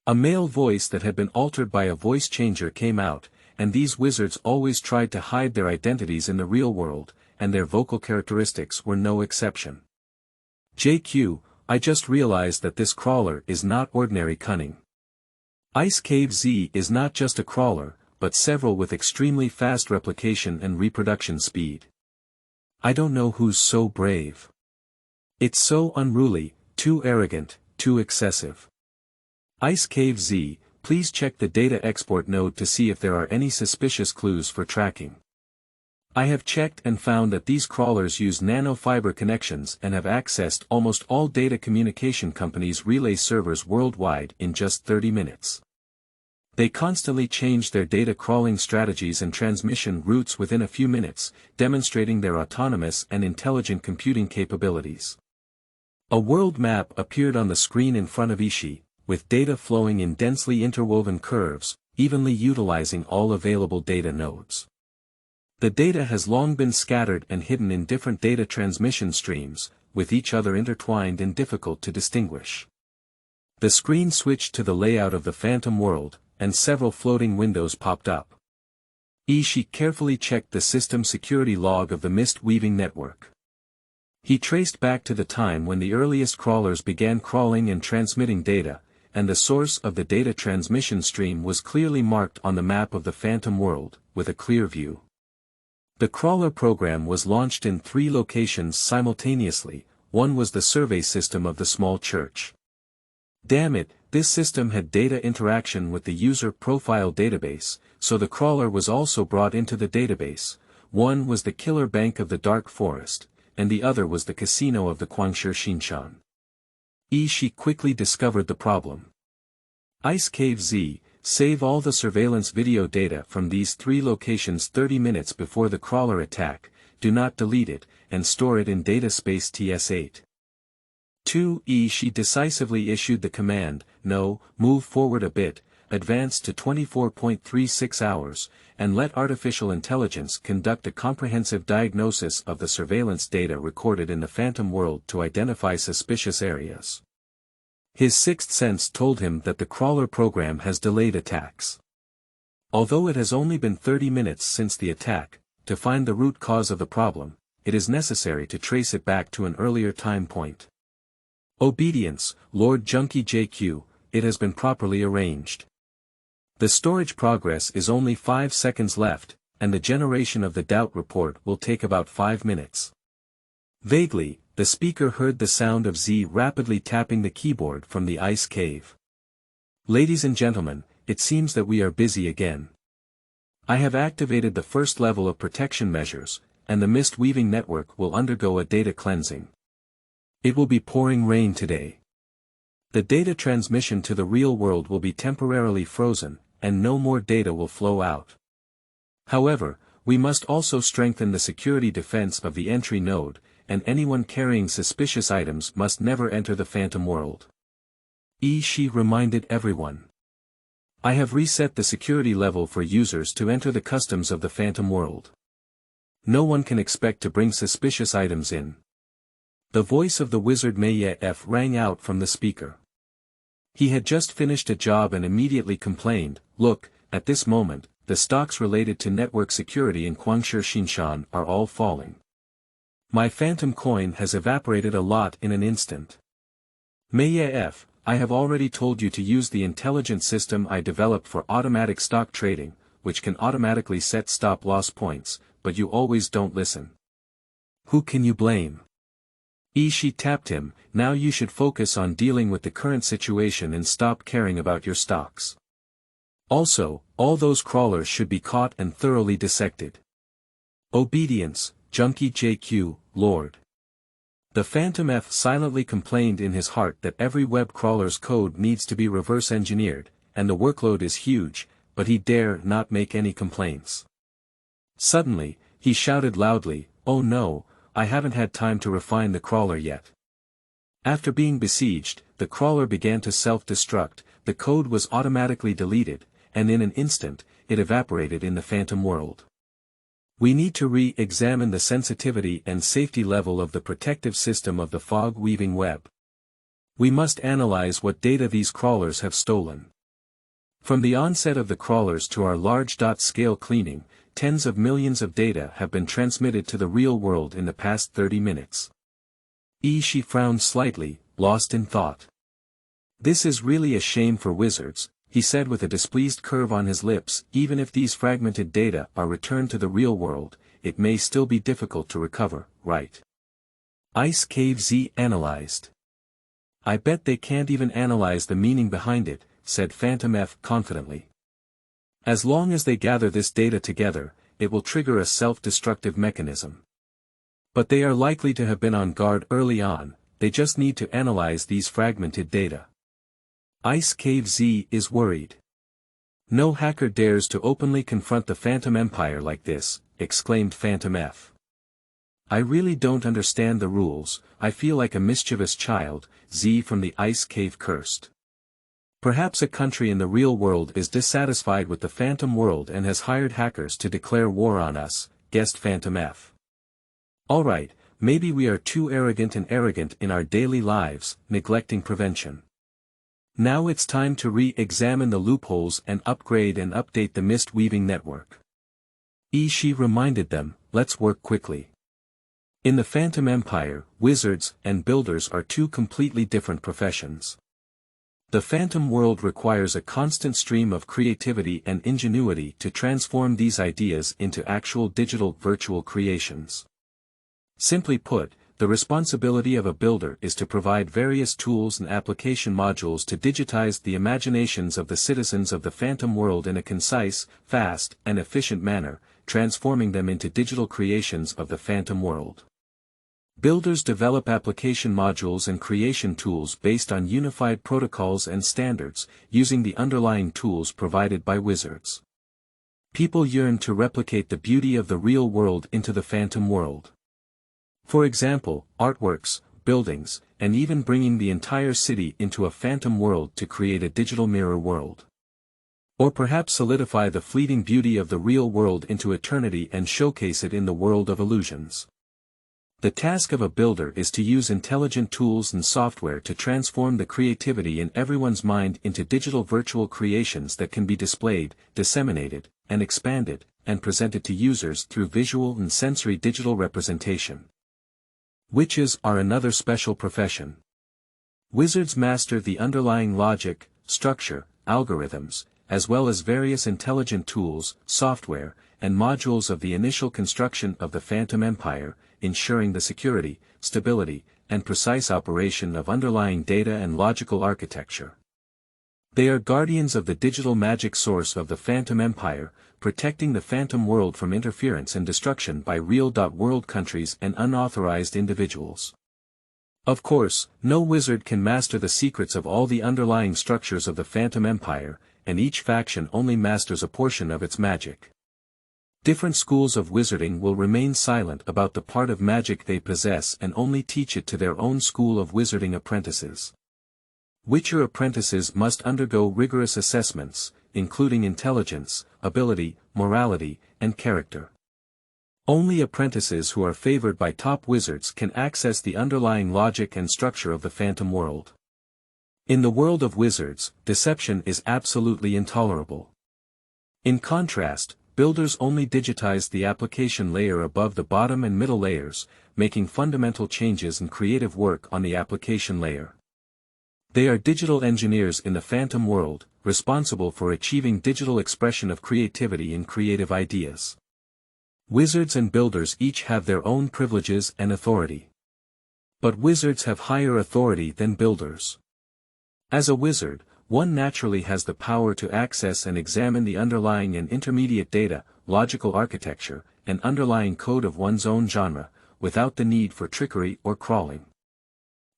A male voice that had been altered by a voice changer came out, and these wizards always tried to hide their identities in the real world, and their vocal characteristics were no exception. JQ, I just realized that this crawler is not ordinary cunning. Ice Cave Z is not just a crawler, but several with extremely fast replication and reproduction speed. I don't know who's so brave. It's so unruly, too arrogant, too excessive. Ice Cave Z, please check the data export node to see if there are any suspicious clues for tracking. I have checked and found that these crawlers use nanofiber connections and have accessed almost all data communication companies' relay servers worldwide in just 30 minutes. They constantly change their data crawling strategies and transmission routes within a few minutes, demonstrating their autonomous and intelligent computing capabilities. A world map appeared on the screen in front of Ishii, with data flowing in densely interwoven curves, evenly utilizing all available data nodes. The data has long been scattered and hidden in different data transmission streams, with each other intertwined and difficult to distinguish. The screen switched to the layout of the Phantom world, and several floating windows popped up. She carefully checked the system security log of the mist-weaving network. He traced back to the time when the earliest crawlers began crawling and transmitting data, and the source of the data transmission stream was clearly marked on the map of the Phantom world, with a clear view. The crawler program was launched in 3 locations simultaneously. One was the survey system of the small church. Damn it, this system had data interaction with the user profile database, so the crawler was also brought into the database. One was the killer bank of the dark forest, and the other was the casino of the Guangshi Xinshan. She quickly discovered the problem. Ice Cave Z, save all the surveillance video data from these 3 locations 30 minutes before the crawler attack, do not delete it, and store it in data space TS8. 2. She decisively issued the command, no, move forward a bit, advance to 24.36 hours, and let artificial intelligence conduct a comprehensive diagnosis of the surveillance data recorded in the Phantom world to identify suspicious areas. His sixth sense told him that the crawler program has delayed attacks. Although it has only been 30 minutes since the attack, to find the root cause of the problem, it is necessary to trace it back to an earlier time point. Obedience, Lord Junkie JQ, it has been properly arranged. The storage progress is only 5 seconds left, and the generation of the doubt report will take about 5 minutes. Vaguely, the speaker heard the sound of Z rapidly tapping the keyboard from the ice cave. Ladies and gentlemen, it seems that we are busy again. I have activated the first level of protection measures, and the mist-weaving network will undergo a data cleansing. It will be pouring rain today. The data transmission to the real world will be temporarily frozen, and no more data will flow out. However, we must also strengthen the security defense of the entry node, and anyone carrying suspicious items must never enter the Phantom world. She reminded everyone. I have reset the security level for users to enter the customs of the Phantom world. No one can expect to bring suspicious items in. The voice of the wizard Meye rang out from the speaker. He had just finished a job and immediately complained, look, at this moment, the stocks related to network security in Guangshi Xinshan are all falling. My Phantom coin has evaporated a lot in an instant. Meye, I have already told you to use the intelligent system I developed for automatic stock trading, which can automatically set stop-loss points, but you always don't listen. Who can you blame? She tapped him, now you should focus on dealing with the current situation and stop caring about your stocks. Also, all those crawlers should be caught and thoroughly dissected. Obedience, Junkie JQ, Lord. The Phantom F silently complained in his heart that every web crawler's code needs to be reverse engineered, and the workload is huge, but he dare not make any complaints. Suddenly, he shouted loudly, oh no, I haven't had time to refine the crawler yet. After being besieged, the crawler began to self-destruct, the code was automatically deleted, and in an instant, it evaporated in the Phantom world. We need to re-examine the sensitivity and safety level of the protective system of the fog-weaving web. We must analyze what data these crawlers have stolen. From the onset of the crawlers to our large-scale cleaning, tens of millions of data have been transmitted to the real world in the past 30 minutes. She frowned slightly, lost in thought. This is really a shame for wizards, he said with a displeased curve on his lips. Even if these fragmented data are returned to the real world, it may still be difficult to recover, right? Ice Cave Z analyzed. I bet they can't even analyze the meaning behind it, said Phantom F confidently. As long as they gather this data together, it will trigger a self-destructive mechanism. But they are likely to have been on guard early on, they just need to analyze these fragmented data. Ice Cave Z is worried. No hacker dares to openly confront the Phantom Empire like this, exclaimed Phantom F. I really don't understand the rules, I feel like a mischievous child, Z from the Ice Cave cursed. Perhaps a country in the real world is dissatisfied with the phantom world and has hired hackers to declare war on us, guessed Phantom F. Alright, maybe we are too arrogant in our daily lives, neglecting prevention. Now it's time to re-examine the loopholes and upgrade and update the mist-weaving network. She reminded them, let's work quickly. In the Phantom Empire, wizards and builders are two completely different professions. The phantom world requires a constant stream of creativity and ingenuity to transform these ideas into actual digital virtual creations. Simply put, the responsibility of a builder is to provide various tools and application modules to digitize the imaginations of the citizens of the phantom world in a concise, fast, and efficient manner, transforming them into digital creations of the phantom world. Builders develop application modules and creation tools based on unified protocols and standards, using the underlying tools provided by wizards. People yearn to replicate the beauty of the real world into the phantom world. For example, artworks, buildings, and even bringing the entire city into a phantom world to create a digital mirror world. Or perhaps solidify the fleeting beauty of the real world into eternity and showcase it in the world of illusions. The task of a builder is to use intelligent tools and software to transform the creativity in everyone's mind into digital virtual creations that can be displayed, disseminated, and expanded, and presented to users through visual and sensory digital representation. Witches are another special profession. Wizards master the underlying logic, structure, algorithms, as well as various intelligent tools, software, and modules of the initial construction of the Phantom Empire, ensuring the security, stability, and precise operation of underlying data and logical architecture. They are guardians of the digital magic source of the Phantom Empire, protecting the phantom world from interference and destruction by real-world countries and unauthorized individuals. Of course, no wizard can master the secrets of all the underlying structures of the Phantom Empire, and each faction only masters a portion of its magic. Different schools of wizarding will remain silent about the part of magic they possess and only teach it to their own school of wizarding apprentices. Witcher apprentices must undergo rigorous assessments, including intelligence, ability, morality, and character. Only apprentices who are favored by top wizards can access the underlying logic and structure of the phantom world. In the world of wizards, deception is absolutely intolerable. In contrast, builders only digitize the application layer above the bottom and middle layers, making fundamental changes and creative work on the application layer. They are digital engineers in the phantom world, responsible for achieving digital expression of creativity and creative ideas. Wizards and builders each have their own privileges and authority. But wizards have higher authority than builders. As a wizard, one naturally has the power to access and examine the underlying and intermediate data, logical architecture, and underlying code of one's own genre, without the need for trickery or crawling.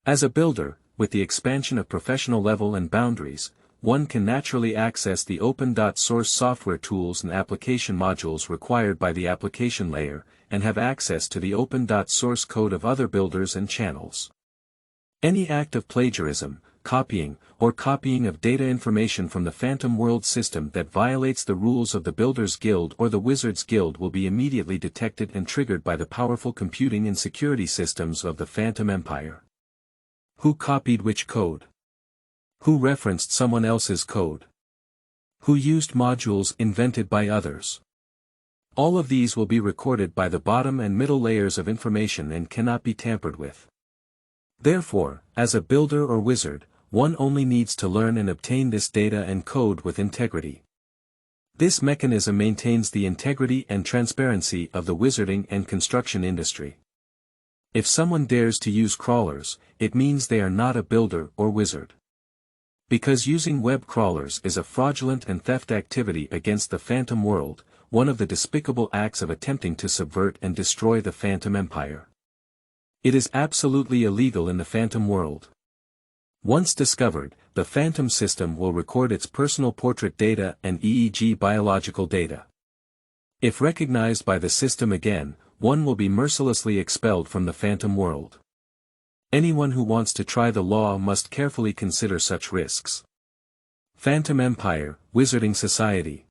As a builder, with the expansion of professional level and boundaries, one can naturally access the open-source software tools and application modules required by the application layer, and have access to the open-source code of other builders and channels. Any act of plagiarism, copying of data information from the Phantom World system that violates the rules of the Builders Guild or the Wizards Guild will be immediately detected and triggered by the powerful computing and security systems of the Phantom Empire. Who copied which code? Who referenced someone else's code? Who used modules invented by others? All of these will be recorded by the bottom and middle layers of information and cannot be tampered with. Therefore, as a builder or wizard, one only needs to learn and obtain this data and code with integrity. This mechanism maintains the integrity and transparency of the wizarding and construction industry. If someone dares to use crawlers, it means they are not a builder or wizard. Because using web crawlers is a fraudulent and theft activity against the Phantom World, one of the despicable acts of attempting to subvert and destroy the Phantom Empire. It is absolutely illegal in the Phantom World. Once discovered, the Phantom system will record its personal portrait data and EEG biological data. If recognized by the system again, one will be mercilessly expelled from the Phantom World. Anyone who wants to try the law must carefully consider such risks. Phantom Empire, Wizarding Society.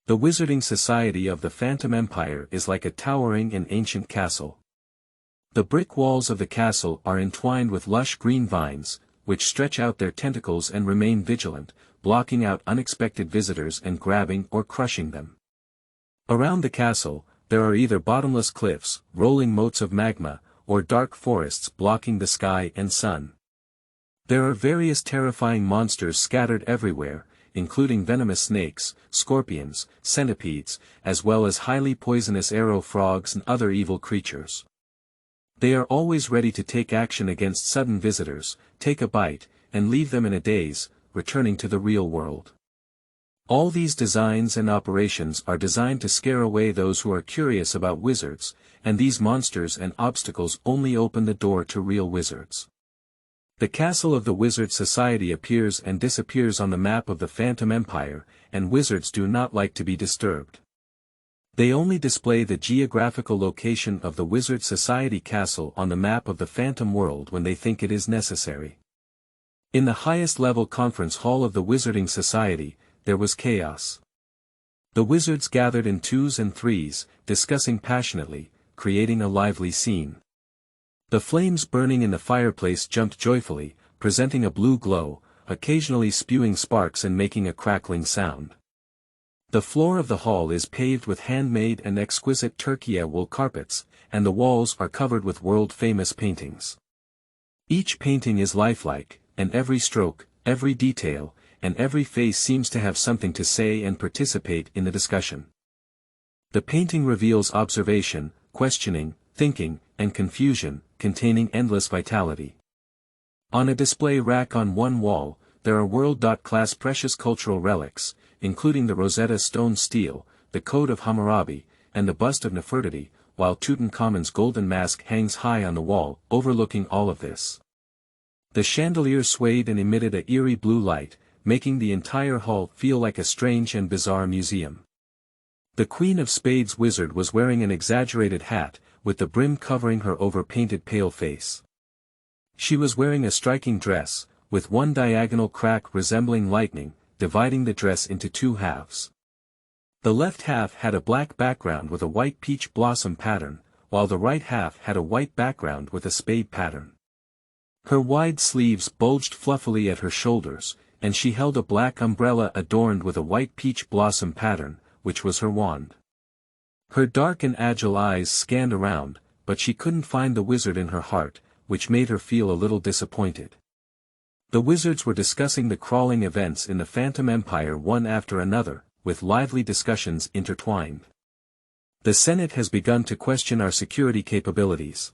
The Wizarding Society of the Phantom Empire is like a towering and ancient castle. The brick walls of the castle are entwined with lush green vines, which stretch out their tentacles and remain vigilant, blocking out unexpected visitors and grabbing or crushing them. Around the castle, there are either bottomless cliffs, rolling moats of magma, or dark forests blocking the sky and sun. There are various terrifying monsters scattered everywhere, including venomous snakes, scorpions, centipedes, as well as highly poisonous arrow frogs and other evil creatures. They are always ready to take action against sudden visitors, take a bite, and leave them in a daze, returning to the real world. All these designs and operations are designed to scare away those who are curious about wizards, and these monsters and obstacles only open the door to real wizards. The castle of the Wizard Society appears and disappears on the map of the Phantom Empire, and wizards do not like to be disturbed. They only display the geographical location of the Wizard Society castle on the map of the Phantom World when they think it is necessary. In the highest level conference hall of the Wizarding Society, there was chaos. The wizards gathered in twos and threes, discussing passionately, creating a lively scene. The flames burning in the fireplace jumped joyfully, presenting a blue glow, occasionally spewing sparks and making a crackling sound. The floor of the hall is paved with handmade and exquisite Turkey wool carpets, and the walls are covered with world-famous paintings. Each painting is lifelike, and every stroke, every detail, and every face seems to have something to say and participate in the discussion. The painting reveals observation, questioning, thinking, and confusion, containing endless vitality. On a display rack on one wall, there are world-class precious cultural relics, including the Rosetta Stone stele, the Code of Hammurabi, and the bust of Nefertiti, while Tutankhamun's golden mask hangs high on the wall, overlooking all of this. The chandelier swayed and emitted a eerie blue light, making the entire hall feel like a strange and bizarre museum. The Queen of Spades wizard was wearing an exaggerated hat, with the brim covering her over-painted pale face. She was wearing a striking dress, with one diagonal crack resembling lightning, dividing the dress into two halves. The left half had a black background with a white peach blossom pattern, while the right half had a white background with a spade pattern. Her wide sleeves bulged fluffily at her shoulders, and she held a black umbrella adorned with a white peach blossom pattern, which was her wand. Her dark and agile eyes scanned around, but she couldn't find the wizard in her heart, which made her feel a little disappointed. The wizards were discussing the crawling events in the Phantom Empire one after another, with lively discussions intertwined. The Senate has begun to question our security capabilities.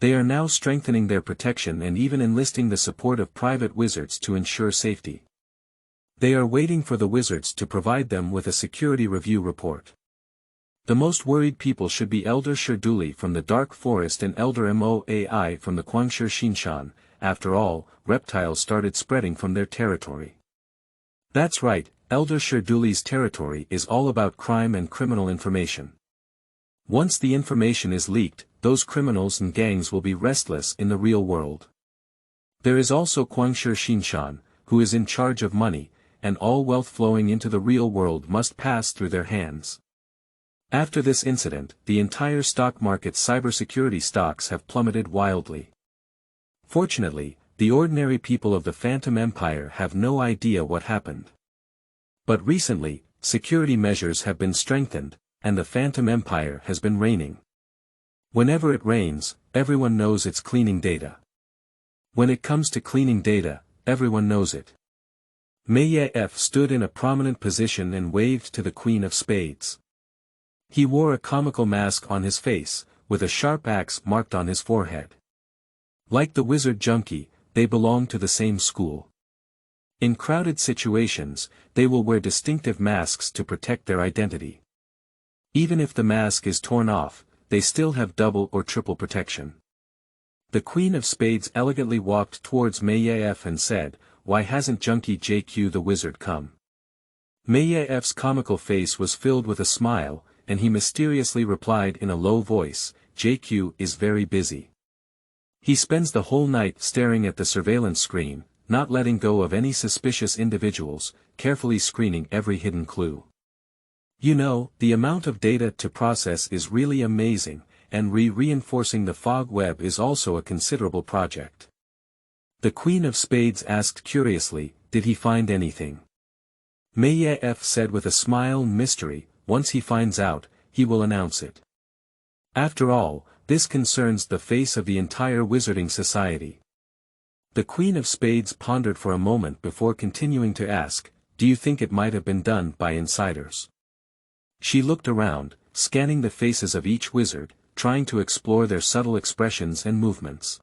They are now strengthening their protection and even enlisting the support of private wizards to ensure safety. They are waiting for the wizards to provide them with a security review report. The most worried people should be Elder Sherduli from the Dark Forest and Elder Moai from the Kwangsher Shinshan. After all, reptiles started spreading from their territory. That's right, Elder Sherduli's territory is all about crime and criminal information. Once the information is leaked, those criminals and gangs will be restless in the real world. There is also Kwangsher Shinshan, who is in charge of money, and all wealth flowing into the real world must pass through their hands. After this incident, the entire stock market's cybersecurity stocks have plummeted wildly. Fortunately, the ordinary people of the Phantom Empire have no idea what happened. But recently, security measures have been strengthened, and the Phantom Empire has been reigning. Whenever it rains, everyone knows it's cleaning data. When it comes to cleaning data, everyone knows it. Mayev stood in a prominent position and waved to the Queen of Spades. He wore a comical mask on his face, with a sharp axe marked on his forehead. Like the wizard junkie, they belong to the same school. In crowded situations, they will wear distinctive masks to protect their identity. Even if the mask is torn off, they still have double or triple protection. The Queen of Spades elegantly walked towards Mayev and said, "Why hasn't Junkie JQ the wizard come?" Mayev's comical face was filled with a smile, and he mysteriously replied in a low voice, "JQ is very busy. He spends the whole night staring at the surveillance screen, not letting go of any suspicious individuals, carefully screening every hidden clue. You know, the amount of data to process is really amazing, and reinforcing the fog web is also a considerable project. The Queen of Spades asked curiously, did he find anything? Meyev said with a smile, mystery, once he finds out, he will announce it. After all, this concerns the face of the entire wizarding society. The Queen of Spades pondered for a moment before continuing to ask, do you think it might have been done by insiders? She looked around, scanning the faces of each wizard, trying to explore their subtle expressions and movements.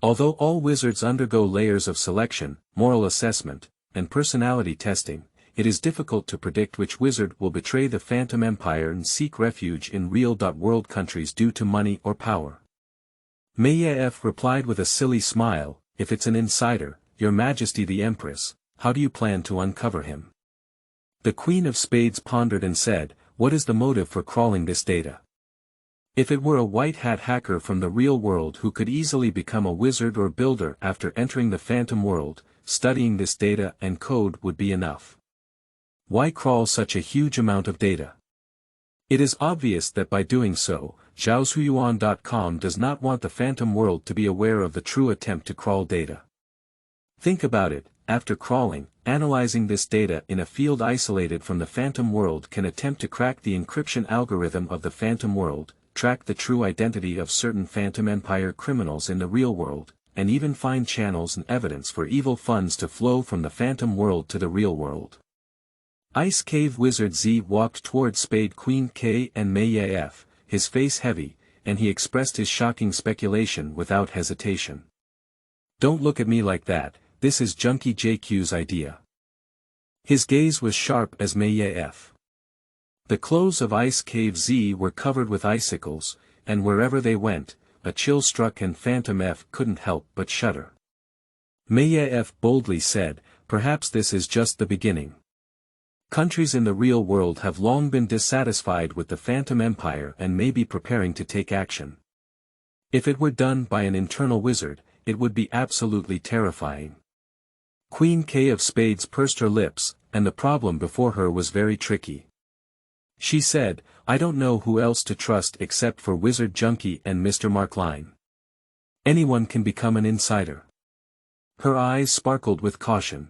Although all wizards undergo layers of selection, moral assessment, and personality testing, it is difficult to predict which wizard will betray the Phantom Empire and seek refuge in real-world countries due to money or power. Meyev replied with a silly smile, if it's an insider, Your Majesty the Empress, how do you plan to uncover him? The Queen of Spades pondered and said, what is the motive for crawling this data? If it were a white hat hacker from the real world who could easily become a wizard or builder after entering the Phantom world, studying this data and code would be enough. Why crawl such a huge amount of data? It is obvious that by doing so, Zhaoshuyuan.com does not want the Phantom world to be aware of the true attempt to crawl data. Think about it, after crawling, analyzing this data in a field isolated from the Phantom world can attempt to crack the encryption algorithm of the Phantom world, track the true identity of certain Phantom Empire criminals in the real world, and even find channels and evidence for evil funds to flow from the Phantom world to the real world. Ice Cave Wizard Z walked toward Spade Queen K and Meyev, his face heavy, and he expressed his shocking speculation without hesitation. Don't look at me like that, this is Junkie JQ's idea. His gaze was sharp as Meyev. The clothes of Ice Cave Z were covered with icicles, and wherever they went, a chill struck and Phantom F couldn't help but shudder. Meyev boldly said, perhaps this is just the beginning. Countries in the real world have long been dissatisfied with the Phantom Empire and may be preparing to take action. If it were done by an internal wizard, it would be absolutely terrifying. Queen K of Spades pursed her lips, and the problem before her was very tricky. She said, I don't know who else to trust except for Wizard Junkie and Mr. Markline. Anyone can become an insider. Her eyes sparkled with caution.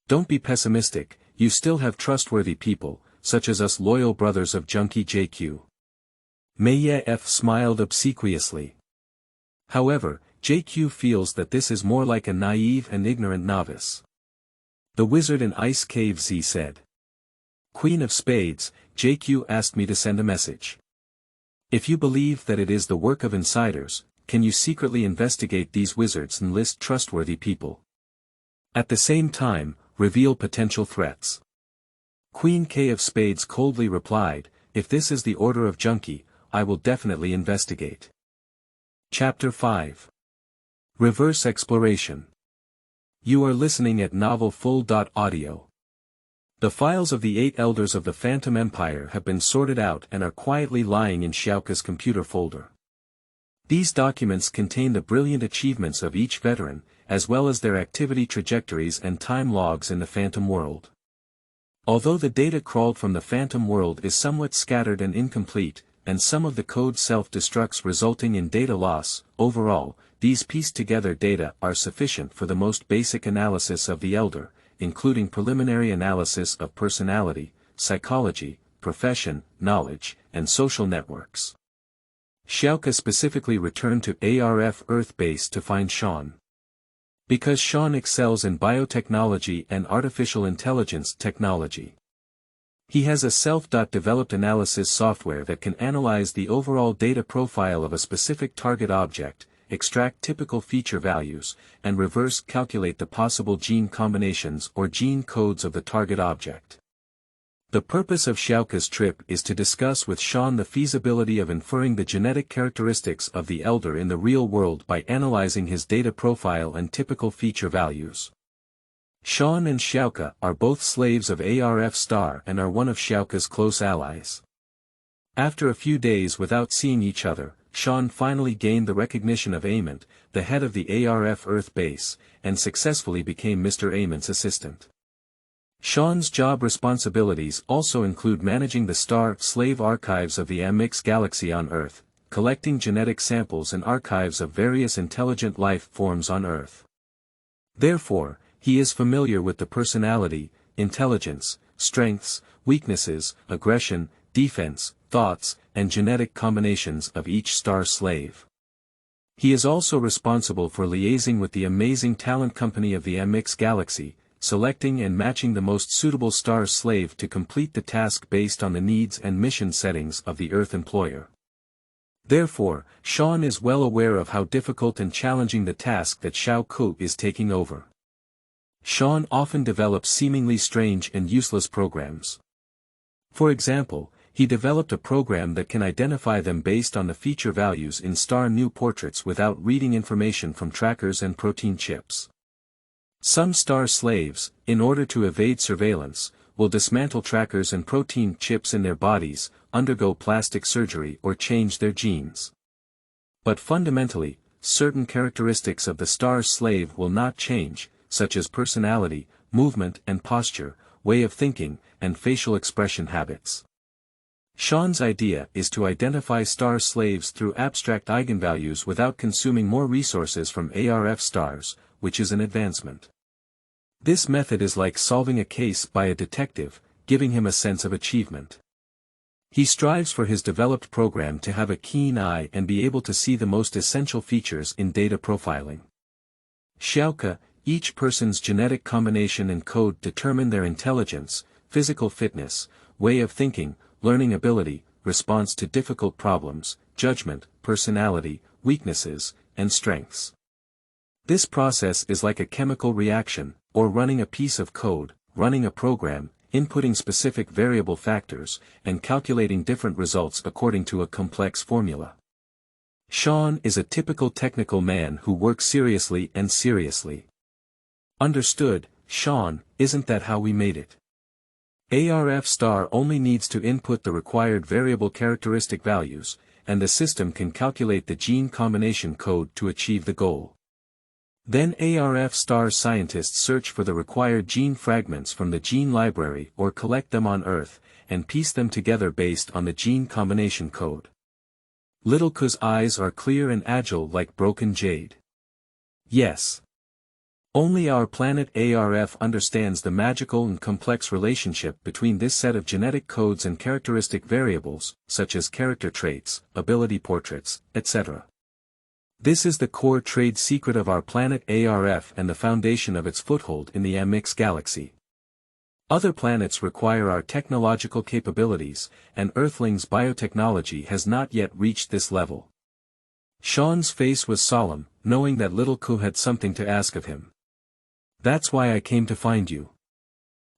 Don't be pessimistic, you still have trustworthy people, such as us loyal brothers of Junkie JQ. Meyev smiled obsequiously. However, JQ feels that this is more like a naive and ignorant novice. The wizard in Ice Cave Z said. Queen of Spades, JQ asked me to send a message. If you believe that it is the work of insiders, can you secretly investigate these wizards and list trustworthy people? At the same time, reveal potential threats. Queen K of Spades coldly replied, if this is the order of Junkie, I will definitely investigate. Chapter 5. Reverse Exploration. You are listening at novelfull.audio. The files of the 8 elders of the Phantom Empire have been sorted out and are quietly lying in Xiaoka's computer folder. These documents contain the brilliant achievements of each veteran, as well as their activity trajectories and time logs in the Phantom world. Although the data crawled from the Phantom world is somewhat scattered and incomplete, and some of the code self-destructs resulting in data loss, overall, these pieced-together data are sufficient for the most basic analysis of the elder, including preliminary analysis of personality, psychology, profession, knowledge, and social networks. Xiaoka specifically returned to ARF Earth Base to find Sean. Because Sean excels in biotechnology and artificial intelligence technology. He has a self-developed analysis software that can analyze the overall data profile of a specific target object, extract typical feature values, and reverse calculate the possible gene combinations or gene codes of the target object. The purpose of Xiaoka's trip is to discuss with Sean the feasibility of inferring the genetic characteristics of the elder in the real world by analyzing his data profile and typical feature values. Sean and Xiaoka are both slaves of ARF Star and are one of Xiaoka's close allies. After a few days without seeing each other, Sean finally gained the recognition of Ament, the head of the ARF Earth base, and successfully became Mr. Ament's assistant. Sean's job responsibilities also include managing the star-slave archives of the AMIX galaxy on Earth, collecting genetic samples and archives of various intelligent life forms on Earth. Therefore, he is familiar with the personality, intelligence, strengths, weaknesses, aggression, defense, thoughts, and genetic combinations of each star slave. He is also responsible for liaising with the amazing talent company of the AMIX galaxy, selecting and matching the most suitable star slave to complete the task based on the needs and mission settings of the Earth employer. Therefore, Sean is well aware of how difficult and challenging the task that Xiao Ku is taking over. Sean often develops seemingly strange and useless programs. For example, he developed a program that can identify them based on the feature values in star new portraits without reading information from trackers and protein chips. Some star slaves, in order to evade surveillance, will dismantle trackers and protein chips in their bodies, undergo plastic surgery or change their genes. But fundamentally, certain characteristics of the star slave will not change, such as personality, movement and posture, way of thinking, and facial expression habits. Sean's idea is to identify star slaves through abstract eigenvalues without consuming more resources from ARF stars, which is an advancement. This method is like solving a case by a detective, giving him a sense of achievement. He strives for his developed program to have a keen eye and be able to see the most essential features in data profiling. Xiaoke, each person's genetic combination and code determine their intelligence, physical fitness, way of thinking, learning ability, response to difficult problems, judgment, personality, weaknesses, and strengths. This process is like a chemical reaction, or running a piece of code, running a program, inputting specific variable factors, and calculating different results according to a complex formula. Sean is a typical technical man who works seriously and seriously. Understood, Sean, isn't that how we made it? ARF star only needs to input the required variable characteristic values, and the system can calculate the gene combination code to achieve the goal. Then ARF star scientists search for the required gene fragments from the gene library or collect them on Earth, and piece them together based on the gene combination code. Little Ku's eyes are clear and agile like broken jade. Yes. Only our planet ARF understands the magical and complex relationship between this set of genetic codes and characteristic variables, such as character traits, ability portraits, etc. This is the core trade secret of our planet ARF and the foundation of its foothold in the AMIX galaxy. Other planets require our technological capabilities, and Earthlings' biotechnology has not yet reached this level. Sean's face was solemn, knowing that Little Ku had something to ask of him. That's why I came to find you.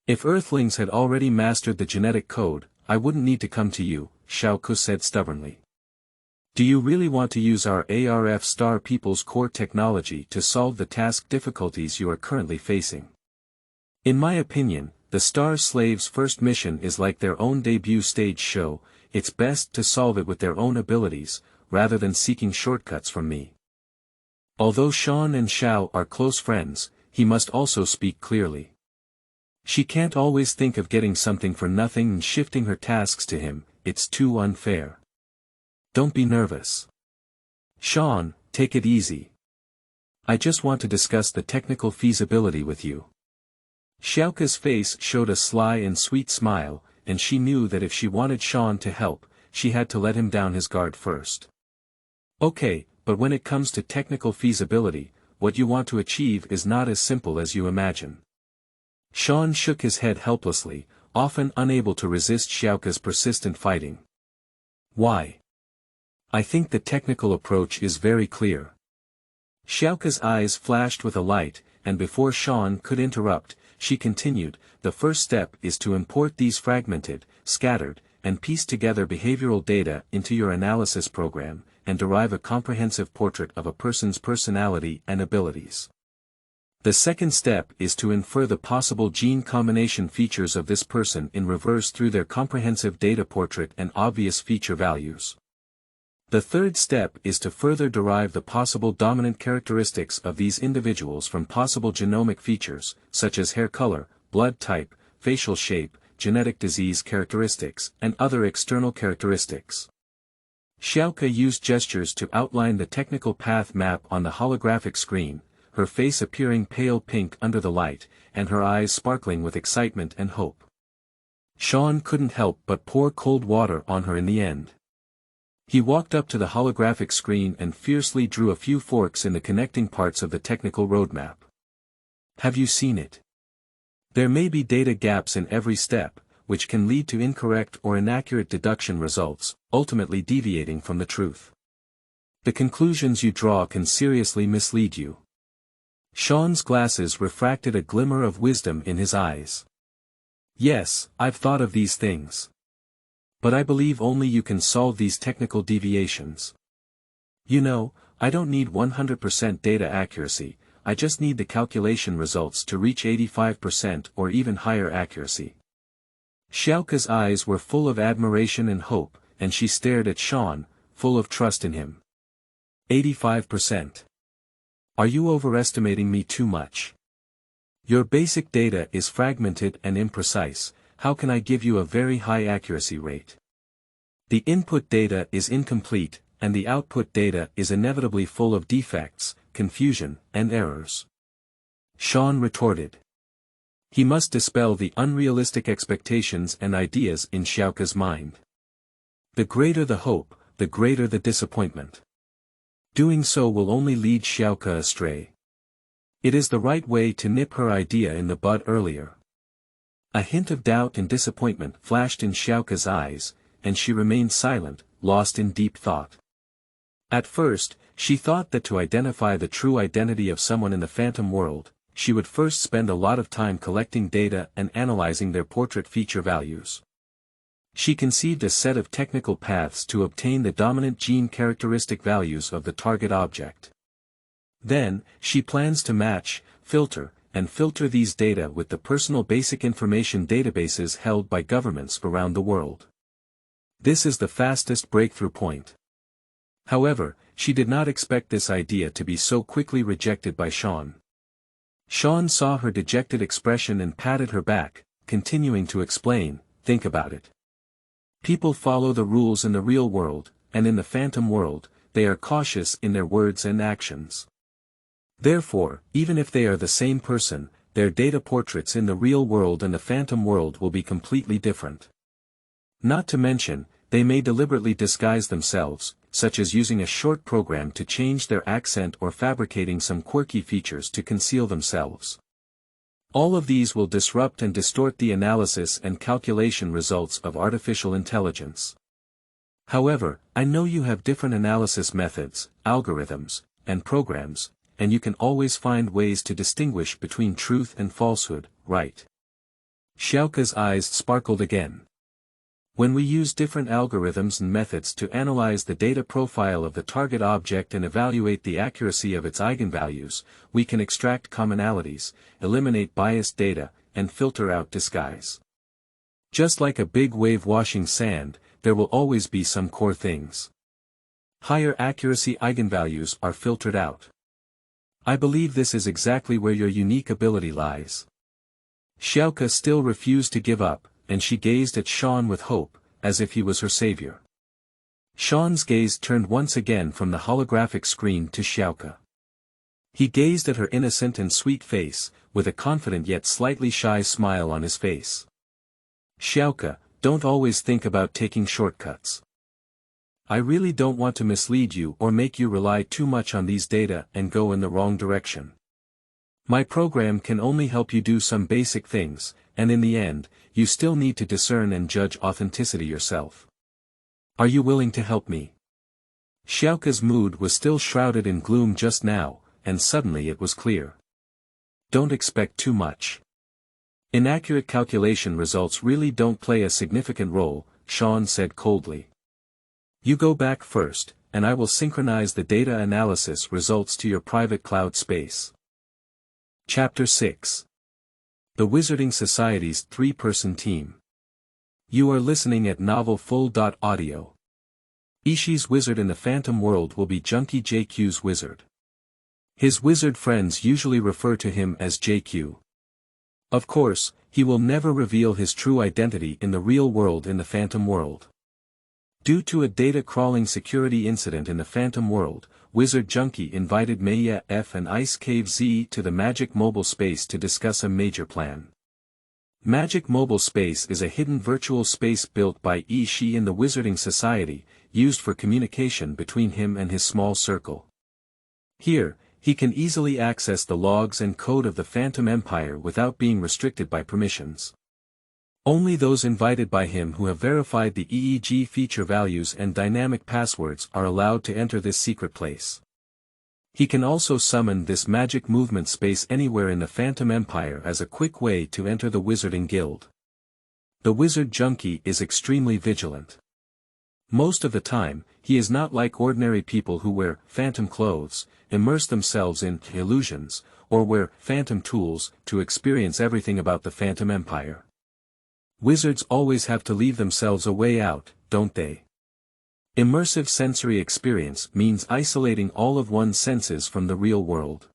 If Earthlings had already mastered the genetic code, I wouldn't need to come to you, Xiao Ku said stubbornly. Do you really want to use our ARF star people's core technology to solve the task difficulties you are currently facing? In my opinion, the Star Slaves' first mission is like their own debut stage show. It's best to solve it with their own abilities, rather than seeking shortcuts from me. Although Sean and Xiao are close friends, he must also speak clearly. She can't always think of getting something for nothing and shifting her tasks to him, it's too unfair. Don't be nervous. Sean, take it easy. I just want to discuss the technical feasibility with you. Xiaoke's face showed a sly and sweet smile, and she knew that if she wanted Sean to help, she had to let him down his guard first. Okay, but when it comes to technical feasibility, what you want to achieve is not as simple as you imagine. Sean shook his head helplessly, often unable to resist Xiaoke's persistent fighting. Why? I think the technical approach is very clear. Xiaoke's eyes flashed with a light, and before Sean could interrupt, she continued, the first step is to import these fragmented, scattered, and pieced together behavioral data into your analysis program, and derive a comprehensive portrait of a person's personality and abilities. The second step is to infer the possible gene combination features of this person in reverse through their comprehensive data portrait and obvious feature values. The third step is to further derive the possible dominant characteristics of these individuals from possible genomic features, such as hair color, blood type, facial shape, genetic disease characteristics, and other external characteristics. Xiaoke used gestures to outline the technical path map on the holographic screen, her face appearing pale pink under the light, and her eyes sparkling with excitement and hope. Sean couldn't help but pour cold water on her in the end. He walked up to the holographic screen and fiercely drew a few forks in the connecting parts of the technical roadmap. Have you seen it? There may be data gaps in every step, which can lead to incorrect or inaccurate deduction results, ultimately deviating from the truth. The conclusions you draw can seriously mislead you. Sean's glasses refracted a glimmer of wisdom in his eyes. Yes, I've thought of these things. But I believe only you can solve these technical deviations. You know, I don't need 100% data accuracy, I just need the calculation results to reach 85% or even higher accuracy. Xiaoke's eyes were full of admiration and hope, and she stared at Sean, full of trust in him. 85%. Are you overestimating me too much? Your basic data is fragmented and imprecise. How can I give you a very high accuracy rate? The input data is incomplete, and the output data is inevitably full of defects, confusion, and errors. Sean retorted. He must dispel the unrealistic expectations and ideas in Xiaoke's mind. The greater the hope, the greater the disappointment. Doing so will only lead Xiaoke astray. It is the right way to nip her idea in the bud earlier. A hint of doubt and disappointment flashed in Xiaoke's eyes, and she remained silent, lost in deep thought. At first, she thought that to identify the true identity of someone in the phantom world, she would first spend a lot of time collecting data and analyzing their portrait feature values. She conceived a set of technical paths to obtain the dominant gene characteristic values of the target object. Then, she plans to match, filter, and filter these data with the personal basic information databases held by governments around the world. This is the fastest breakthrough point. However, she did not expect this idea to be so quickly rejected by Sean. Sean saw her dejected expression and patted her back, continuing to explain, think about it. People follow the rules in the real world, and in the phantom world, they are cautious in their words and actions. Therefore, even if they are the same person, their data portraits in the real world and the phantom world will be completely different. Not to mention, they may deliberately disguise themselves, such as using a short program to change their accent or fabricating some quirky features to conceal themselves. All of these will disrupt and distort the analysis and calculation results of artificial intelligence. However, I know you have different analysis methods, algorithms, and programs, and you can always find ways to distinguish between truth and falsehood, right? Xiaoke's eyes sparkled again. When we use different algorithms and methods to analyze the data profile of the target object and evaluate the accuracy of its eigenvalues, we can extract commonalities, eliminate biased data, and filter out disguise. Just like a big wave washing sand, there will always be some core things. Higher accuracy eigenvalues are filtered out. I believe this is exactly where your unique ability lies. Xiaoke still refused to give up, and she gazed at Sean with hope, as if he was her savior. Sean's gaze turned once again from the holographic screen to Xiaoke. He gazed at her innocent and sweet face, with a confident yet slightly shy smile on his face. Xiaoke, don't always think about taking shortcuts. I really don't want to mislead you or make you rely too much on these data and go in the wrong direction. My program can only help you do some basic things, and in the end, you still need to discern and judge authenticity yourself. Are you willing to help me? Xiaoke's mood was still shrouded in gloom just now, and suddenly it was clear. Don't expect too much. Inaccurate calculation results really don't play a significant role, Sean said coldly. You go back first, and I will synchronize the data analysis results to your private cloud space. Chapter 6. The Wizarding Society's 3-person team. You are listening at novelfull.audio. Ishii's wizard in the Phantom world will be Junkie JQ's wizard. His wizard friends usually refer to him as JQ. Of course, he will never reveal his true identity in the real world in the Phantom world. Due to a data-crawling security incident in the Phantom world, Wizard Junkie invited Maya F and Ice Cave Z to the Magic Mobile Space to discuss a major plan. Magic Mobile Space is a hidden virtual space built by Ishii and the Wizarding Society, used for communication between him and his small circle. Here, he can easily access the logs and code of the Phantom Empire without being restricted by permissions. Only those invited by him who have verified the EEG feature values and dynamic passwords are allowed to enter this secret place. He can also summon this magic movement space anywhere in the Phantom Empire as a quick way to enter the Wizarding Guild. The Wizard Junkie is extremely vigilant. Most of the time, he is not like ordinary people who wear phantom clothes, immerse themselves in illusions, or wear phantom tools to experience everything about the Phantom Empire. Wizards always have to leave themselves a way out, don't they? Immersive sensory experience means isolating all of one's senses from the real world.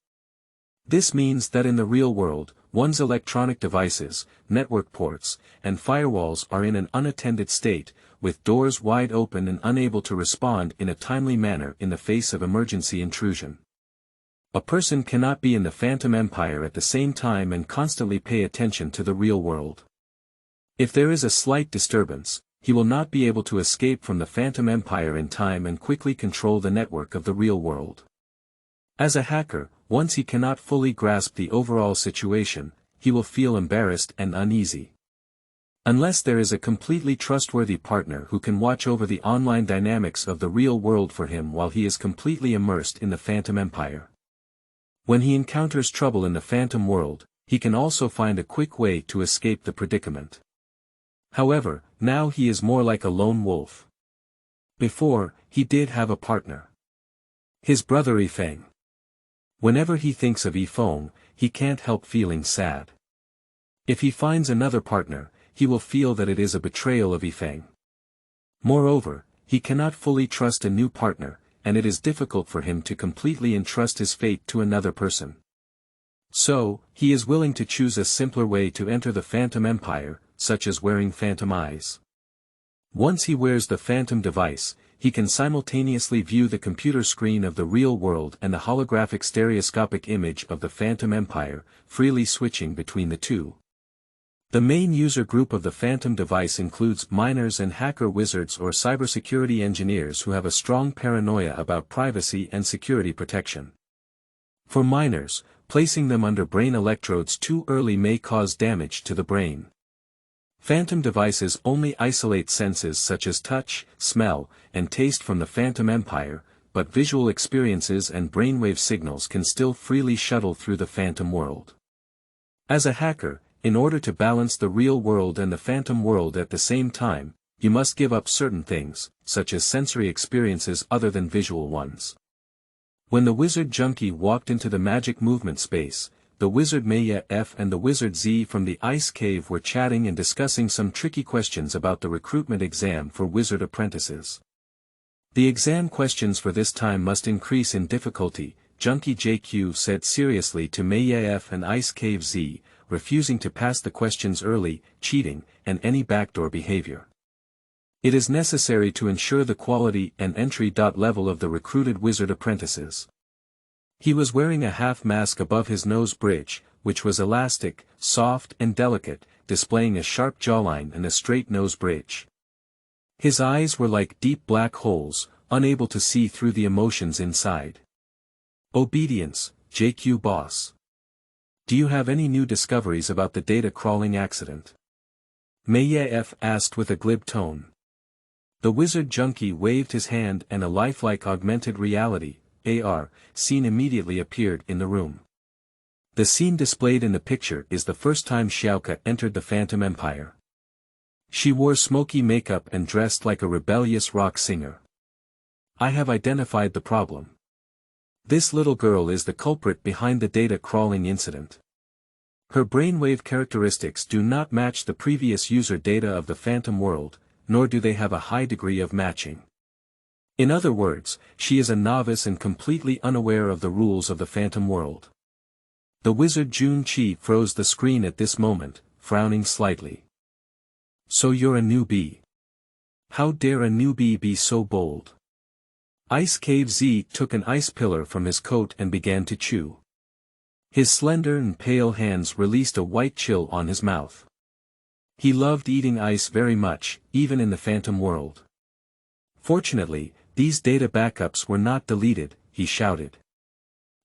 This means that in the real world, one's electronic devices, network ports, and firewalls are in an unattended state, with doors wide open and unable to respond in a timely manner in the face of emergency intrusion. A person cannot be in the Phantom Empire at the same time and constantly pay attention to the real world. If there is a slight disturbance, he will not be able to escape from the Phantom Empire in time and quickly control the network of the real world. As a hacker, once he cannot fully grasp the overall situation, he will feel embarrassed and uneasy. Unless there is a completely trustworthy partner who can watch over the online dynamics of the real world for him while he is completely immersed in the Phantom Empire. When he encounters trouble in the Phantom world, he can also find a quick way to escape the predicament. However, now he is more like a lone wolf. Before, he did have a partner. His brother Yifeng. Whenever he thinks of Yifeng, he can't help feeling sad. If he finds another partner, he will feel that it is a betrayal of Yifeng. Moreover, he cannot fully trust a new partner, and it is difficult for him to completely entrust his fate to another person. So, he is willing to choose a simpler way to enter the Phantom Empire, such as wearing phantom eyes. Once he wears the phantom device, he can simultaneously view the computer screen of the real world and the holographic stereoscopic image of the Phantom Empire, freely switching between the two. The main user group of the phantom device includes miners and hacker wizards or cybersecurity engineers who have a strong paranoia about privacy and security protection. For miners, placing them under brain electrodes too early may cause damage to the brain. Phantom devices only isolate senses such as touch, smell, and taste from the Phantom Empire, but visual experiences and brainwave signals can still freely shuttle through the Phantom world. As a hacker, in order to balance the real world and the Phantom world at the same time, you must give up certain things, such as sensory experiences other than visual ones. When the Wizard Junkie walked into the magic movement space, the Wizard Maya F and the Wizard Z from the Ice Cave were chatting and discussing some tricky questions about the recruitment exam for wizard apprentices. The exam questions for this time must increase in difficulty, Junkie JQ said seriously to Maya F and Ice Cave Z, refusing to pass the questions early, cheating, and any backdoor behavior. It is necessary to ensure the quality and entry level of the recruited wizard apprentices. He was wearing a half mask above his nose bridge, which was elastic, soft and delicate, displaying a sharp jawline and a straight nose bridge. His eyes were like deep black holes, unable to see through the emotions inside. Obedience, JQ boss. Do you have any new discoveries about the data crawling accident? Maya F asked with a glib tone. The Wizard Junkie waved his hand and a lifelike augmented reality, AR, scene immediately appeared in the room. The scene displayed in the picture is the first time Xiaoka entered the Phantom Empire. She wore smoky makeup and dressed like a rebellious rock singer. I have identified the problem. This little girl is the culprit behind the data crawling incident. Her brainwave characteristics do not match the previous user data of the Phantom world, nor do they have a high degree of matching. In other words, she is a novice and completely unaware of the rules of the Phantom world. The wizard Junqi froze the screen at this moment, frowning slightly. So you're a newbie? How dare a newbie be so bold? Ice Cave Z took an ice pillar from his coat and began to chew. His slender and pale hands released a white chill on his mouth. He loved eating ice very much, even in the Phantom world. Fortunately, these data backups were not deleted, he shouted.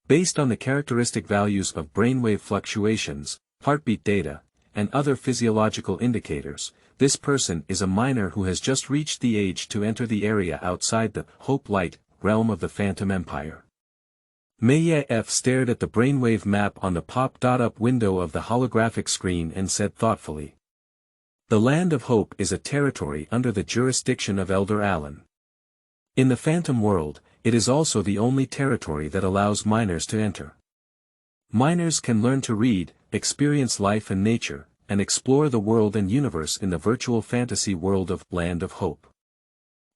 Based on the characteristic values of brainwave fluctuations, heartbeat data, and other physiological indicators, this person is a minor who has just reached the age to enter the area outside the Hope Light realm of the Phantom Empire. Maya F stared at the brainwave map on the pop-up window of the holographic screen and said thoughtfully. The Land of Hope is a territory under the jurisdiction of Elder Allen. In the Phantom world, it is also the only territory that allows minors to enter. Minors can learn to read, experience life and nature, and explore the world and universe in the virtual fantasy world of Land of Hope.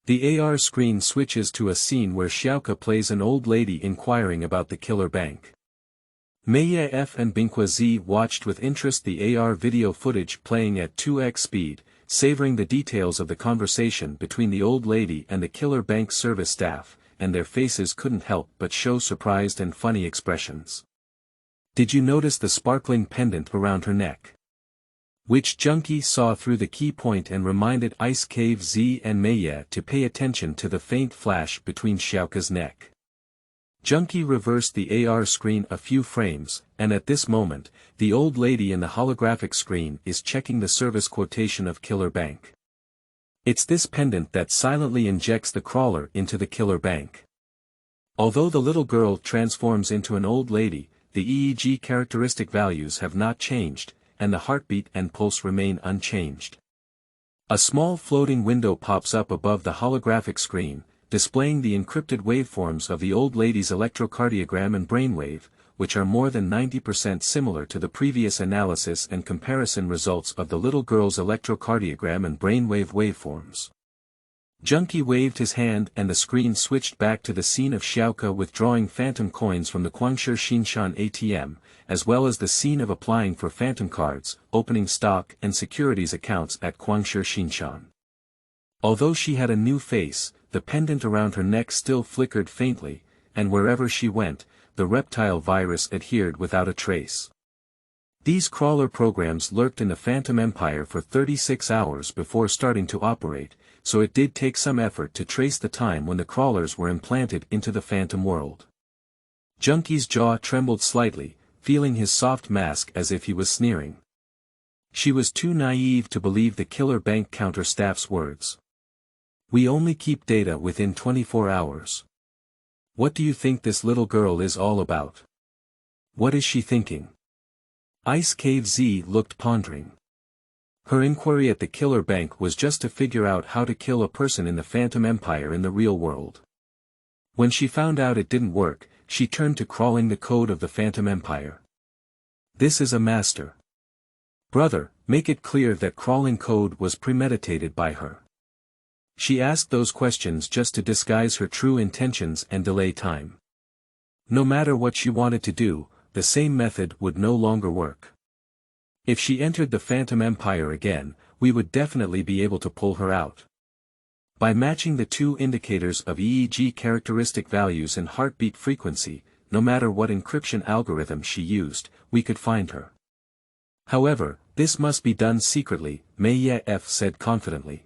The AR screen switches to a scene where Xiaoka plays an old lady inquiring about the killer bank. Maya F and Binqua Z watched with interest the AR video footage playing at 2x speed, savoring the details of the conversation between the old lady and the killer bank service staff, and their faces couldn't help but show surprised and funny expressions. Did you notice the sparkling pendant around her neck? Which Junqi saw through the key point and reminded Ice Cave Z and Maya to pay attention to the faint flash between Xiaoka's neck. Junqi reversed the AR screen a few frames, and at this moment, the old lady in the holographic screen is checking the service quotation of Killer Bank. It's this pendant that silently injects the crawler into the Killer Bank. Although the little girl transforms into an old lady, the EEG characteristic values have not changed, and the heartbeat and pulse remain unchanged. A small floating window pops up above the holographic screen, displaying the encrypted waveforms of the old lady's electrocardiogram and brainwave, which are more than 90% similar to the previous analysis and comparison results of the little girl's electrocardiogram and brainwave waveforms. Junqi waved his hand and the screen switched back to the scene of Xiaoka withdrawing phantom coins from the Guangshi Xinshan ATM, as well as the scene of applying for phantom cards, opening stock and securities accounts at Guangshi Xinshan. Although she had a new face, the pendant around her neck still flickered faintly, and wherever she went, the reptile virus adhered without a trace. These crawler programs lurked in the Phantom Empire for 36 hours before starting to operate, so it did take some effort to trace the time when the crawlers were implanted into the Phantom world. Junqi's jaw trembled slightly, feeling his soft mask as if he was sneering. She was too naive to believe the killer bank counter staff's words. We only keep data within 24 hours. What do you think this little girl is all about? What is she thinking? Ice Cave Z looked pondering. Her inquiry at the killer bank was just to figure out how to kill a person in the Phantom Empire in the real world. When she found out it didn't work, she turned to crawling the code of the Phantom Empire. This is a master. Brother, make it clear that crawling code was premeditated by her. She asked those questions just to disguise her true intentions and delay time. No matter what she wanted to do, the same method would no longer work. If she entered the Phantom Empire again, we would definitely be able to pull her out. By matching the two indicators of EEG characteristic values and heartbeat frequency, no matter what encryption algorithm she used, we could find her. However, this must be done secretly, Maya F said confidently.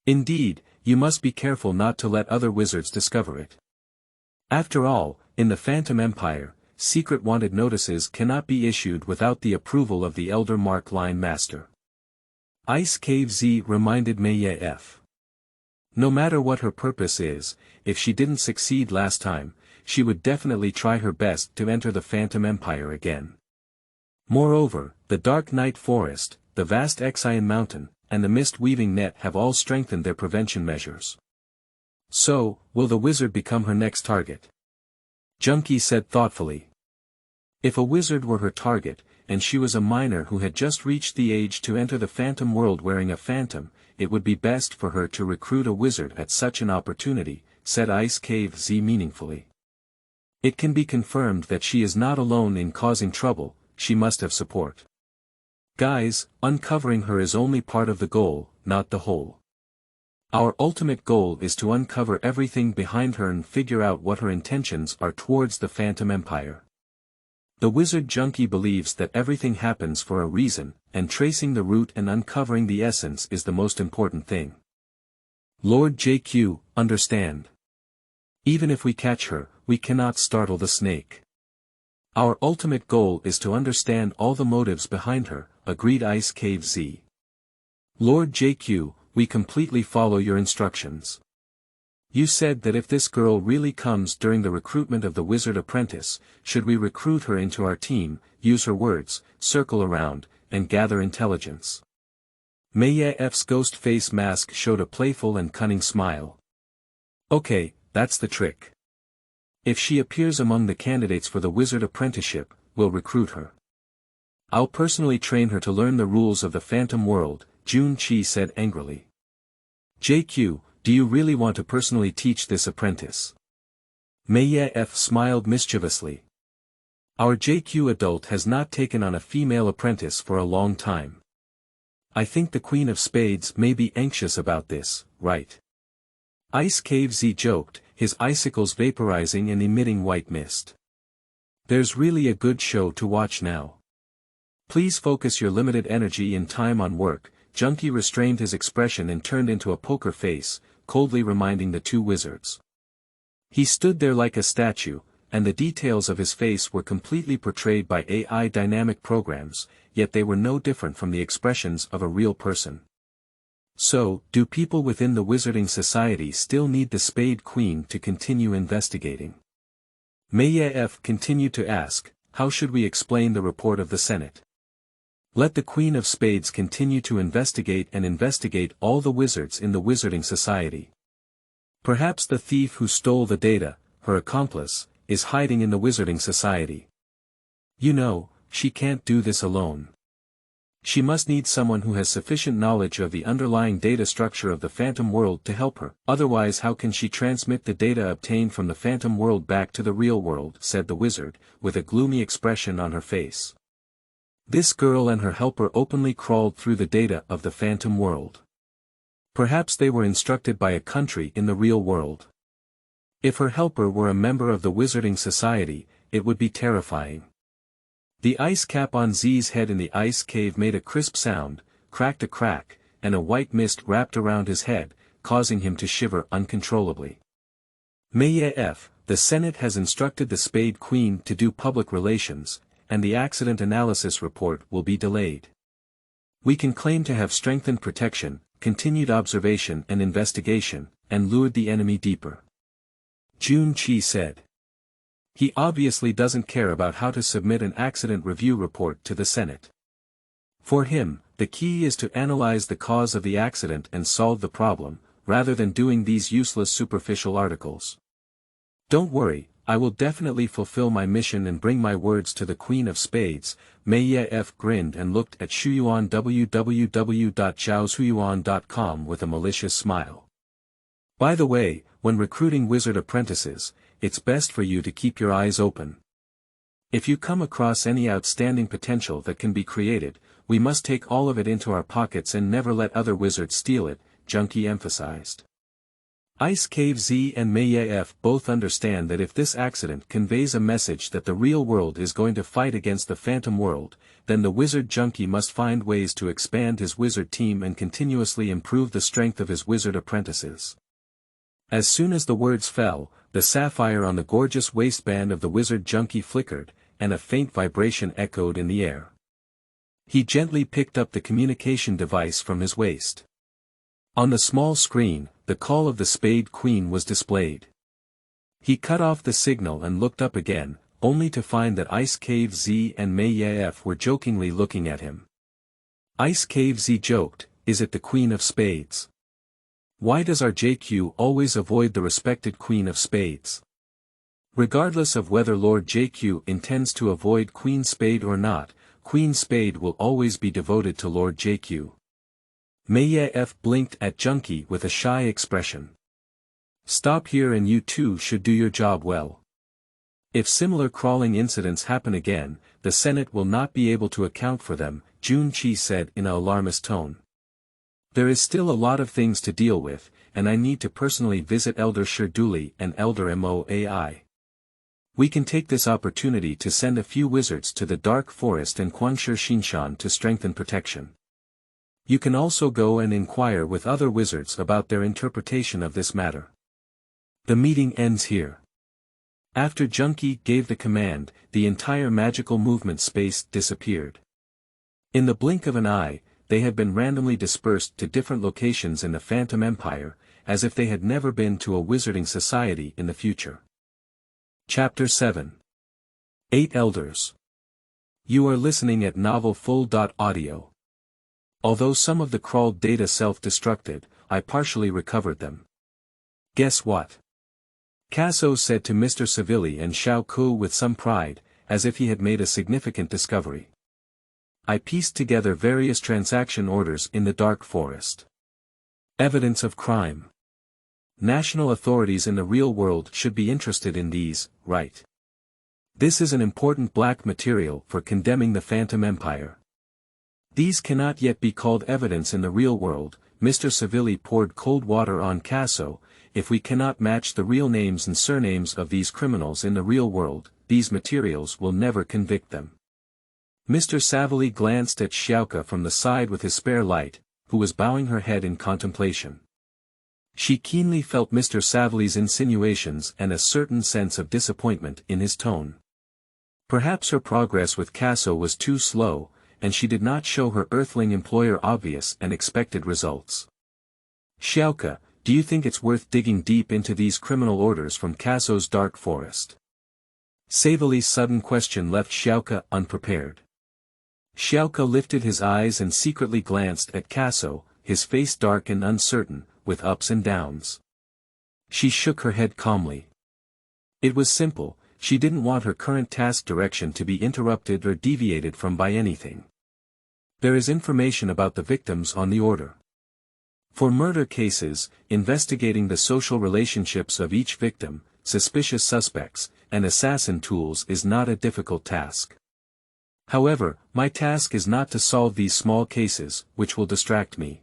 Indeed, you must be careful not to let other wizards discover it. After all, in the Phantom Empire, secret wanted notices cannot be issued without the approval of the Elder Mark Line Master. Ice Cave Z reminded Maya F. No matter what her purpose is, if she didn't succeed last time, she would definitely try her best to enter the Phantom Empire again. Moreover, the Dark Night Forest, the vast Xian Mountain, and the mist-weaving net have all strengthened their prevention measures. So, will the wizard become her next target? Junqi said thoughtfully. If a wizard were her target, and she was a minor who had just reached the age to enter the Phantom world wearing a phantom, it would be best for her to recruit a wizard at such an opportunity, said Ice Cave Z meaningfully. It can be confirmed that she is not alone in causing trouble, she must have support. Guys, uncovering her is only part of the goal, not the whole. Our ultimate goal is to uncover everything behind her and figure out what her intentions are towards the Phantom Empire. The wizard junkie believes that everything happens for a reason, and tracing the root and uncovering the essence is the most important thing. Lord JQ, understand. Even if we catch her, we cannot startle the snake. Our ultimate goal is to understand all the motives behind her, agreed Ice Cave Z. Lord JQ, we completely follow your instructions. You said that if this girl really comes during the recruitment of the wizard apprentice, should we recruit her into our team, use her words, circle around, and gather intelligence. Maya F's ghost face mask showed a playful and cunning smile. Okay, that's the trick. If she appears among the candidates for the wizard apprenticeship, we'll recruit her. I'll personally train her to learn the rules of the Phantom World, Jun Chi said angrily. JQ, do you really want to personally teach this apprentice? Maya F smiled mischievously. Our JQ adult has not taken on a female apprentice for a long time. I think the Queen of Spades may be anxious about this, right? Ice Cave Z joked, his icicles vaporizing and emitting white mist. There's really a good show to watch now. Please focus your limited energy and time on work. Junkie restrained his expression and turned into a poker face, coldly reminding the two wizards. He stood there like a statue, and the details of his face were completely portrayed by AI dynamic programs, yet they were no different from the expressions of a real person. So, do people within the Wizarding Society still need the Spade Queen to continue investigating? Maya F continued to ask, how should we explain the report of the Senate? Let the Queen of Spades continue to investigate all the wizards in the Wizarding Society. Perhaps the thief who stole the data, her accomplice, is hiding in the Wizarding Society. You know, she can't do this alone. She must need someone who has sufficient knowledge of the underlying data structure of the Phantom World to help her. Otherwise, how can she transmit the data obtained from the Phantom World back to the real world, said the wizard, with a gloomy expression on her face. This girl and her helper openly crawled through the data of the Phantom World. Perhaps they were instructed by a country in the real world. If her helper were a member of the Wizarding Society, it would be terrifying. The ice cap on Z's head in the ice cave made a crisp sound, cracked a crack, and a white mist wrapped around his head, causing him to shiver uncontrollably. Maya F, the Senate has instructed the Spade Queen to do public relations, and the accident analysis report will be delayed. We can claim to have strengthened protection, continued observation and investigation, and lured the enemy deeper. Jun Chi said. He obviously doesn't care about how to submit an accident review report to the Senate. For him, the key is to analyze the cause of the accident and solve the problem, rather than doing these useless superficial articles. Don't worry, I will definitely fulfill my mission and bring my words to the Queen of Spades. Maya F grinned and looked at Shenyou on www.zhaoshuyuan.com with a malicious smile. By the way, when recruiting wizard apprentices, it's best for you to keep your eyes open. If you come across any outstanding potential that can be created, we must take all of it into our pockets and never let other wizards steal it, Junkie emphasized. Ice Cave Z and Maya F both understand that if this accident conveys a message that the real world is going to fight against the Phantom World, then the wizard junkie must find ways to expand his wizard team and continuously improve the strength of his wizard apprentices. As soon as the words fell, the sapphire on the gorgeous waistband of the wizard junkie flickered, and a faint vibration echoed in the air. He gently picked up the communication device from his waist. On the small screen, the call of the Spade Queen was displayed. He cut off the signal and looked up again, only to find that Ice Cave Z and Maya F were jokingly looking at him. Ice Cave Z joked, "Is it the Queen of Spades? Why does our JQ always avoid the respected Queen of Spades?" Regardless of whether Lord JQ intends to avoid Queen Spade or not, Queen Spade will always be devoted to Lord JQ. Maya F blinked at Junkie with a shy expression. Stop here and you too should do your job well. If similar crawling incidents happen again, the Senate will not be able to account for them, Junqi said in an alarmist tone. There is still a lot of things to deal with, and I need to personally visit Elder Sherduli and Elder Moai. We can take this opportunity to send a few wizards to the Dark Forest and Quangshe Xinshan to strengthen protection. You can also go and inquire with other wizards about their interpretation of this matter. The meeting ends here. After Junqi gave the command, the entire magical movement space disappeared. In the blink of an eye, they had been randomly dispersed to different locations in the Phantom Empire, as if they had never been to a wizarding society in the future. Chapter 7. 8 Elders. You are listening at novelfull.audio. Although some of the crawled data self-destructed, I partially recovered them. Guess what? Casso said to Mr. Savilli and Xiao Ku with some pride, as if he had made a significant discovery. I pieced together various transaction orders in the Dark Forest. Evidence of crime. National authorities in the real world should be interested in these, right? This is an important black material for condemning the Phantom Empire. These cannot yet be called evidence in the real world, Mr. Savilli poured cold water on Casso. If we cannot match the real names and surnames of these criminals in the real world, these materials will never convict them. Mr. Savilli glanced at Xiaoka from the side with his spare light, who was bowing her head in contemplation. She keenly felt Mr. Savilli's insinuations and a certain sense of disappointment in his tone. Perhaps her progress with Casso was too slow, and she did not show her Earthling employer obvious and expected results. Xiaoka, do you think it's worth digging deep into these criminal orders from Casso's Dark Forest? Savilli's sudden question left Xiaoka unprepared. Xiaoka lifted his eyes and secretly glanced at Casso, his face dark and uncertain, with ups and downs. She shook her head calmly. It was simple, she didn't want her current task direction to be interrupted or deviated from by anything. There is information about the victims on the order. For murder cases, investigating the social relationships of each victim, suspicious suspects, and assassin tools is not a difficult task. However, my task is not to solve these small cases, which will distract me.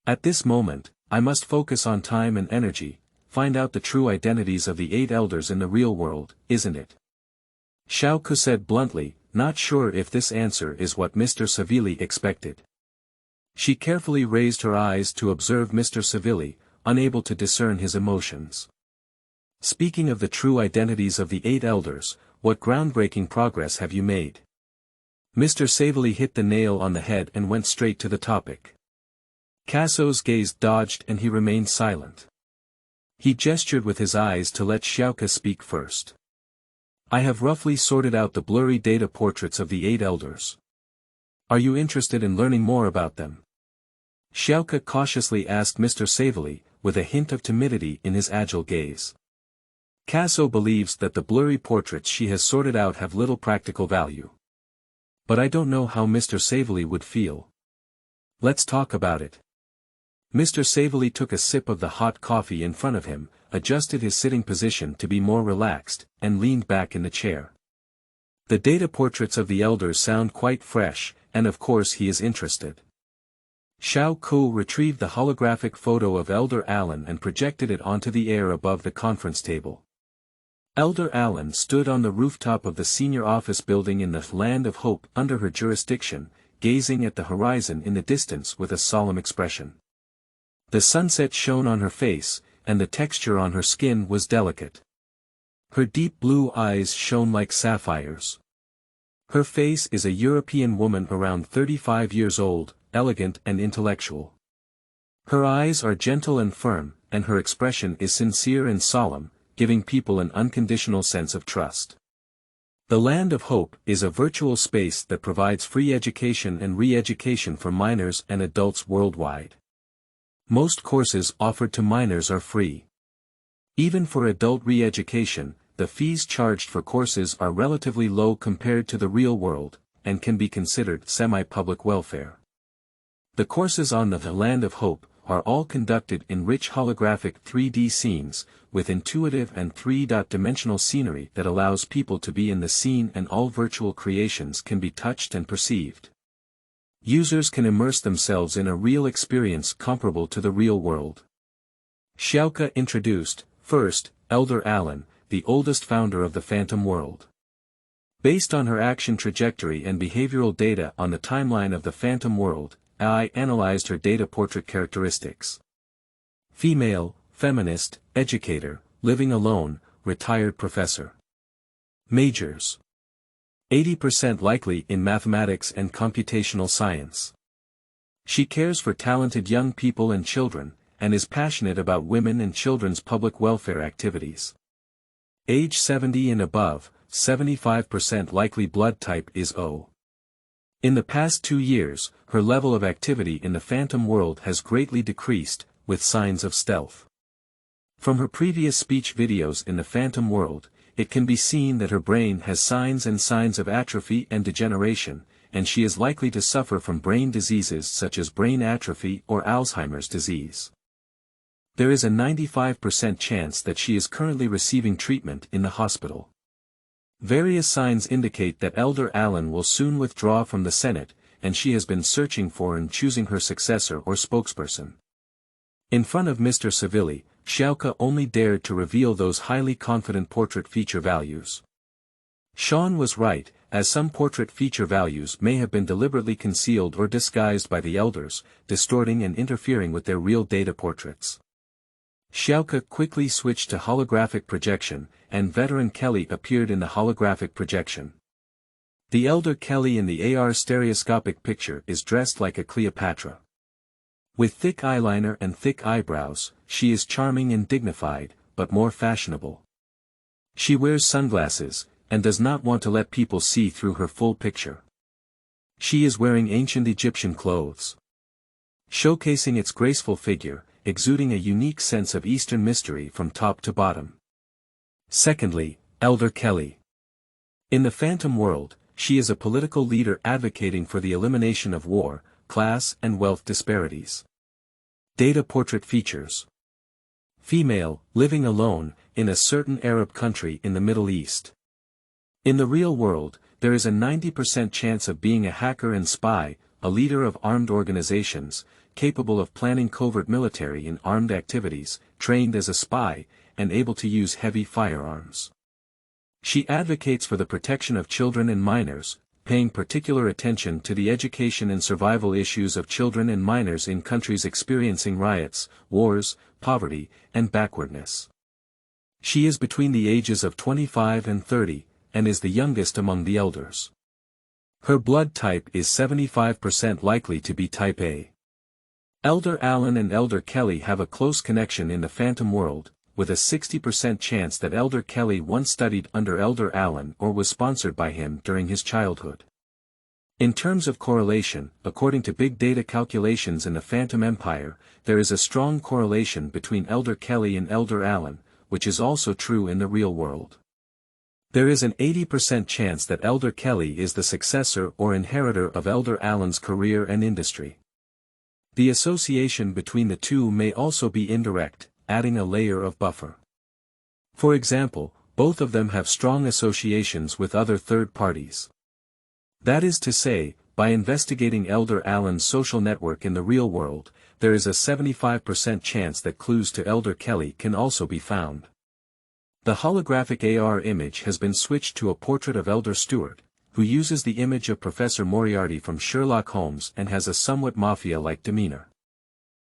At this moment, I must focus on time and energy, find out the true identities of the 8 elders in the real world, isn't it? Xiao Ku said bluntly, not sure if this answer is what Mr. Savilli expected. She carefully raised her eyes to observe Mr. Savilli, unable to discern his emotions. Speaking of the true identities of the 8 elders, what groundbreaking progress have you made? Mr. Savilli hit the nail on the head and went straight to the topic. Casso's gaze dodged and he remained silent. He gestured with his eyes to let Xiaoka speak first. I have roughly sorted out the blurry data portraits of the 8 elders. Are you interested in learning more about them? Xiaoka cautiously asked Mr. Savilli, with a hint of timidity in his agile gaze. Casso believes that the blurry portraits she has sorted out have little practical value. But I don't know how Mr. Savilli would feel. Let's talk about it. Mr. Savilli took a sip of the hot coffee in front of him, adjusted his sitting position to be more relaxed, and leaned back in the chair. The data portraits of the elders sound quite fresh, and of course he is interested. Xiao Ku retrieved the holographic photo of Elder Allen and projected it onto the air above the conference table. Elder Allen stood on the rooftop of the senior office building in the Land of Hope under her jurisdiction, gazing at the horizon in the distance with a solemn expression. The sunset shone on her face, and the texture on her skin was delicate. Her deep blue eyes shone like sapphires. Her face is a European woman around 35 years old, elegant and intellectual. Her eyes are gentle and firm, and her expression is sincere and solemn, giving people an unconditional sense of trust. The Land of Hope is a virtual space that provides free education and re-education for minors and adults worldwide. Most courses offered to minors are free. Even for adult re-education, the fees charged for courses are relatively low compared to the real world, and can be considered semi-public welfare. The courses on the Land of Hope are all conducted in rich holographic 3D scenes, with intuitive and three-dimensional scenery that allows people to be in the scene, and all virtual creations can be touched and perceived. Users can immerse themselves in a real experience comparable to the real world. Shenyou introduced, first, Elder Alan, the oldest founder of the Phantom World. Based on her action trajectory and behavioral data on the timeline of the Phantom World, AI analyzed her data portrait characteristics. Female, feminist, educator, living alone, retired professor. Majors: 80% likely in mathematics and computational science. She cares for talented young people and children, and is passionate about women and children's public welfare activities. Age 70 and above, 75% likely blood type is O. In the past 2 years, her level of activity in the Phantom World has greatly decreased, with signs of stealth. From her previous speech videos in the Phantom World, it can be seen that her brain has signs of atrophy and degeneration, and she is likely to suffer from brain diseases such as brain atrophy or Alzheimer's disease. There is a 95% chance that she is currently receiving treatment in the hospital. Various signs indicate that Elder Alan will soon withdraw from the Senate, and she has been searching for and choosing her successor or spokesperson. In front of Mr. Civilli, Shenyou only dared to reveal those highly confident portrait feature values. Sean was right, as some portrait feature values may have been deliberately concealed or disguised by the elders, distorting and interfering with their real data portraits. Shenyou quickly switched to holographic projection, and veteran Kelly appeared in the holographic projection. The elder Kelly in the AR stereoscopic picture is dressed like a Cleopatra. With thick eyeliner and thick eyebrows, she is charming and dignified, but more fashionable. She wears sunglasses, and does not want to let people see through her full picture. She is wearing ancient Egyptian clothes, showcasing its graceful figure, exuding a unique sense of Eastern mystery from top to bottom. Secondly, Elder Kelly. In the Phantom World, she is a political leader advocating for the elimination of war, class and wealth disparities. Data portrait features: female, living alone, in a certain Arab country in the Middle East. In the real world, there is a 90% chance of being a hacker and spy, a leader of armed organizations, capable of planning covert military and armed activities, trained as a spy, and able to use heavy firearms. She advocates for the protection of children and minors, paying particular attention to the education and survival issues of children and minors in countries experiencing riots, wars, poverty, and backwardness. She is between the ages of 25 and 30, and is the youngest among the elders. Her blood type is 75% likely to be type A. Elder Alan and Elder Kelly have a close connection in the Phantom World, with a 60% chance that Elder Kelly once studied under Elder Alan or was sponsored by him during his childhood. In terms of correlation, according to big data calculations in the Phantom Empire, there is a strong correlation between Elder Kelly and Elder Alan, which is also true in the real world. There is an 80% chance that Elder Kelly is the successor or inheritor of Elder Alan's career and industry. The association between the two may also be indirect, adding a layer of buffer. For example, both of them have strong associations with other third parties. That is to say, by investigating Elder Alan's social network in the real world, there is a 75% chance that clues to Elder Kelly can also be found. The holographic AR image has been switched to a portrait of Elder Stewart, who uses the image of Professor Moriarty from Sherlock Holmes and has a somewhat mafia-like demeanor.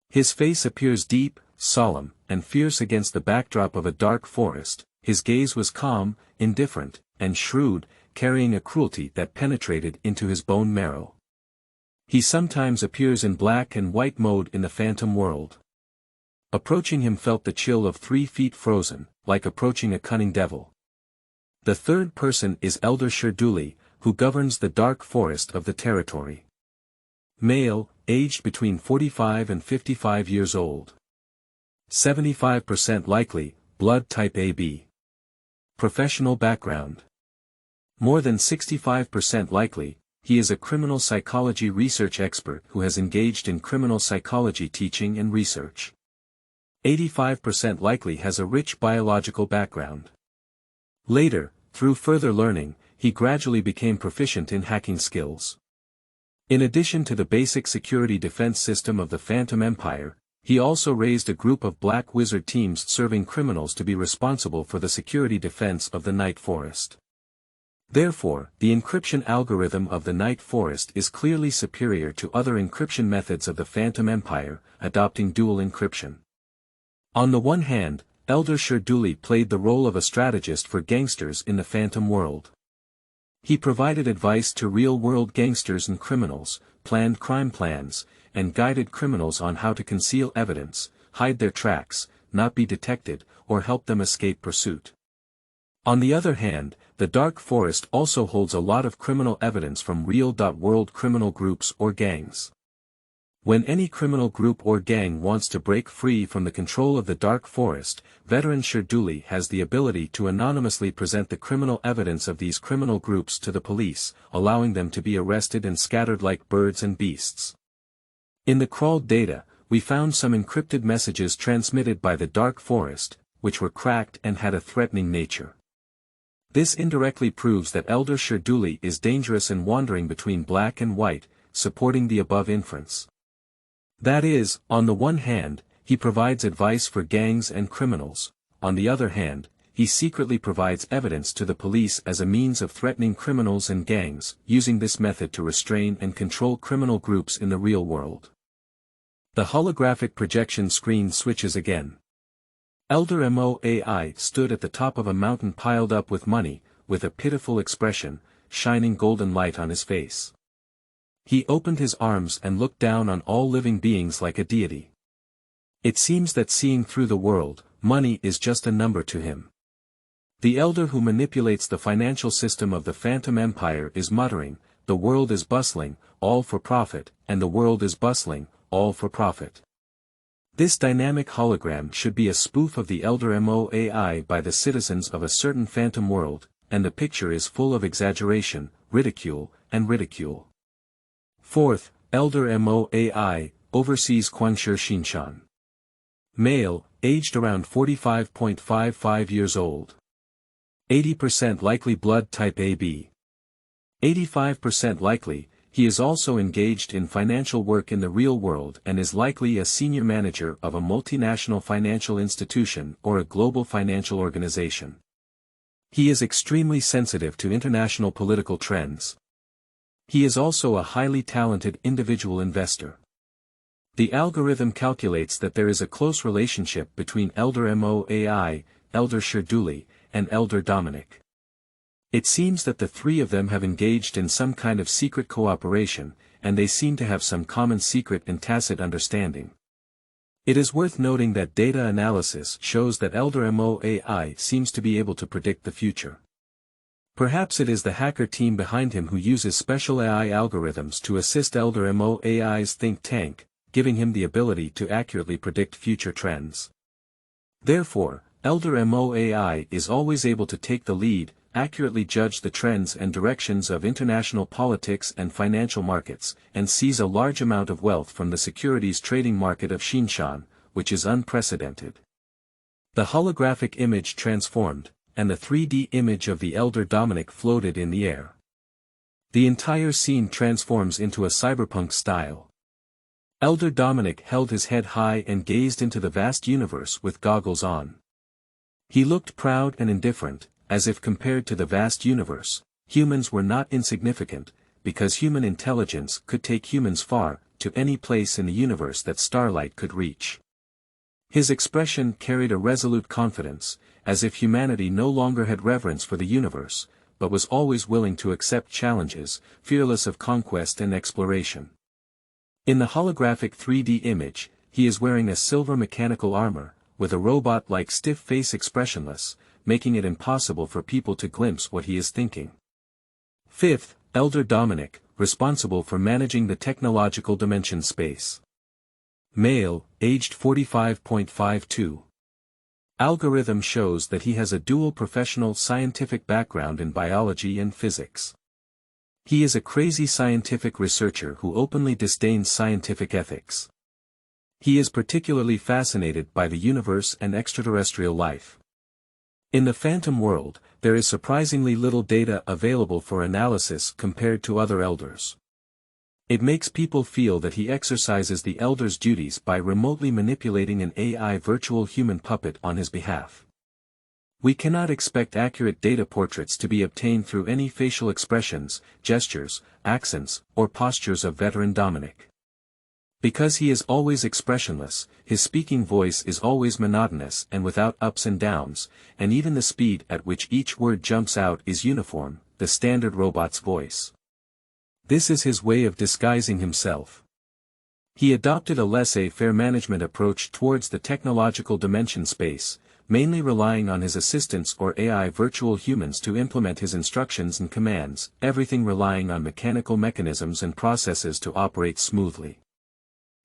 His face appears deep, solemn, and fierce against the backdrop of a dark forest. His gaze was calm, indifferent, and shrewd, carrying a cruelty that penetrated into his bone marrow. He sometimes appears in black and white mode in the Phantom World. Approaching him felt the chill of 3 feet frozen, like approaching a cunning devil. The third person is Elder Sherduli, who governs the dark forest of the territory. Male, aged between 45 and 55 years old. 75% likely, blood type AB. Professional background. More than 65% likely, he is a criminal psychology research expert who has engaged in criminal psychology teaching and research. 85% likely has a rich biological background. Later, through further learning, he gradually became proficient in hacking skills. In addition to the basic security defense system of the Phantom Empire, he also raised a group of Black Wizard teams serving criminals to be responsible for the security defense of the Night Forest. Therefore, the encryption algorithm of the Night Forest is clearly superior to other encryption methods of the Phantom Empire, adopting dual encryption. On the one hand, LunaticsDe played the role of a strategist for gangsters in the Phantom world. He provided advice to real-world gangsters and criminals, planned crime plans, and guided criminals on how to conceal evidence, hide their tracks, not be detected, or help them escape pursuit. On the other hand, the Dark Forest also holds a lot of criminal evidence from real-world criminal groups or gangs. When any criminal group or gang wants to break free from the control of the Dark Forest, veteran LunaticsDe has the ability to anonymously present the criminal evidence of these criminal groups to the police, allowing them to be arrested and scattered like birds and beasts. In the crawled data, we found some encrypted messages transmitted by the Dark Forest, which were cracked and had a threatening nature. This indirectly proves that LunaticsDe is dangerous and wandering between black and white, supporting the above inference. That is, on the one hand, he provides advice for gangs and criminals, on the other hand, he secretly provides evidence to the police as a means of threatening criminals and gangs, using this method to restrain and control criminal groups in the real world. The holographic projection screen switches again. LunaticsAI stood at the top of a mountain piled up with money, with a pitiful expression, shining golden light on his face. He opened his arms and looked down on all living beings like a deity. It seems that seeing through the world, money is just a number to him. The elder who manipulates the financial system of the Phantom Empire is muttering, "The world is bustling, all for profit, and the world is bustling, all for profit." This dynamic hologram should be a spoof of the LunaticsAI by the citizens of a certain phantom world, and the picture is full of exaggeration, ridicule, and ridicule. Fourth, LunaticsAI, oversees Guangshi Xinshan. Male, aged around 45.55 years old. 80% likely blood type AB. 85% likely, he is also engaged in financial work in the real world and is likely a senior manager of a multinational financial institution or a global financial organization. He is extremely sensitive to international political trends. He is also a highly talented individual investor. The algorithm calculates that there is a close relationship between LunaticsAI, LunaticsDe, and Elder Dominic. It seems that the three of them have engaged in some kind of secret cooperation, and they seem to have some common secret and tacit understanding. It is worth noting that data analysis shows that LunaticsAI seems to be able to predict the future. Perhaps it is the hacker team behind him who uses special AI algorithms to assist LunaticsAI's think tank, giving him the ability to accurately predict future trends. Therefore, LunaticsAI is always able to take the lead, accurately judge the trends and directions of international politics and financial markets, and seize a large amount of wealth from the securities trading market of Xinshan, which is unprecedented. The holographic image transformed, and the 3D image of the Elder Dominic floated in the air. The entire scene transforms into a cyberpunk style. Elder Dominic held his head high and gazed into the vast universe with goggles on. He looked proud and indifferent, as if compared to the vast universe, humans were not insignificant, because human intelligence could take humans far, to any place in the universe that starlight could reach. His expression carried a resolute confidence, as if humanity no longer had reverence for the universe, but was always willing to accept challenges, fearless of conquest and exploration. In the holographic 3D image, he is wearing a silver mechanical armor, with a robot-like stiff face expressionless, making it impossible for people to glimpse what he is thinking. Fifth, Elder Dominic, responsible for managing the technological dimension space. Male, aged 45.52. Algorithm shows that he has a dual professional scientific background in biology and physics. He is a crazy scientific researcher who openly disdains scientific ethics. He is particularly fascinated by the universe and extraterrestrial life. In the Phantom world, there is surprisingly little data available for analysis compared to other elders. It makes people feel that he exercises the elder's duties by remotely manipulating an AI virtual human puppet on his behalf. We cannot expect accurate data portraits to be obtained through any facial expressions, gestures, accents, or postures of veteran Dominic. Because he is always expressionless, his speaking voice is always monotonous and without ups and downs, and even the speed at which each word jumps out is uniform, the standard robot's voice. This is his way of disguising himself. He adopted a laissez-faire management approach towards the technological dimension space, mainly relying on his assistants or AI virtual humans to implement his instructions and commands, everything relying on mechanical mechanisms and processes to operate smoothly.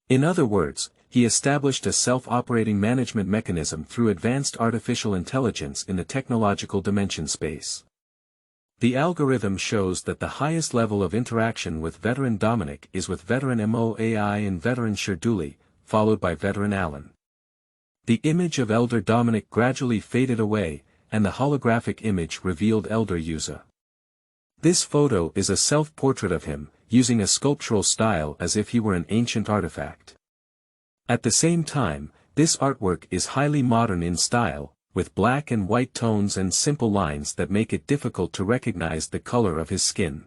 In other words, he established a self-operating management mechanism through advanced artificial intelligence in the technological dimension space. The algorithm shows that the highest level of interaction with veteran Dominic is with veteran MOAI and veteran Shenyou, followed by veteran Alan. The image of Elder Dominic gradually faded away, and the holographic image revealed Elder Yuza. This photo is a self-portrait of him, using a sculptural style as if he were an ancient artifact. At the same time, this artwork is highly modern in style, with black and white tones and simple lines that make it difficult to recognize the color of his skin.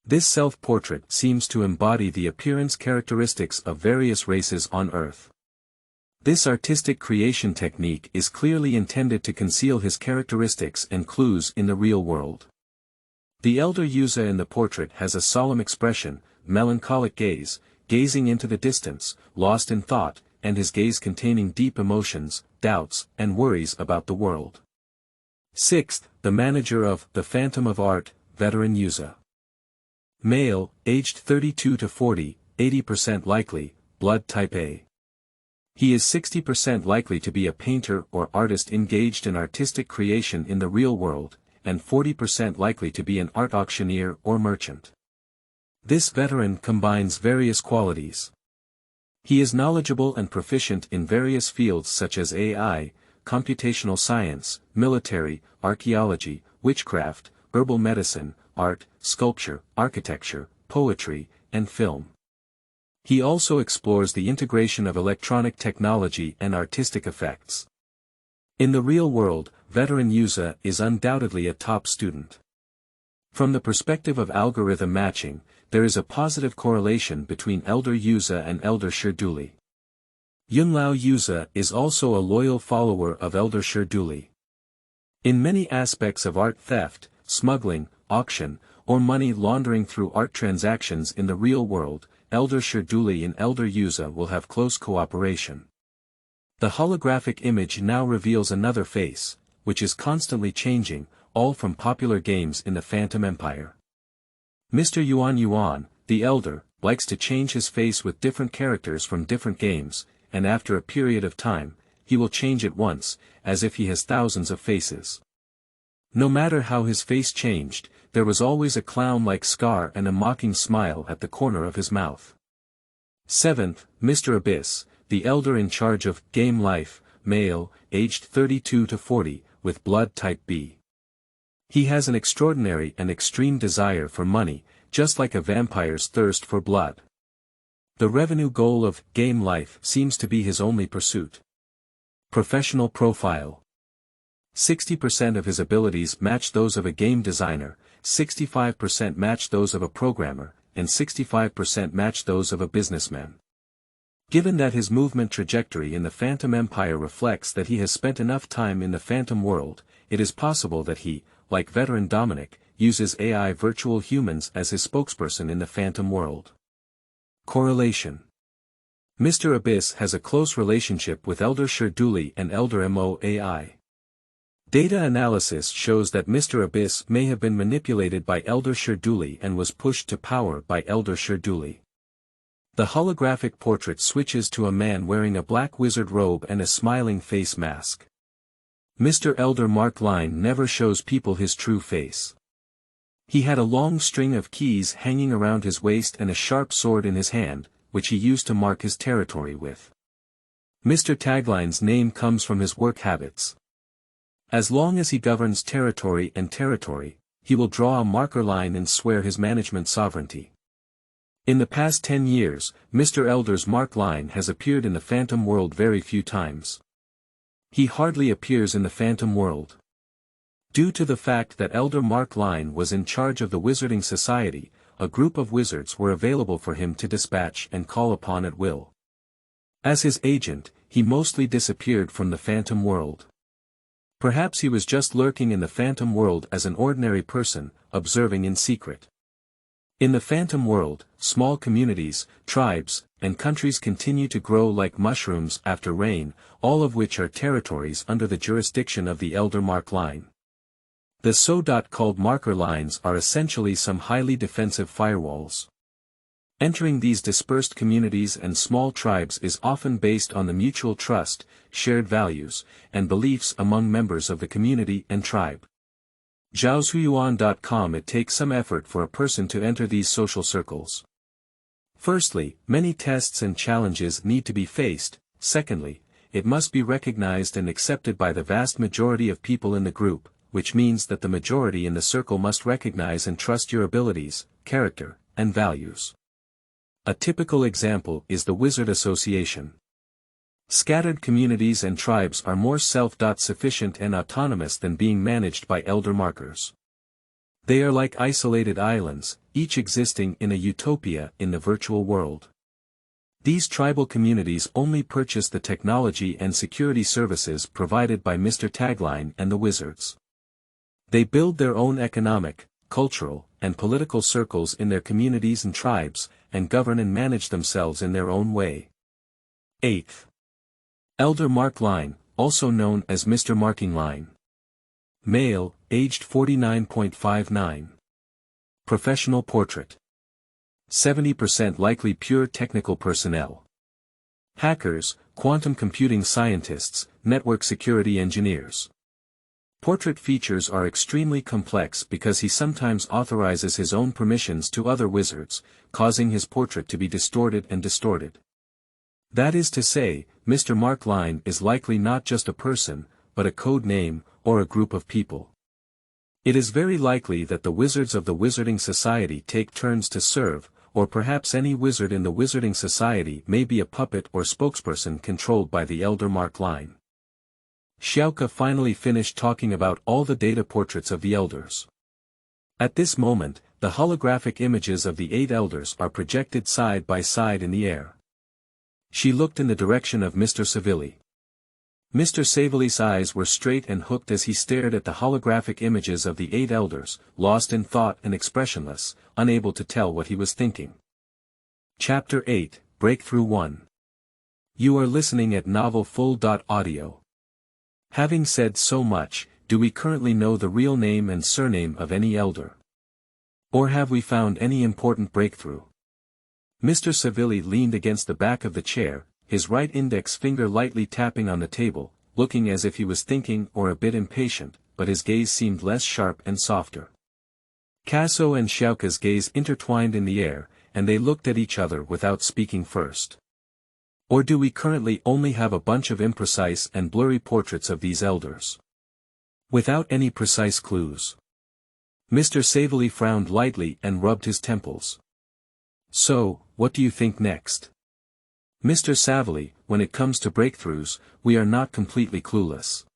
This self-portrait seems to embody the appearance characteristics of various races on Earth. This artistic creation technique is clearly intended to conceal his characteristics and clues in the real world. The elder Yuza in the portrait has a solemn expression, melancholic gaze, gazing into the distance, lost in thought, and his gaze containing deep emotions, doubts, and worries about the world. Sixth, the manager of The Phantom of Art, veteran Yuza. Male, aged 32 to 40, 80% likely, blood type A. He is 60% likely to be a painter or artist engaged in artistic creation in the real world, and 40% likely to be an art auctioneer or merchant. This veteran combines various qualities. He is knowledgeable and proficient in various fields such as AI, computational science, military, archaeology, witchcraft, herbal medicine, art, sculpture, architecture, poetry, and film. He also explores the integration of electronic technology and artistic effects. In the real world, veteran Yuza is undoubtedly a top student. From the perspective of algorithm matching, there is a positive correlation between Elder Yuza and Elder Shenyou. Yunlao Yuza is also a loyal follower of Elder Shenyou. In many aspects of art theft, smuggling, auction, or money laundering through art transactions in the real world, Elder Shenyou and Elder Yuza will have close cooperation. The holographic image now reveals another face, which is constantly changing, all from popular games in the Phantom Empire. Mr. Yuan, the Elder, likes to change his face with different characters from different games, and after a period of time, he will change it once, as if he has thousands of faces. No matter how his face changed, there was always a clown-like scar and a mocking smile at the corner of his mouth. Seventh, Mr. Abyss, the Elder in charge of Game Life, male, aged 32 to 40, with blood type B. He has an extraordinary and extreme desire for money, just like a vampire's thirst for blood. The revenue goal of Game Life seems to be his only pursuit. Professional profile. 60% of his abilities match those of a game designer, 65% match those of a programmer, and 65% match those of a businessman. Given that his movement trajectory in the Phantom Empire reflects that he has spent enough time in the Phantom world, it is possible that he, like veteran Dominic, uses AI virtual humans as his spokesperson in the Phantom world. Correlation. Mr. Abyss has a close relationship with Elder Shenyou and Elder MOAI. Data analysis shows that Mr. Abyss may have been manipulated by Elder Shenyou and was pushed to power by Elder Shenyou. The holographic portrait switches to a man wearing a black wizard robe and a smiling face mask. Mr. Elder Mark Line never shows people his true face. He had a long string of keys hanging around his waist and a sharp sword in his hand, which he used to mark his territory with. Mr. Tagline's name comes from his work habits. As long as he governs territory, he will draw a marker line and swear his management sovereignty. In the past 10 years, Mr. Elder's mark line has appeared in the Phantom world very few times. He hardly appears in the Phantom world. Due to the fact that Elder Mark Line was in charge of the Wizarding Society, a group of wizards were available for him to dispatch and call upon at will. As his agent, he mostly disappeared from the Phantom world. Perhaps he was just lurking in the Phantom world as an ordinary person, observing in secret. In the Phantom world, small communities, tribes, and countries continue to grow like mushrooms after rain, all of which are territories under the jurisdiction of the Elder Mark Line. The so-called marker lines are essentially some highly defensive firewalls. Entering these dispersed communities and small tribes is often based on the mutual trust, shared values, and beliefs among members of the community and tribe. Zhaoshuyuan.com. It takes some effort for a person to enter these social circles. Firstly, many tests and challenges need to be faced. Secondly, it must be recognized and accepted by the vast majority of people in the group, which means that the majority in the circle must recognize and trust your abilities, character, and values. A typical example is the Wizard Association. Scattered communities and tribes are more self-sufficient and autonomous than being managed by elder markers. They are like isolated islands, each existing in a utopia in the virtual world. These tribal communities only purchase the technology and security services provided by Mr. Tagline and the wizards. They build their own economic, cultural, and political circles in their communities and tribes, and govern and manage themselves in their own way. 8th. Elder Mark Line, also known as Mr. Marking Line. Male, aged 49.59. Professional portrait. 70% likely pure technical personnel. Hackers, quantum computing scientists, network security engineers. Portrait features are extremely complex because he sometimes authorizes his own permissions to other wizards, causing his portrait to be distorted and distorted. That is to say, Mr. Mark Line is likely not just a person, but a code name, or a group of people. It is very likely that the wizards of the Wizarding Society take turns to serve, or perhaps any wizard in the Wizarding Society may be a puppet or spokesperson controlled by the Elder Mark Line. Xiaoke finally finished talking about all the data portraits of the elders. At this moment, the holographic images of the 8 elders are projected side by side in the air. She looked in the direction of Mr. Savili. Mr. Savili's eyes were straight and hooked as he stared at the holographic images of the 8 elders, lost in thought and expressionless, unable to tell what he was thinking. Chapter 8, Breakthrough 1. You are listening at novelfull.audio. Having said so much, do we currently know the real name and surname of any elder? Or have we found any important breakthrough? Mr. Savili leaned against the back of the chair, his right index finger lightly tapping on the table, looking as if he was thinking or a bit impatient, but his gaze seemed less sharp and softer. Casso and Xiaoke's gaze intertwined in the air, and they looked at each other without speaking first. Or do we currently only have a bunch of imprecise and blurry portraits of these elders? Without any precise clues. Mr. Savili frowned lightly and rubbed his temples. So, what do you think next? Mr. Savili, when it comes to breakthroughs, we are not completely clueless.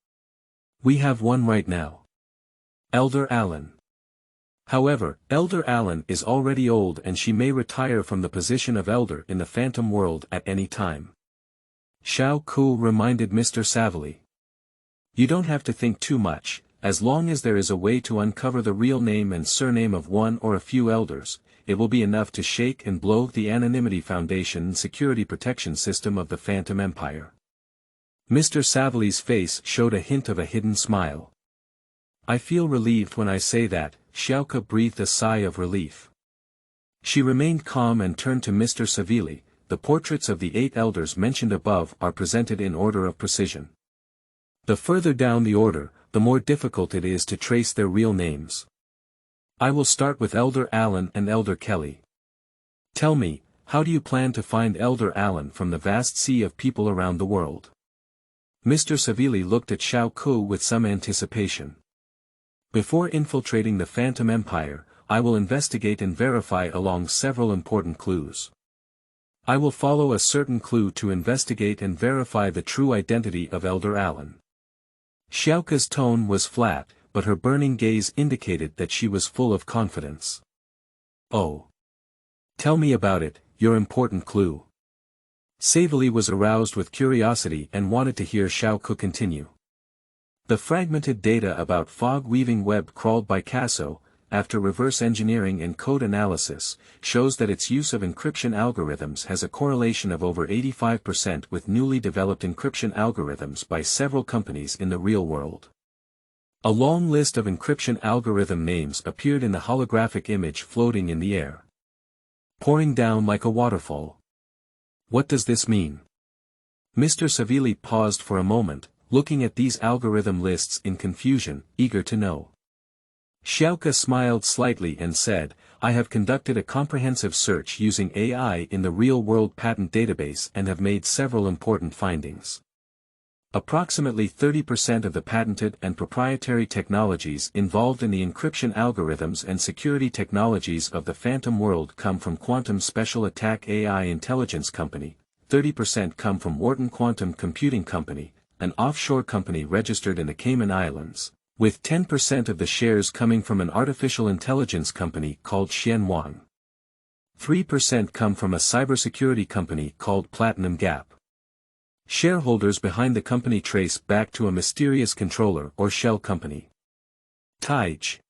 We have one right now. Elder Allen. However, Elder Allen is already old and she may retire from the position of elder in the Phantom world at any time. Xiao Ku reminded Mr. Savili. You don't have to think too much, as long as there is a way to uncover the real name and surname of one or a few elders, it will be enough to shake and blow the anonymity foundation and security protection system of the Phantom Empire. Mr. Savili's face showed a hint of a hidden smile. I feel relieved when I say that, Xiaoke breathed a sigh of relief. She remained calm and turned to Mr. Savili. The portraits of the 8 elders mentioned above are presented in order of precision. The further down the order, the more difficult it is to trace their real names. I will start with Elder Allen and Elder Kelly. Tell me, how do you plan to find Elder Allen from the vast sea of people around the world? Mr. Savili looked at Xiao Ku with some anticipation. Before infiltrating the Phantom Empire, I will investigate and verify along several important clues. I will follow a certain clue to investigate and verify the true identity of Elder Allen. Xiaoka's tone was flat, but her burning gaze indicated that she was full of confidence. Oh. Tell me about it, your important clue. Savili was aroused with curiosity and wanted to hear Xiaoku continue. The fragmented data about fog-weaving web crawled by Casso, after reverse engineering and code analysis, shows that its use of encryption algorithms has a correlation of over 85% with newly developed encryption algorithms by several companies in the real world. A long list of encryption algorithm names appeared in the holographic image floating in the air, pouring down like a waterfall. What does this mean? Mr. Savili paused for a moment, looking at these algorithm lists in confusion, eager to know. Xiaoka smiled slightly and said, I have conducted a comprehensive search using AI in the real-world patent database and have made several important findings. Approximately 30% of the patented and proprietary technologies involved in the encryption algorithms and security technologies of the Phantom world come from Quantum Special Attack AI Intelligence Company, 30% come from Wharton Quantum Computing Company, an offshore company registered in the Cayman Islands, with 10% of the shares coming from an artificial intelligence company called Shenyou. 3% come from a cybersecurity company called Platinum Gap. Shareholders behind the company trace back to a mysterious controller or shell company. TIGE.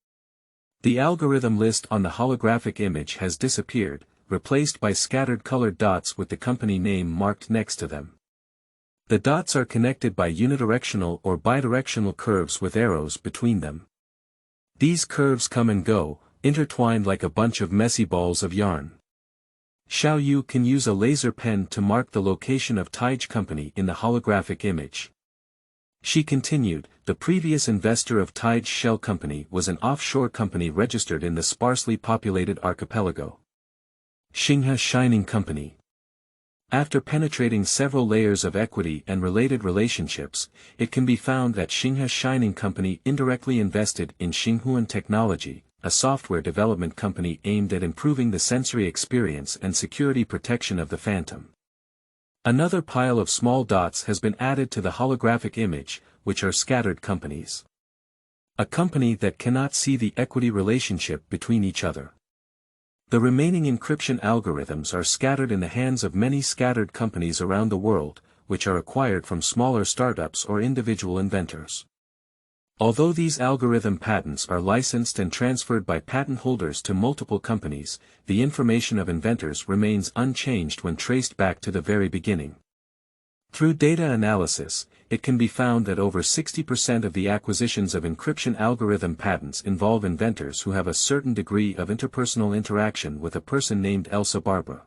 The algorithm list on the holographic image has disappeared, replaced by scattered colored dots with the company name marked next to them. The dots are connected by unidirectional or bidirectional curves with arrows between them. These curves come and go, intertwined like a bunch of messy balls of yarn. Xiaoyu can use a laser pen to mark the location of TIGE company in the holographic image. She continued, the previous investor of TIGE Shell Company was an offshore company registered in the sparsely populated archipelago. Xinghe Shining Company. After penetrating several layers of equity and related relationships, it can be found that Xinghe Shining Company indirectly invested in Xinghuan Technology, a software development company aimed at improving the sensory experience and security protection of the Phantom. Another pile of small dots has been added to the holographic image, which are scattered companies. A company that cannot see the equity relationship between each other. The remaining encryption algorithms are scattered in the hands of many scattered companies around the world, which are acquired from smaller startups or individual inventors. Although these algorithm patents are licensed and transferred by patent holders to multiple companies, the information of inventors remains unchanged when traced back to the very beginning. Through data analysis, it can be found that over 60% of the acquisitions of encryption algorithm patents involve inventors who have a certain degree of interpersonal interaction with a person named Elsa Barbara.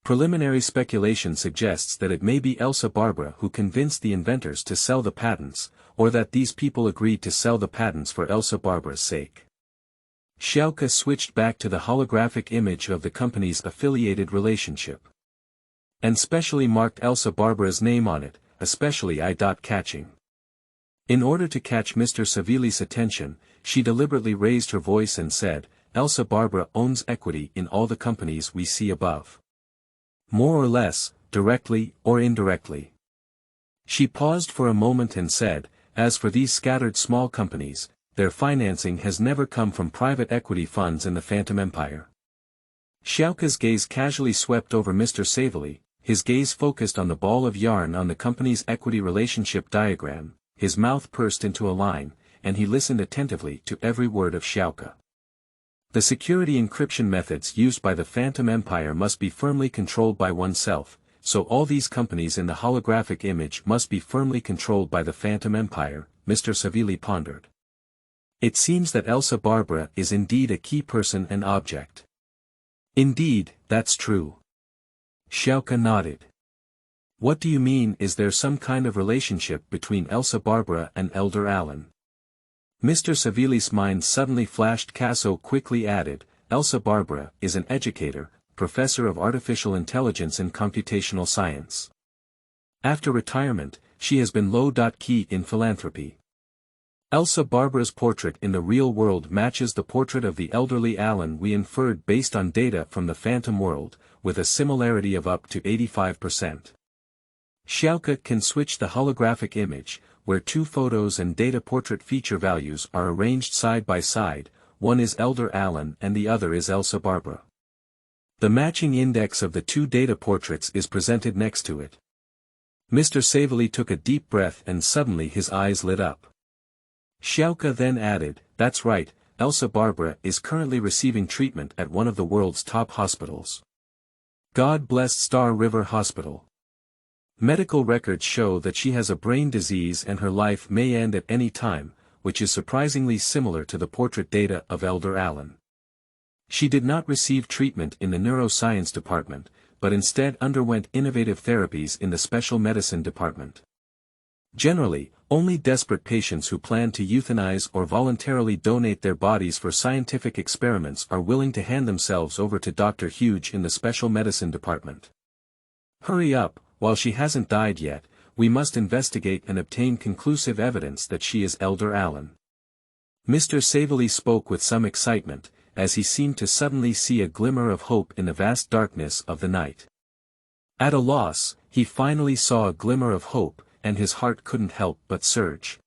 Preliminary speculation suggests that it may be Elsa Barbara who convinced the inventors to sell the patents, or that these people agreed to sell the patents for Elsa Barbara's sake. Xiaoka switched back to the holographic image of the company's affiliated relationship. And specially marked Elsa Barbara's name on it, especially I.catching. In order to catch Mr. Savili's attention, she deliberately raised her voice and said, Elsa Barbara owns equity in all the companies we see above. More or less, directly or indirectly. She paused for a moment and said, as for these scattered small companies, their financing has never come from private equity funds in the Phantom Empire. Xiaoka's gaze casually swept over Mr. Savili, his gaze focused on the ball of yarn on the company's equity relationship diagram, his mouth pursed into a line, and he listened attentively to every word of Xiaoka. The security encryption methods used by the Phantom Empire must be firmly controlled by oneself, so all these companies in the holographic image must be firmly controlled by the Phantom Empire, Mr. Savili pondered. It seems that Elsa Barbara is indeed a key person and object. Indeed, that's true. Xiaoka nodded. What do you mean, is there some kind of relationship between Elsa Barbara and Elder Allen? Mr. Savili's mind suddenly flashed. Casso quickly added, Elsa Barbara is an educator, professor of artificial intelligence and computational science. After retirement, she has been low-key in philanthropy. Elsa Barbara's portrait in the real world matches the portrait of the elderly Alan we inferred based on data from the Phantom world, with a similarity of up to 85%. Xiaoke can switch the holographic image, where two photos and data portrait feature values are arranged side by side, one is Elder Alan and the other is Elsa Barbara. The matching index of the two data portraits is presented next to it. Mr. Savili took a deep breath and suddenly his eyes lit up. Xiaoke then added, That's right, Elsa Barbara is currently receiving treatment at one of the world's top hospitals. God bless Star River Hospital. Medical records show that she has a brain disease and her life may end at any time, which is surprisingly similar to the portrait data of Elder Alan. She did not receive treatment in the neuroscience department, but instead underwent innovative therapies in the special medicine department. Generally, only desperate patients who plan to euthanize or voluntarily donate their bodies for scientific experiments are willing to hand themselves over to Dr. Hughes in the special medicine department. Hurry up, while she hasn't died yet, we must investigate and obtain conclusive evidence that she is Elder Alan. Mr. Savili spoke with some excitement, as he seemed to suddenly see a glimmer of hope in the vast darkness of the night. At a loss, he finally saw a glimmer of hope, and his heart couldn't help but surge.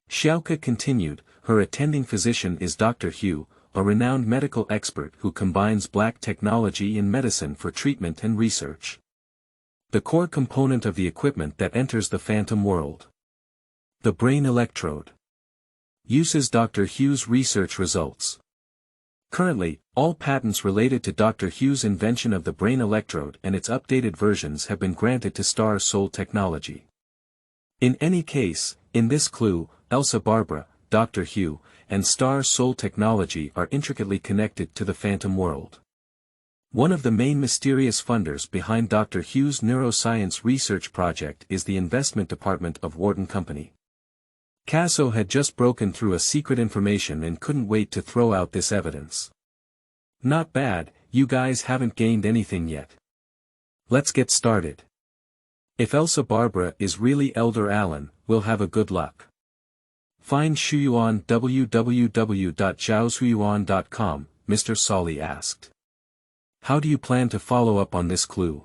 Xiaoke continued, her attending physician is Dr. Hugh, a renowned medical expert who combines black technology in medicine for treatment and research. The core component of the equipment that enters the Phantom world. The brain electrode. Uses Dr. Hughes' research results. Currently, all patents related to Dr. Hughes' invention of the brain electrode and its updated versions have been granted to Star Soul Technology. In any case, in this clue, Elsa Barbara, Dr. Hugh, and Star Soul Technology are intricately connected to the Phantom world. One of the main mysterious funders behind Dr. Hughes' neuroscience research project is the investment department of Wharton Company. Casso had just broken through a secret information and couldn't wait to throw out this evidence. Not bad, you guys haven't gained anything yet. Let's get started. If Elsa Barbara is really Elder Alan, we'll have a good luck. Find Shenyou on www.zhaoshuyuan.com, Mr. Solly asked. How do you plan to follow up on this clue?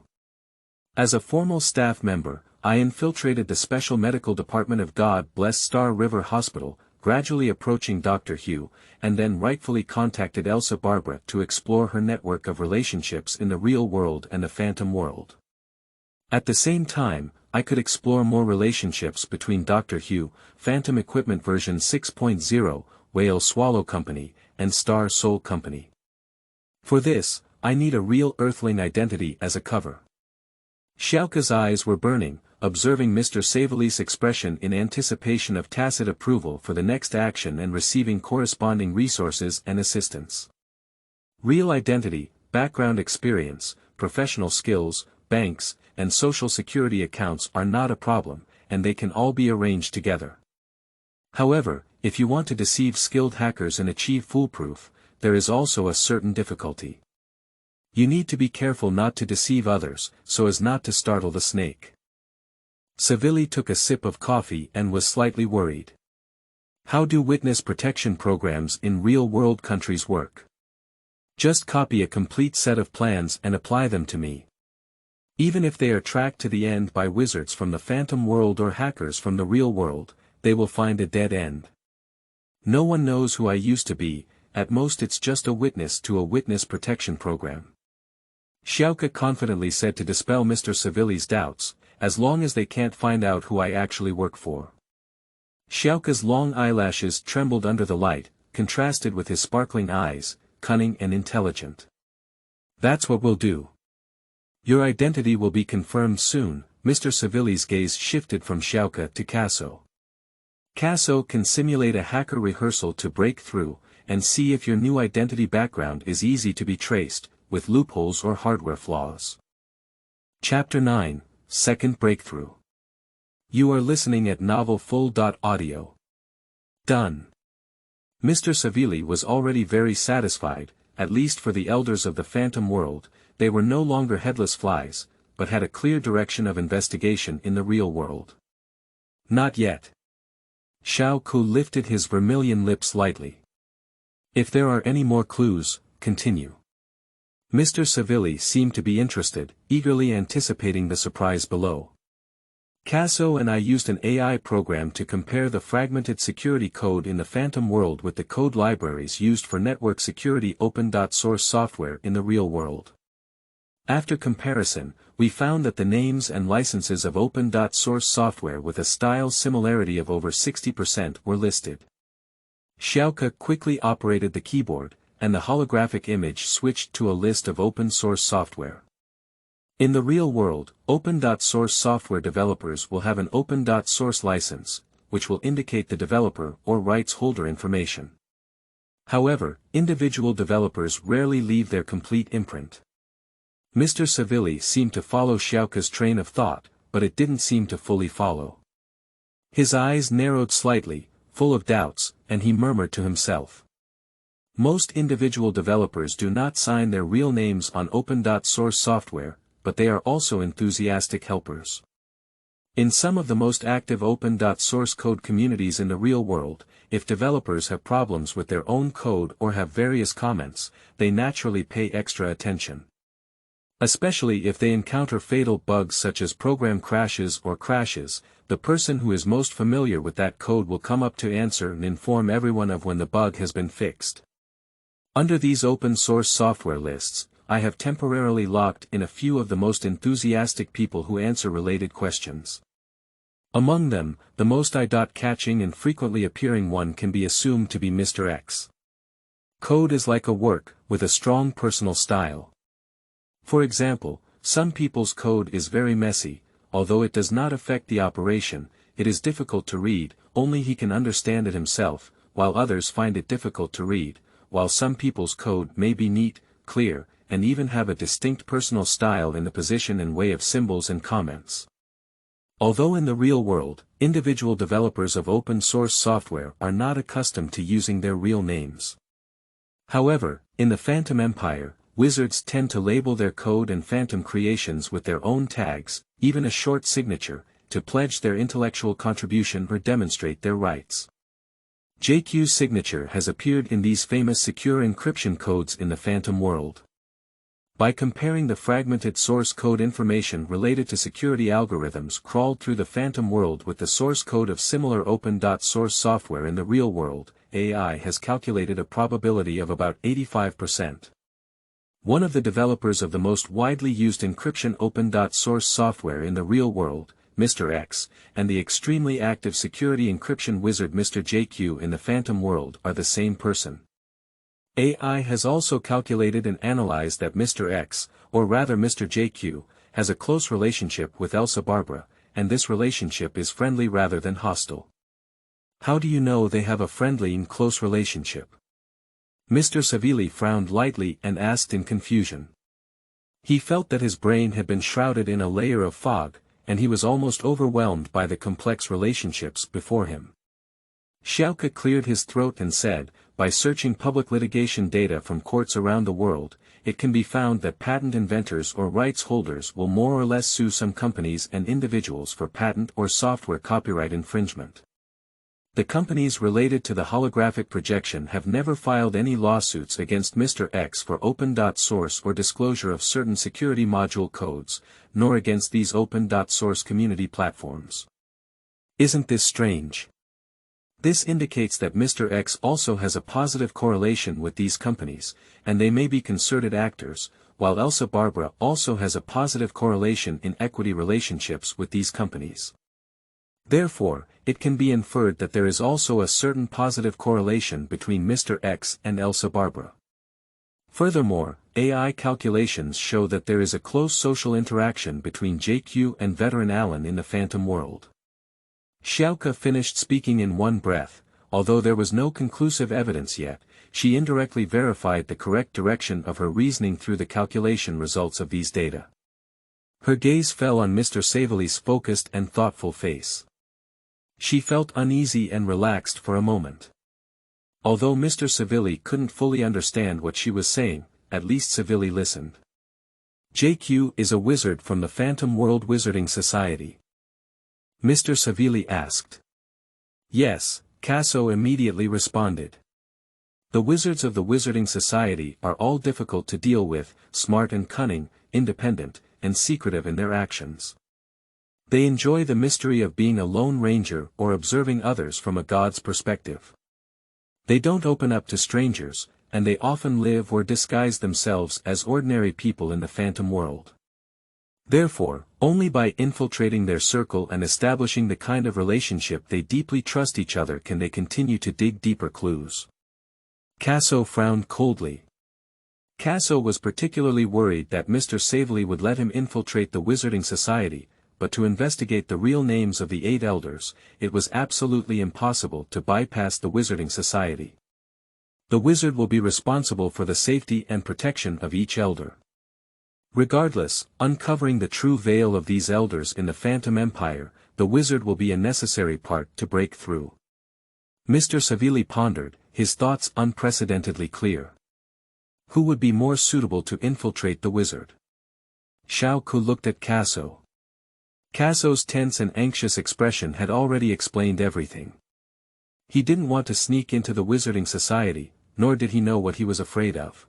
As a formal staff member, I infiltrated the special medical department of God bless Star River Hospital, gradually approaching Dr. Hugh, and then rightfully contacted Elsa Barbara to explore her network of relationships in the real world and the Phantom world. At the same time, I could explore more relationships between Dr. Hugh, Phantom Equipment version 6.0, Whale Swallow Company, and Star Soul Company. For this, I need a real Earthling identity as a cover. Xiaoke's eyes were burning, observing Mr. Savili's expression in anticipation of tacit approval for the next action and receiving corresponding resources and assistance. Real identity, background experience, professional skills, banks, and social security accounts are not a problem, and they can all be arranged together. However, if you want to deceive skilled hackers and achieve foolproof, there is also a certain difficulty. You need to be careful not to deceive others, so as not to startle the snake. Savili took a sip of coffee and was slightly worried. How do witness protection programs in real-world countries work? Just copy a complete set of plans and apply them to me. Even if they are tracked to the end by wizards from the Phantom world or hackers from the real world, they will find a dead end. No one knows who I used to be, at most it's just a witness to a witness protection program. Xiaoke confidently said to dispel Mr. Savili's doubts, as long as they can't find out who I actually work for. Xiaoke's long eyelashes trembled under the light, contrasted with his sparkling eyes, cunning and intelligent. That's what we'll do. Your identity will be confirmed soon. Mr. Savili's gaze shifted from Xiaoke to Casso. Casso can simulate a hacker rehearsal to break through, and see if your new identity background is easy to be traced, with loopholes or hardware flaws. Chapter 9, Second Breakthrough. You are listening at novelfull.audio. Done. Mr. Savili was already very satisfied, at least for the elders of the Phantom world. They were no longer headless flies, but had a clear direction of investigation in the real world. Not yet. Xiao Ku lifted his vermilion lips lightly. If there are any more clues, continue. Mr. Savili seemed to be interested, eagerly anticipating the surprise below. Casso and I used an AI program to compare the fragmented security code in the Phantom world with the code libraries used for network security open.source software in the real world. After comparison, we found that the names and licenses of open.source software with a style similarity of over 60% were listed. Xiaoke quickly operated the keyboard, and the holographic image switched to a list of open-source software. In the real world, open.source software developers will have an open.source license, which will indicate the developer or rights holder information. However, individual developers rarely leave their complete imprint. Mr. Savili seemed to follow Xiaoke's train of thought, but it didn't seem to fully follow. His eyes narrowed slightly, full of doubts, and he murmured to himself. Most individual developers do not sign their real names on open.source software, but they are also enthusiastic helpers. In some of the most active open.source code communities in the real world, if developers have problems with their own code or have various comments, they naturally pay extra attention. Especially if they encounter fatal bugs such as program crashes or crashes, the person who is most familiar with that code will come up to answer and inform everyone of when the bug has been fixed. Under these open-source software lists, I have temporarily locked in a few of the most enthusiastic people who answer related questions. Among them, the most eye-catching and frequently appearing one can be assumed to be Mr. X. Code is like a work, with a strong personal style. For example, some people's code is very messy, although it does not affect the operation, it is difficult to read, only he can understand it himself, while others find it difficult to read, while some people's code may be neat, clear, and even have a distinct personal style in the position and way of symbols and comments. Although in the real world, individual developers of open-source software are not accustomed to using their real names. However, in the Phantom Empire, wizards tend to label their code and phantom creations with their own tags, even a short signature, to pledge their intellectual contribution or demonstrate their rights. JQ's signature has appeared in these famous secure encryption codes in the Phantom world. By comparing the fragmented source code information related to security algorithms crawled through the Phantom world with the source code of similar open.source software in the real world, AI has calculated a probability of about 85%. One of the developers of the most widely used encryption open.source software in the real world, Mr. X, and the extremely active security encryption wizard Mr. JQ in the Phantom world are the same person. AI has also calculated and analyzed that Mr. X, or rather Mr. JQ, has a close relationship with Elsa Barbara, and this relationship is friendly rather than hostile. How do you know they have a friendly and close relationship? Mr. Savili frowned lightly and asked in confusion. He felt that his brain had been shrouded in a layer of fog, and he was almost overwhelmed by the complex relationships before him. Xiaoke cleared his throat and said, by searching public litigation data from courts around the world, it can be found that patent inventors or rights holders will more or less sue some companies and individuals for patent or software copyright infringement. The companies related to the holographic projection have never filed any lawsuits against Mr. X for open.source or disclosure of certain security module codes, nor against these open.source community platforms. Isn't this strange? This indicates that Mr. X also has a positive correlation with these companies, and they may be concerted actors, while Elsa Barbara also has a positive correlation in equity relationships with these companies. Therefore, it can be inferred that there is also a certain positive correlation between Mr. X and Elsa Barbara. Furthermore, AI calculations show that there is a close social interaction between JQ and veteran Alan in the Phantom world. Xiaoke finished speaking in one breath, although there was no conclusive evidence yet, she indirectly verified the correct direction of her reasoning through the calculation results of these data. Her gaze fell on Mr. Savili's focused and thoughtful face. She felt uneasy and relaxed for a moment. Although Mr. Savili couldn't fully understand what she was saying, at least Savili listened. JQ is a wizard from the Phantom World Wizarding Society. Mr. Savili asked. Yes, Casso immediately responded. The wizards of the Wizarding Society are all difficult to deal with, smart and cunning, independent, and secretive in their actions. They enjoy the mystery of being a lone ranger or observing others from a god's perspective. They don't open up to strangers, and they often live or disguise themselves as ordinary people in the phantom world. Therefore, only by infiltrating their circle and establishing the kind of relationship they deeply trust each other can they continue to dig deeper clues. Casso frowned coldly. Casso was particularly worried that Mr. Savili would let him infiltrate the Wizarding Society, but to investigate the real names of the 8 elders, it was absolutely impossible to bypass the Wizarding Society. The wizard will be responsible for the safety and protection of each elder. Regardless, uncovering the true veil of these elders in the Phantom Empire, the wizard will be a necessary part to break through. Mr. Savili pondered, his thoughts unprecedentedly clear. Who would be more suitable to infiltrate the wizard? Xiao Ku looked at Casso. Casso's tense and anxious expression had already explained everything. He didn't want to sneak into the Wizarding Society, nor did he know what he was afraid of.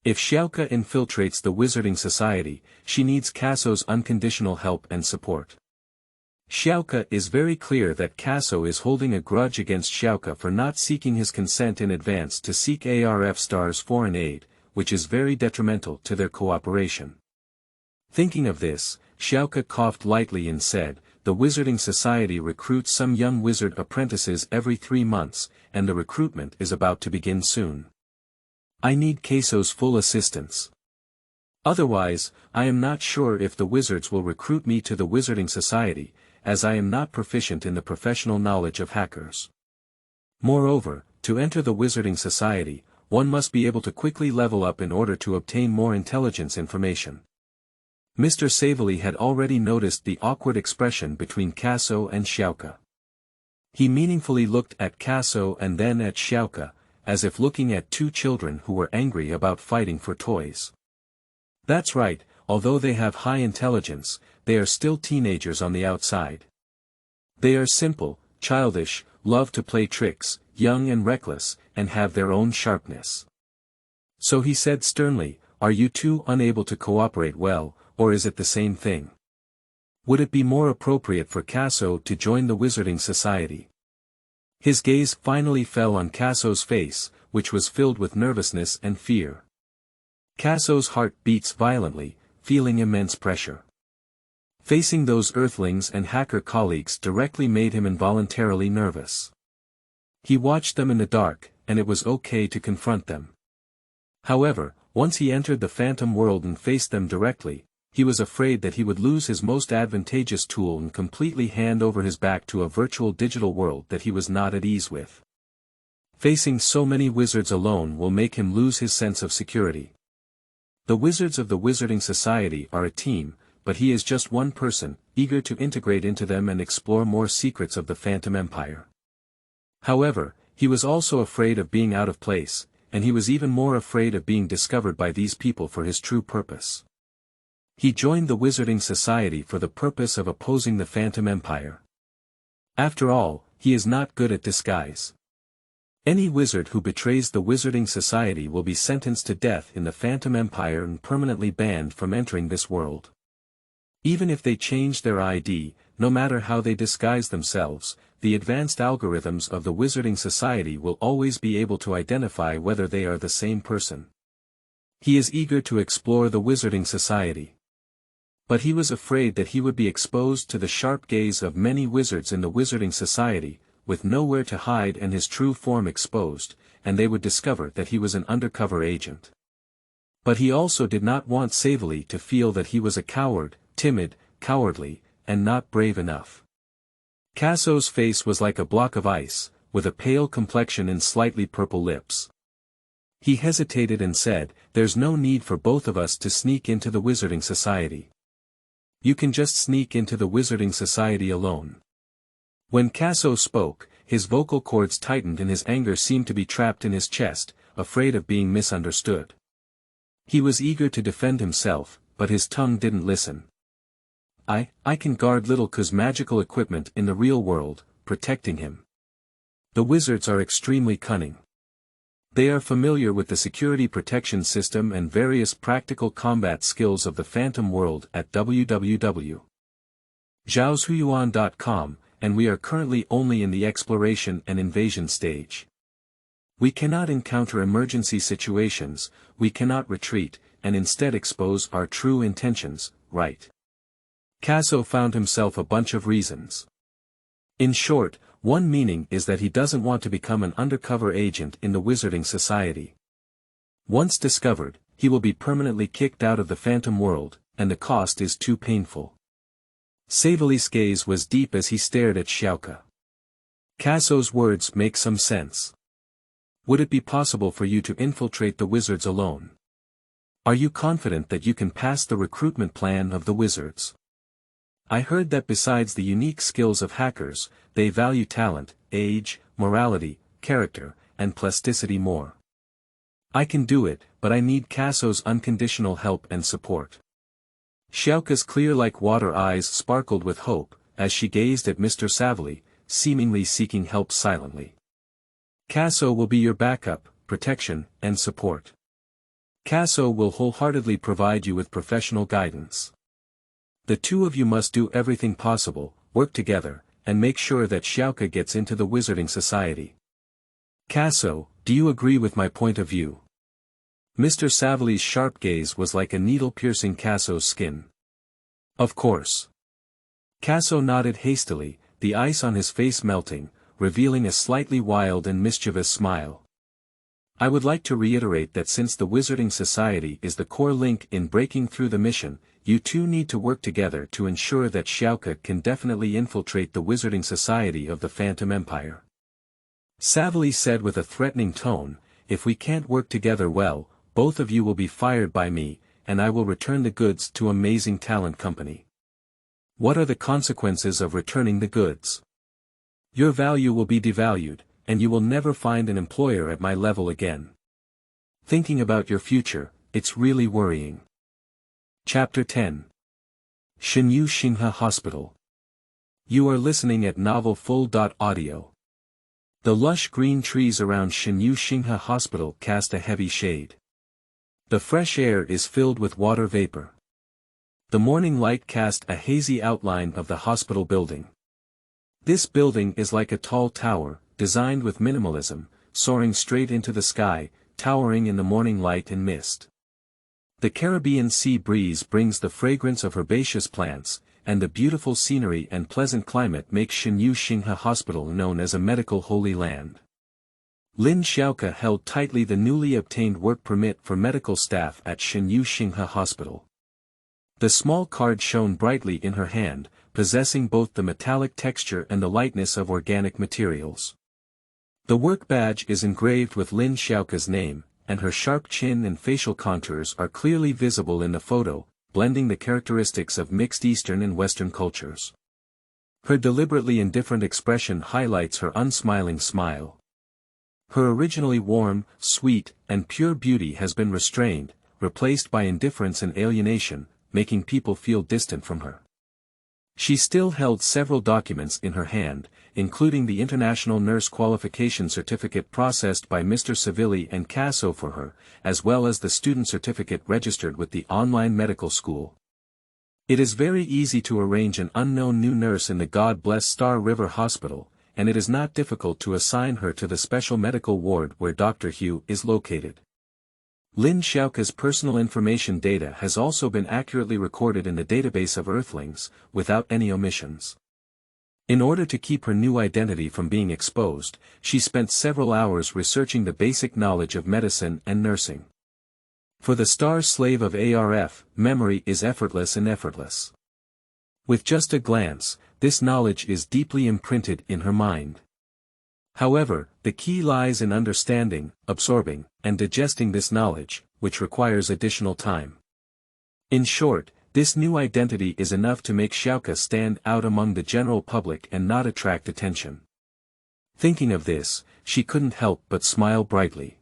If Xiaoka infiltrates the Wizarding Society, she needs Casso's unconditional help and support. Xiaoka is very clear that Casso is holding a grudge against Xiaoka for not seeking his consent in advance to seek ARF Star's foreign aid, which is very detrimental to their cooperation. Thinking of this, Xiaoka coughed lightly and said, "The Wizarding Society recruits some young wizard apprentices every 3 months, and the recruitment is about to begin soon. I need Casso's full assistance. Otherwise, I am not sure if the wizards will recruit me to the Wizarding Society, as I am not proficient in the professional knowledge of hackers. Moreover, to enter the Wizarding Society, one must be able to quickly level up in order to obtain more intelligence information." Mr. Savili had already noticed the awkward expression between Casso and Xiaoka. He meaningfully looked at Casso and then at Xiaoka, as if looking at 2 children who were angry about fighting for toys. That's right, although they have high intelligence, they are still teenagers on the outside. They are simple, childish, love to play tricks, young and reckless, and have their own sharpness. So he said sternly, "Are you 2 unable to cooperate well, or is it the same thing? Would it be more appropriate for Casso to join the Wizarding Society?" His gaze finally fell on Casso's face, which was filled with nervousness and fear. Casso's heart beats violently, feeling immense pressure. Facing those Earthlings and hacker colleagues directly made him involuntarily nervous. He watched them in the dark, and it was okay to confront them. However, once he entered the Phantom world and faced them directly, he was afraid that he would lose his most advantageous tool and completely hand over his back to a virtual digital world that he was not at ease with. Facing so many wizards alone will make him lose his sense of security. The wizards of the Wizarding Society are a team, but he is just one person, eager to integrate into them and explore more secrets of the Phantom Empire. However, he was also afraid of being out of place, and he was even more afraid of being discovered by these people for his true purpose. He joined the Wizarding Society for the purpose of opposing the Phantom Empire. After all, he is not good at disguise. Any wizard who betrays the Wizarding Society will be sentenced to death in the Phantom Empire and permanently banned from entering this world. Even if they change their ID, no matter how they disguise themselves, the advanced algorithms of the Wizarding Society will always be able to identify whether they are the same person. He is eager to explore the Wizarding Society. But he was afraid that he would be exposed to the sharp gaze of many wizards in the Wizarding Society, with nowhere to hide and his true form exposed, and they would discover that he was an undercover agent. But he also did not want Savili to feel that he was a coward, timid, cowardly, and not brave enough. Casso's face was like a block of ice, with a pale complexion and slightly purple lips. He hesitated and said, "There's no need for both of us to sneak into the Wizarding Society. You can just sneak into the Wizarding Society alone." When Casso spoke, his vocal cords tightened and his anger seemed to be trapped in his chest, afraid of being misunderstood. He was eager to defend himself, but his tongue didn't listen. I can guard Little Ku's magical equipment in the real world, protecting him. The wizards are extremely cunning. They are familiar with the security protection system and various practical combat skills of the Phantom world at www.zhaoshuyuan.com, and we are currently only in the exploration and invasion stage. We cannot encounter emergency situations, we cannot retreat, and instead expose our true intentions, right? Casso found himself a bunch of reasons. In short, one meaning is that he doesn't want to become an undercover agent in the Wizarding Society. Once discovered, he will be permanently kicked out of the Phantom world, and the cost is too painful. Savely's gaze was deep as he stared at Xiaoke. Casso's words make some sense. Would it be possible for you to infiltrate the wizards alone? Are you confident that you can pass the recruitment plan of the wizards? I heard that besides the unique skills of hackers, they value talent, age, morality, character, and plasticity more. I can do it, but I need Casso's unconditional help and support. Xiaoke's clear-like-water eyes sparkled with hope, as she gazed at Mr. Savely, seemingly seeking help silently. Casso will be your backup, protection, and support. Casso will wholeheartedly provide you with professional guidance. The two of you must do everything possible, work together, and make sure that Xiaoke gets into the Wizarding Society. Casso, do you agree with my point of view? Mr. Savely's sharp gaze was like a needle piercing Casso's skin. Of course. Casso nodded hastily, the ice on his face melting, revealing a slightly wild and mischievous smile. I would like to reiterate that since the Wizarding Society is the core link in breaking through the mission, you two need to work together to ensure that Xiaoke can definitely infiltrate the Wizarding Society of the Phantom Empire. Savely said with a threatening tone, if we can't work together well, both of you will be fired by me, and I will return the goods to Amazing Talent Company. What are the consequences of returning the goods? Your value will be devalued, and you will never find an employer at my level again. Thinking about your future, it's really worrying. Chapter 10. Shenyou Xinghe Hospital. You are listening at novelfull.audio. The lush green trees around Shenyou Xinghe Hospital cast a heavy shade. The fresh air is filled with water vapor. The morning light cast a hazy outline of the hospital building. This building is like a tall tower, designed with minimalism, soaring straight into the sky, towering in the morning light and mist. The Caribbean sea breeze brings the fragrance of herbaceous plants, and the beautiful scenery and pleasant climate make Shenyou Xinghe Hospital known as a medical holy land. Lin Xiaoke held tightly the newly obtained work permit for medical staff at Shenyou Xinghe Hospital. The small card shone brightly in her hand, possessing both the metallic texture and the lightness of organic materials. The work badge is engraved with Lin Xiaoke's name, and her sharp chin and facial contours are clearly visible in the photo, blending the characteristics of mixed Eastern and Western cultures. Her deliberately indifferent expression highlights her unsmiling smile. Her originally warm, sweet, and pure beauty has been restrained, replaced by indifference and alienation, making people feel distant from her. She still held several documents in her hand, including the International Nurse Qualification Certificate processed by Mr. Savely and Casso for her, as well as the student certificate registered with the online medical school. It is very easy to arrange an unknown new nurse in the God Bless Star River Hospital, and it is not difficult to assign her to the special medical ward where Dr. Hugh is located. Lin Xiaoke's personal information data has also been accurately recorded in the database of Earthlings, without any omissions. In order to keep her new identity from being exposed, she spent several hours researching the basic knowledge of medicine and nursing. For the star slave of ARF, memory is effortless and effortless. With just a glance, this knowledge is deeply imprinted in her mind. However, the key lies in understanding, absorbing, and digesting this knowledge, which requires additional time. In short, this new identity is enough to make Xiaoke stand out among the general public and not attract attention. Thinking of this, she couldn't help but smile brightly.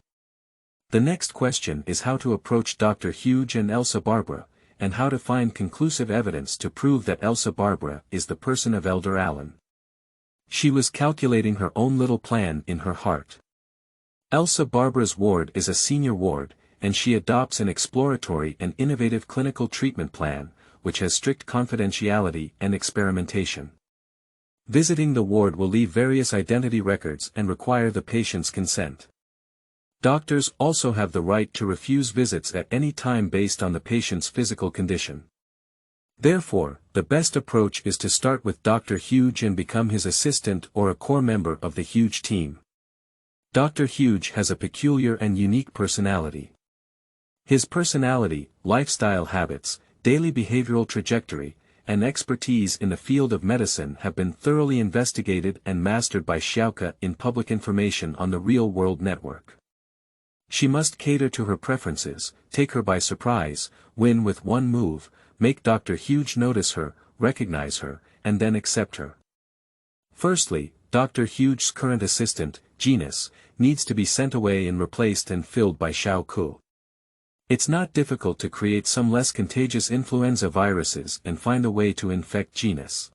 The next question is how to approach Dr. Hughes and Elsa Barbara, and how to find conclusive evidence to prove that Elsa Barbara is the person of Elder Allen. She was calculating her own little plan in her heart. Elsa Barbara's ward is a senior ward, and she adopts an exploratory and innovative clinical treatment plan, which has strict confidentiality and experimentation. Visiting the ward will leave various identity records and require the patient's consent. Doctors also have the right to refuse visits at any time based on the patient's physical condition. Therefore, the best approach is to start with Dr. Hughes and become his assistant or a core member of the Hughes team. Dr. Hughes has a peculiar and unique personality. His personality, lifestyle habits, daily behavioral trajectory, and expertise in the field of medicine have been thoroughly investigated and mastered by Xiaoke in public information on the real-world network. She must cater to her preferences, take her by surprise, win with one move, make Dr. Hughes notice her, recognize her, and then accept her. Firstly, Dr. Hughes' current assistant, Genus, needs to be sent away and replaced and filled by Xiaoke. It's not difficult to create some less contagious influenza viruses and find a way to infect Genus.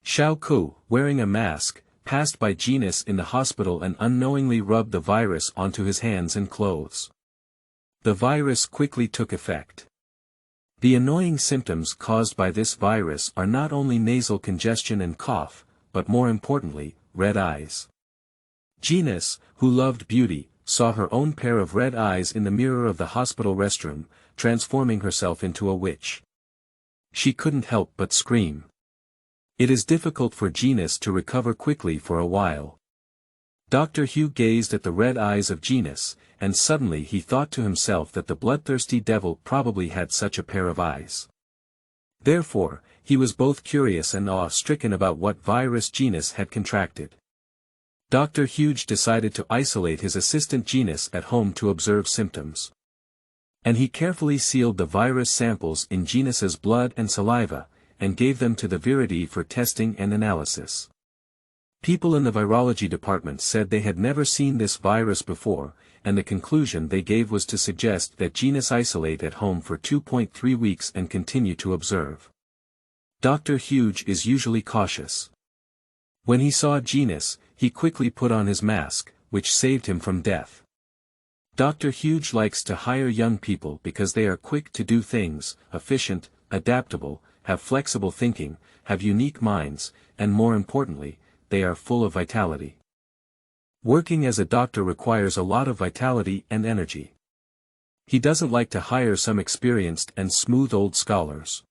Xiaoke, wearing a mask, passed by Genus in the hospital and unknowingly rubbed the virus onto his hands and clothes. The virus quickly took effect. The annoying symptoms caused by this virus are not only nasal congestion and cough, but more importantly, red eyes. Genus, who loved beauty, saw her own pair of red eyes in the mirror of the hospital restroom, transforming herself into a witch. She couldn't help but scream. It is difficult for Genus to recover quickly for a while. Dr. Hughes gazed at the red eyes of Genus, and suddenly he thought to himself that the bloodthirsty devil probably had such a pair of eyes. Therefore, he was both curious and awe-stricken about what virus Genus had contracted. Dr. Hughes decided to isolate his assistant Genus at home to observe symptoms. And he carefully sealed the virus samples in Genus's blood and saliva, and gave them to the Viridi for testing and analysis. People in the virology department said they had never seen this virus before, and the conclusion they gave was to suggest that Genus isolate at home for 2.3 weeks and continue to observe. Dr. Hughes is usually cautious. When he saw Genus, he quickly put on his mask, which saved him from death. Dr. Hughes likes to hire young people because they are quick to do things, efficient, adaptable, have flexible thinking, have unique minds, and more importantly, they are full of vitality. Working as a doctor requires a lot of vitality and energy. He doesn't like to hire some experienced and smooth old scholars.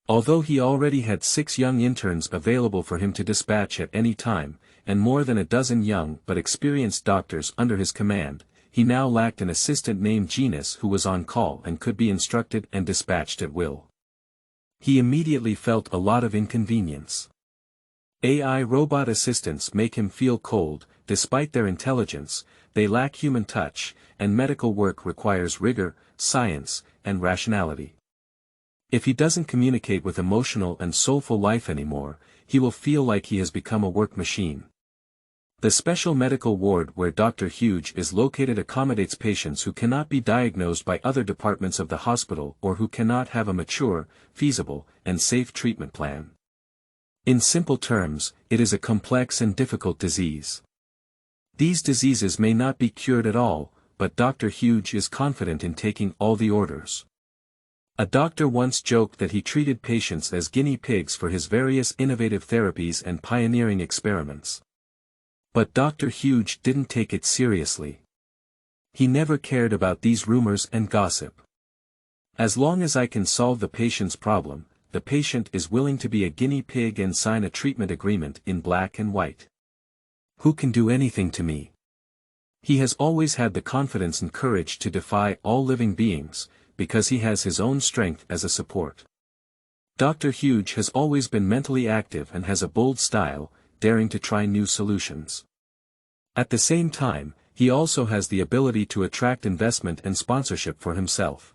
Although he already had 6 young interns available for him to dispatch at any time, and more than a dozen young but experienced doctors under his command, he now lacked an assistant named Genus who was on call and could be instructed and dispatched at will. He immediately felt a lot of inconvenience. AI robot assistants make him feel cold. Despite their intelligence, they lack human touch, and medical work requires rigor, science, and rationality. If he doesn't communicate with emotional and soulful life anymore, he will feel like he has become a work machine. The special medical ward where Dr. Hughes is located accommodates patients who cannot be diagnosed by other departments of the hospital or who cannot have a mature, feasible, and safe treatment plan. In simple terms, it is a complex and difficult disease. These diseases may not be cured at all, but Dr. Hughes is confident in taking all the orders. A doctor once joked that he treated patients as guinea pigs for his various innovative therapies and pioneering experiments. But Dr. Hughes didn't take it seriously. He never cared about these rumors and gossip. As long as I can solve the patient's problem, the patient is willing to be a guinea pig and sign a treatment agreement in black and white. Who can do anything to me? He has always had the confidence and courage to defy all living beings, because he has his own strength as a support. Dr. Hughes has always been mentally active and has a bold style, daring to try new solutions. At the same time, he also has the ability to attract investment and sponsorship for himself.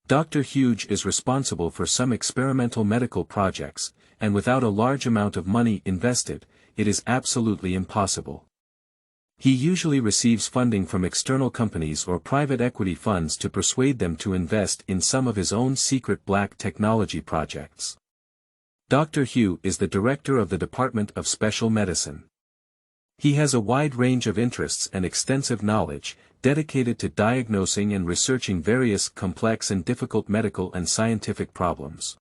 Dr. Hughes is responsible for some experimental medical projects, and without a large amount of money invested, it is absolutely impossible. He usually receives funding from external companies or private equity funds to persuade them to invest in some of his own secret black technology projects. Dr. Hu is the director of the Department of Special Medicine. He has a wide range of interests and extensive knowledge, dedicated to diagnosing and researching various complex and difficult medical and scientific problems.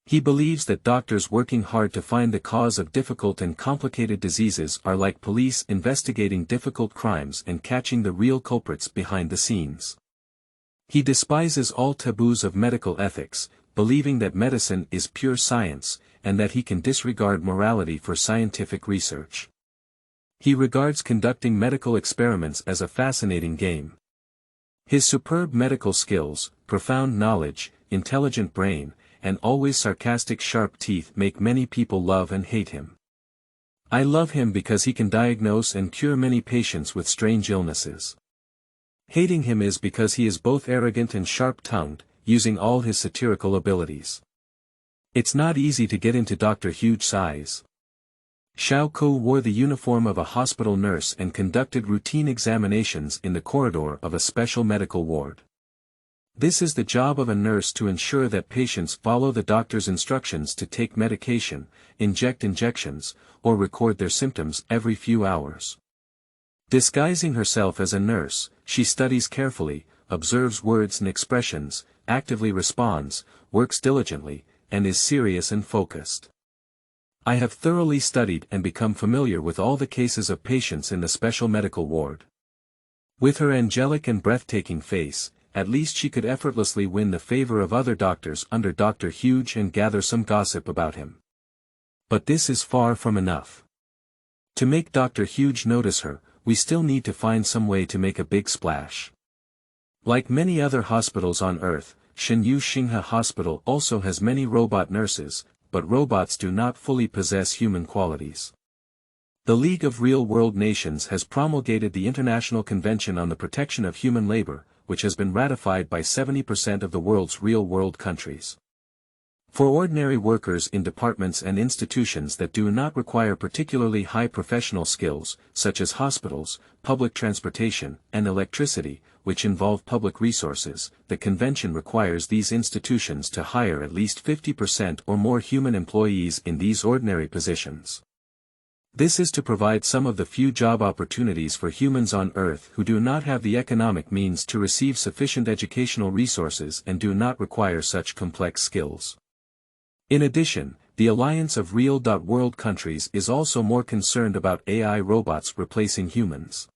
He believes that doctors working hard to find the cause of difficult and complicated diseases are like police investigating difficult crimes and catching the real culprits behind the scenes. He despises all taboos of medical ethics, believing that medicine is pure science, and that he can disregard morality for scientific research. He regards conducting medical experiments as a fascinating game. His superb medical skills, profound knowledge, intelligent brain, and always sarcastic sharp teeth make many people love and hate him. I love him because he can diagnose and cure many patients with strange illnesses. Hating him is because he is both arrogant and sharp-tongued, using all his satirical abilities. It's not easy to get into Dr. Huge's eyes. Xiao Ke wore the uniform of a hospital nurse and conducted routine examinations in the corridor of a special medical ward. This is the job of a nurse to ensure that patients follow the doctor's instructions to take medication, inject injections, or record their symptoms every few hours. Disguising herself as a nurse, she studies carefully, observes words and expressions, actively responds, works diligently, and is serious and focused. I have thoroughly studied and become familiar with all the cases of patients in the special medical ward. With her angelic and breathtaking face, at least she could effortlessly win the favor of other doctors under Dr. Huge and gather some gossip about him. But this is far from enough. To make Dr. Huge notice her, we still need to find some way to make a big splash. Like many other hospitals on Earth, Shenyou Xinghe Hospital also has many robot nurses, but robots do not fully possess human qualities. The League of Real-World Nations has promulgated the International Convention on the Protection of Human Labor, which has been ratified by 70% of the world's real-world countries. For ordinary workers in departments and institutions that do not require particularly high professional skills, such as hospitals, public transportation, and electricity, which involve public resources, the convention requires these institutions to hire at least 50% or more human employees in these ordinary positions. This is to provide some of the few job opportunities for humans on Earth who do not have the economic means to receive sufficient educational resources and do not require such complex skills. In addition, the Alliance of Real-World Countries is also more concerned about AI robots replacing humans.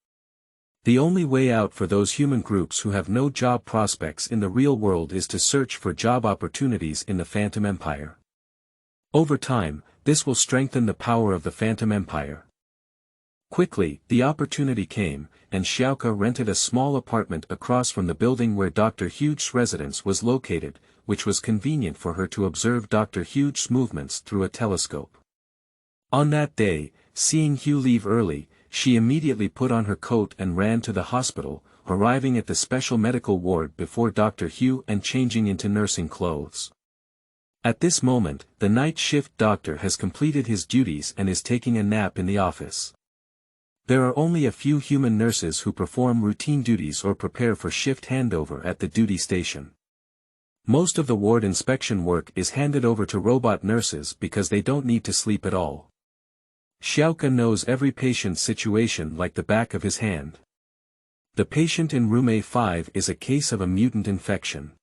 The only way out for those human groups who have no job prospects in the real world is to search for job opportunities in the Phantom Empire. Over time, this will strengthen the power of the Phantom Empire. Quickly, the opportunity came, and Xiao Ke rented a small apartment across from the building where Dr. Huge's residence was located, which was convenient for her to observe Dr. Huge's movements through a telescope. On that day, seeing Hugh leave early, she immediately put on her coat and ran to the hospital, arriving at the special medical ward before Dr. Hugh and changing into nursing clothes. At this moment, the night shift doctor has completed his duties and is taking a nap in the office. There are only a few human nurses who perform routine duties or prepare for shift handover at the duty station. Most of the ward inspection work is handed over to robot nurses because they don't need to sleep at all. Xiao Ke knows every patient's situation like the back of his hand. The patient in room A5 is a case of a mutant infection.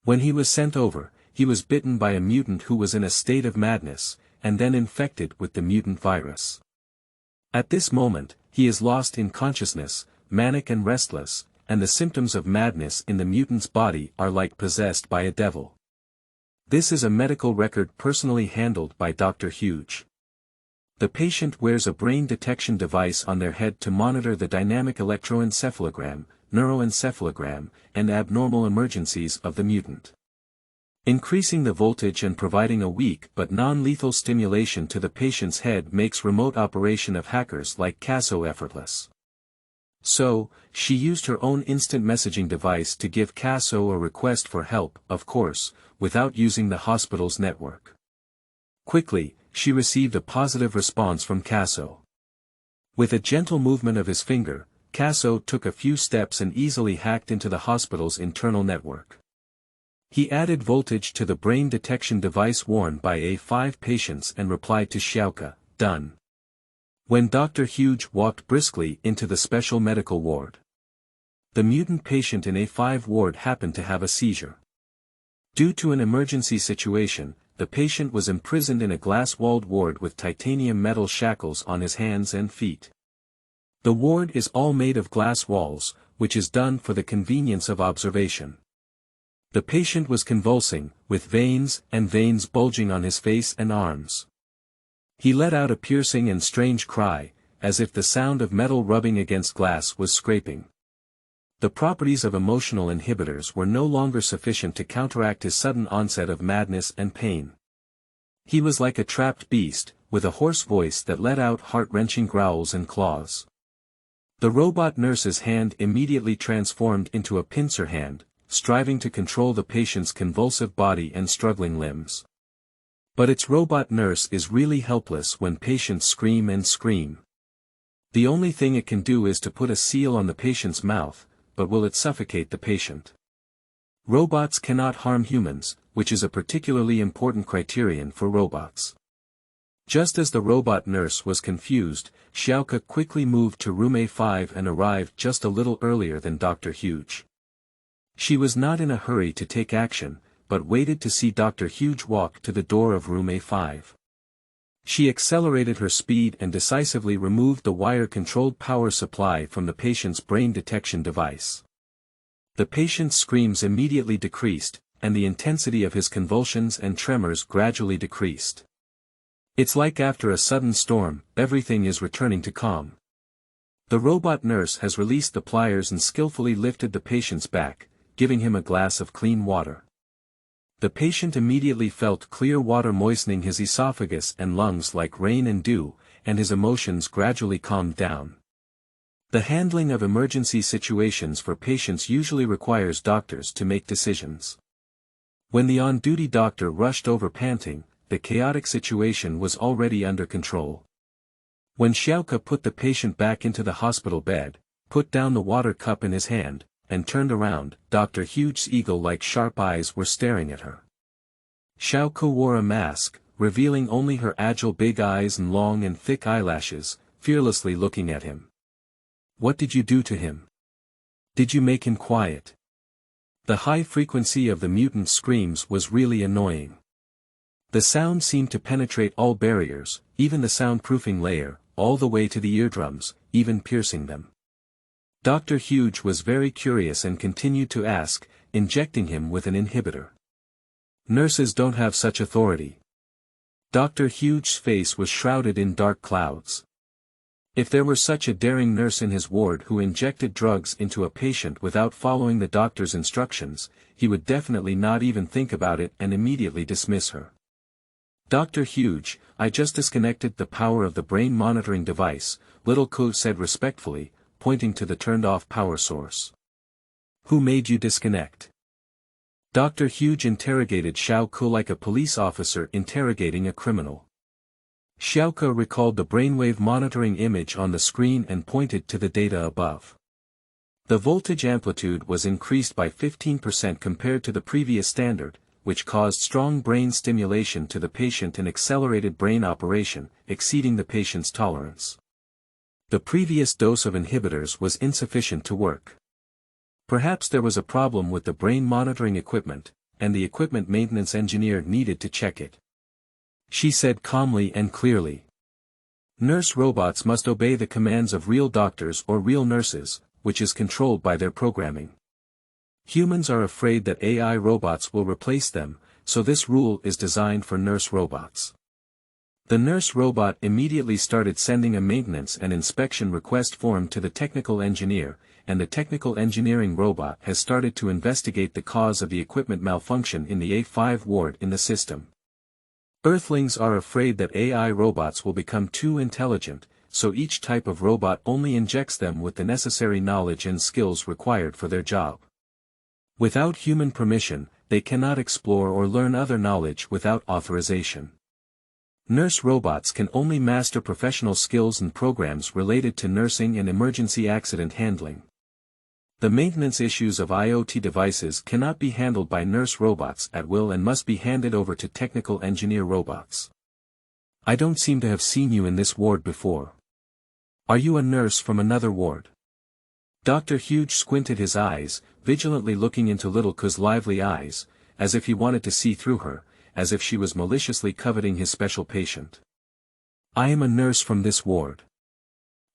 When he was sent over, he was bitten by a mutant who was in a state of madness, and then infected with the mutant virus. At this moment, he is lost in consciousness, manic and restless, and the symptoms of madness in the mutant's body are like possessed by a devil. This is a medical record personally handled by Dr. Huge. The patient wears a brain detection device on their head to monitor the dynamic electroencephalogram, neuroencephalogram, and abnormal emergencies of the mutant. Increasing the voltage and providing a weak but non-lethal stimulation to the patient's head makes remote operation of hackers like Casso effortless. So, she used her own instant messaging device to give Casso a request for help, of course, without using the hospital's network. Quickly, she received a positive response from Casso. With a gentle movement of his finger, Casso took a few steps and easily hacked into the hospital's internal network. He added voltage to the brain detection device worn by A5 patients and replied to Shenyou, "Done." When Dr. Huge walked briskly into the special medical ward. The mutant patient in A5 ward happened to have a seizure. Due to an emergency situation, the patient was imprisoned in a glass-walled ward with titanium metal shackles on his hands and feet. The ward is all made of glass walls, which is done for the convenience of observation. The patient was convulsing, with veins bulging on his face and arms. He let out a piercing and strange cry, as if the sound of metal rubbing against glass was scraping. The properties of emotional inhibitors were no longer sufficient to counteract his sudden onset of madness and pain. He was like a trapped beast, with a hoarse voice that let out heart-wrenching growls and claws. The robot nurse's hand immediately transformed into a pincer hand, striving to control the patient's convulsive body and struggling limbs. But its robot nurse is really helpless when patients scream and scream. The only thing it can do is to put a seal on the patient's mouth, but will it suffocate the patient? Robots cannot harm humans, which is a particularly important criterion for robots. Just as the robot nurse was confused, Shenyou quickly moved to room A5 and arrived just a little earlier than Dr. Huge. She was not in a hurry to take action, but waited to see Dr. Huge walk to the door of room A5. She accelerated her speed and decisively removed the wire-controlled power supply from the patient's brain detection device. The patient's screams immediately decreased, and the intensity of his convulsions and tremors gradually decreased. It's like after a sudden storm, everything is returning to calm. The robot nurse has released the pliers and skillfully lifted the patient's back, giving him a glass of clean water. The patient immediately felt clear water moistening his esophagus and lungs like rain and dew, and his emotions gradually calmed down. The handling of emergency situations for patients usually requires doctors to make decisions. When the on-duty doctor rushed over panting, the chaotic situation was already under control. When Shenyou put the patient back into the hospital bed, put down the water cup in his hand, and turned around, Dr. Huge's eagle-like sharp eyes were staring at her. Shenyou wore a mask, revealing only her agile big eyes and long and thick eyelashes, fearlessly looking at him. "What did you do to him? Did you make him quiet?" The high frequency of the mutant's screams was really annoying. The sound seemed to penetrate all barriers, even the soundproofing layer, all the way to the eardrums, even piercing them. Dr. Huge was very curious and continued to ask, injecting him with an inhibitor. "Nurses don't have such authority." Dr. Huge's face was shrouded in dark clouds. If there were such a daring nurse in his ward who injected drugs into a patient without following the doctor's instructions, he would definitely not even think about it and immediately dismiss her. "Dr. Huge, I just disconnected the power of the brain monitoring device," Little Ko said respectfully, pointing to the turned-off power source. "Who made you disconnect?" Dr. Huge interrogated Shenyou like a police officer interrogating a criminal. Shenyou recalled the brainwave monitoring image on the screen and pointed to the data above. The voltage amplitude was increased by 15% compared to the previous standard, which caused strong brain stimulation to the patient and accelerated brain operation, exceeding the patient's tolerance. The previous dose of inhibitors was insufficient to work. Perhaps there was a problem with the brain monitoring equipment, and the equipment maintenance engineer needed to check it. She said calmly and clearly. "Nurse robots must obey the commands of real doctors or real nurses, which is controlled by their programming. Humans are afraid that AI robots will replace them, so this rule is designed for nurse robots." The nurse robot immediately started sending a maintenance and inspection request form to the technical engineer, and the technical engineering robot has started to investigate the cause of the equipment malfunction in the A5 ward in the system. Earthlings are afraid that AI robots will become too intelligent, so each type of robot only injects them with the necessary knowledge and skills required for their job. Without human permission, they cannot explore or learn other knowledge without authorization. Nurse robots can only master professional skills and programs related to nursing and emergency accident handling. The maintenance issues of IoT devices cannot be handled by nurse robots at will and must be handed over to technical engineer robots. I don't seem to have seen you in this ward before. Are you a nurse from another ward? Dr. Huge squinted his eyes, vigilantly looking into Little Ku's lively eyes, as if he wanted to see through her, as if she was maliciously coveting his special patient. I am a nurse from this ward.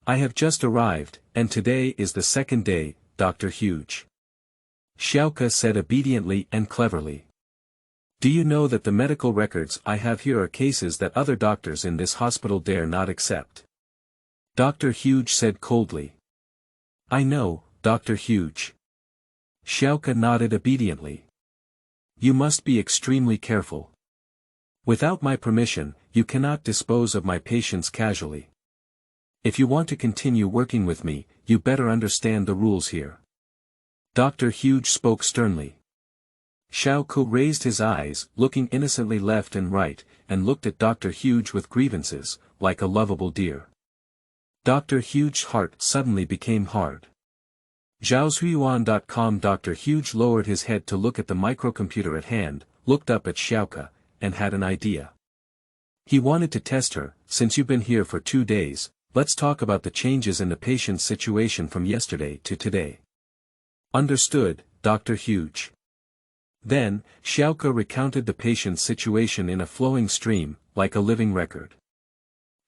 I have just arrived, and today is the second day, Dr. Huge. Xiaoke said obediently and cleverly. Do you know that the medical records I have here are cases that other doctors in this hospital dare not accept? Dr. Huge said coldly. I know, Dr. Huge. Xiaoke nodded obediently. You must be extremely careful. Without my permission, you cannot dispose of my patients casually. If you want to continue working with me, you better understand the rules here. Dr. Huge spoke sternly. Xiaoke raised his eyes, looking innocently left and right, and looked at Dr. Huge with grievances, like a lovable deer. Dr. Huge's heart suddenly became hard. Zhaozuiyuan.com. Dr. Huge lowered his head to look at the microcomputer at hand, looked up at Xiaoke, and had an idea. He wanted to test her. Since you've been here for 2 days, let's talk about the changes in the patient's situation from yesterday to today. Understood, Dr. Huge. Then, Xiaoke recounted the patient's situation in a flowing stream, like a living record.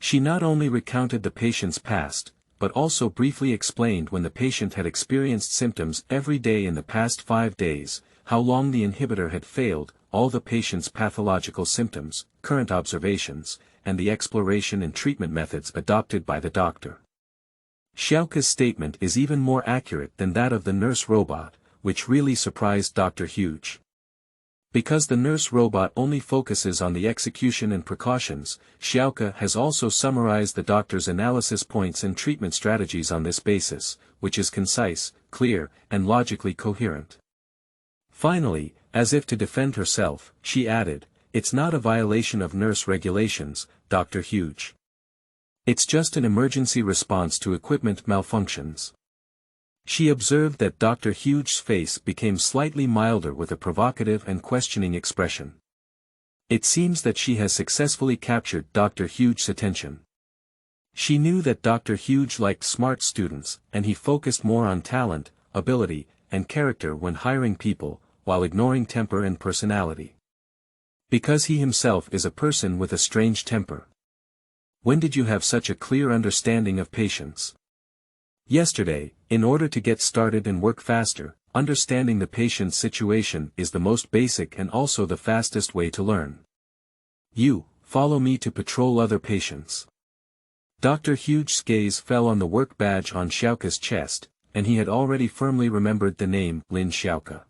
She not only recounted the patient's past, but also briefly explained when the patient had experienced symptoms every day in the past 5 days, how long the inhibitor had failed, all the patient's pathological symptoms, current observations, and the exploration and treatment methods adopted by the doctor. Xiaoke's statement is even more accurate than that of the nurse robot, which really surprised Dr. Huge. Because the nurse robot only focuses on the execution and precautions, Xiaoke has also summarized the doctor's analysis points and treatment strategies on this basis, which is concise, clear, and logically coherent. Finally, as if to defend herself, she added, "It's not a violation of nurse regulations, Dr. Huge. It's just an emergency response to equipment malfunctions." She observed that Dr. Huge's face became slightly milder with a provocative and questioning expression. It seems that she has successfully captured Dr. Huge's attention. She knew that Dr. Huge liked smart students, and he focused more on talent, ability, and character when hiring people, while ignoring temper and personality. Because he himself is a person with a strange temper. When did you have such a clear understanding of patients? Yesterday. In order to get started and work faster, understanding the patient's situation is the most basic and also the fastest way to learn. You, follow me to patrol other patients. Dr. Huge's gaze fell on the work badge on Xiaoke's chest, and he had already firmly remembered the name Lin Xiaoke.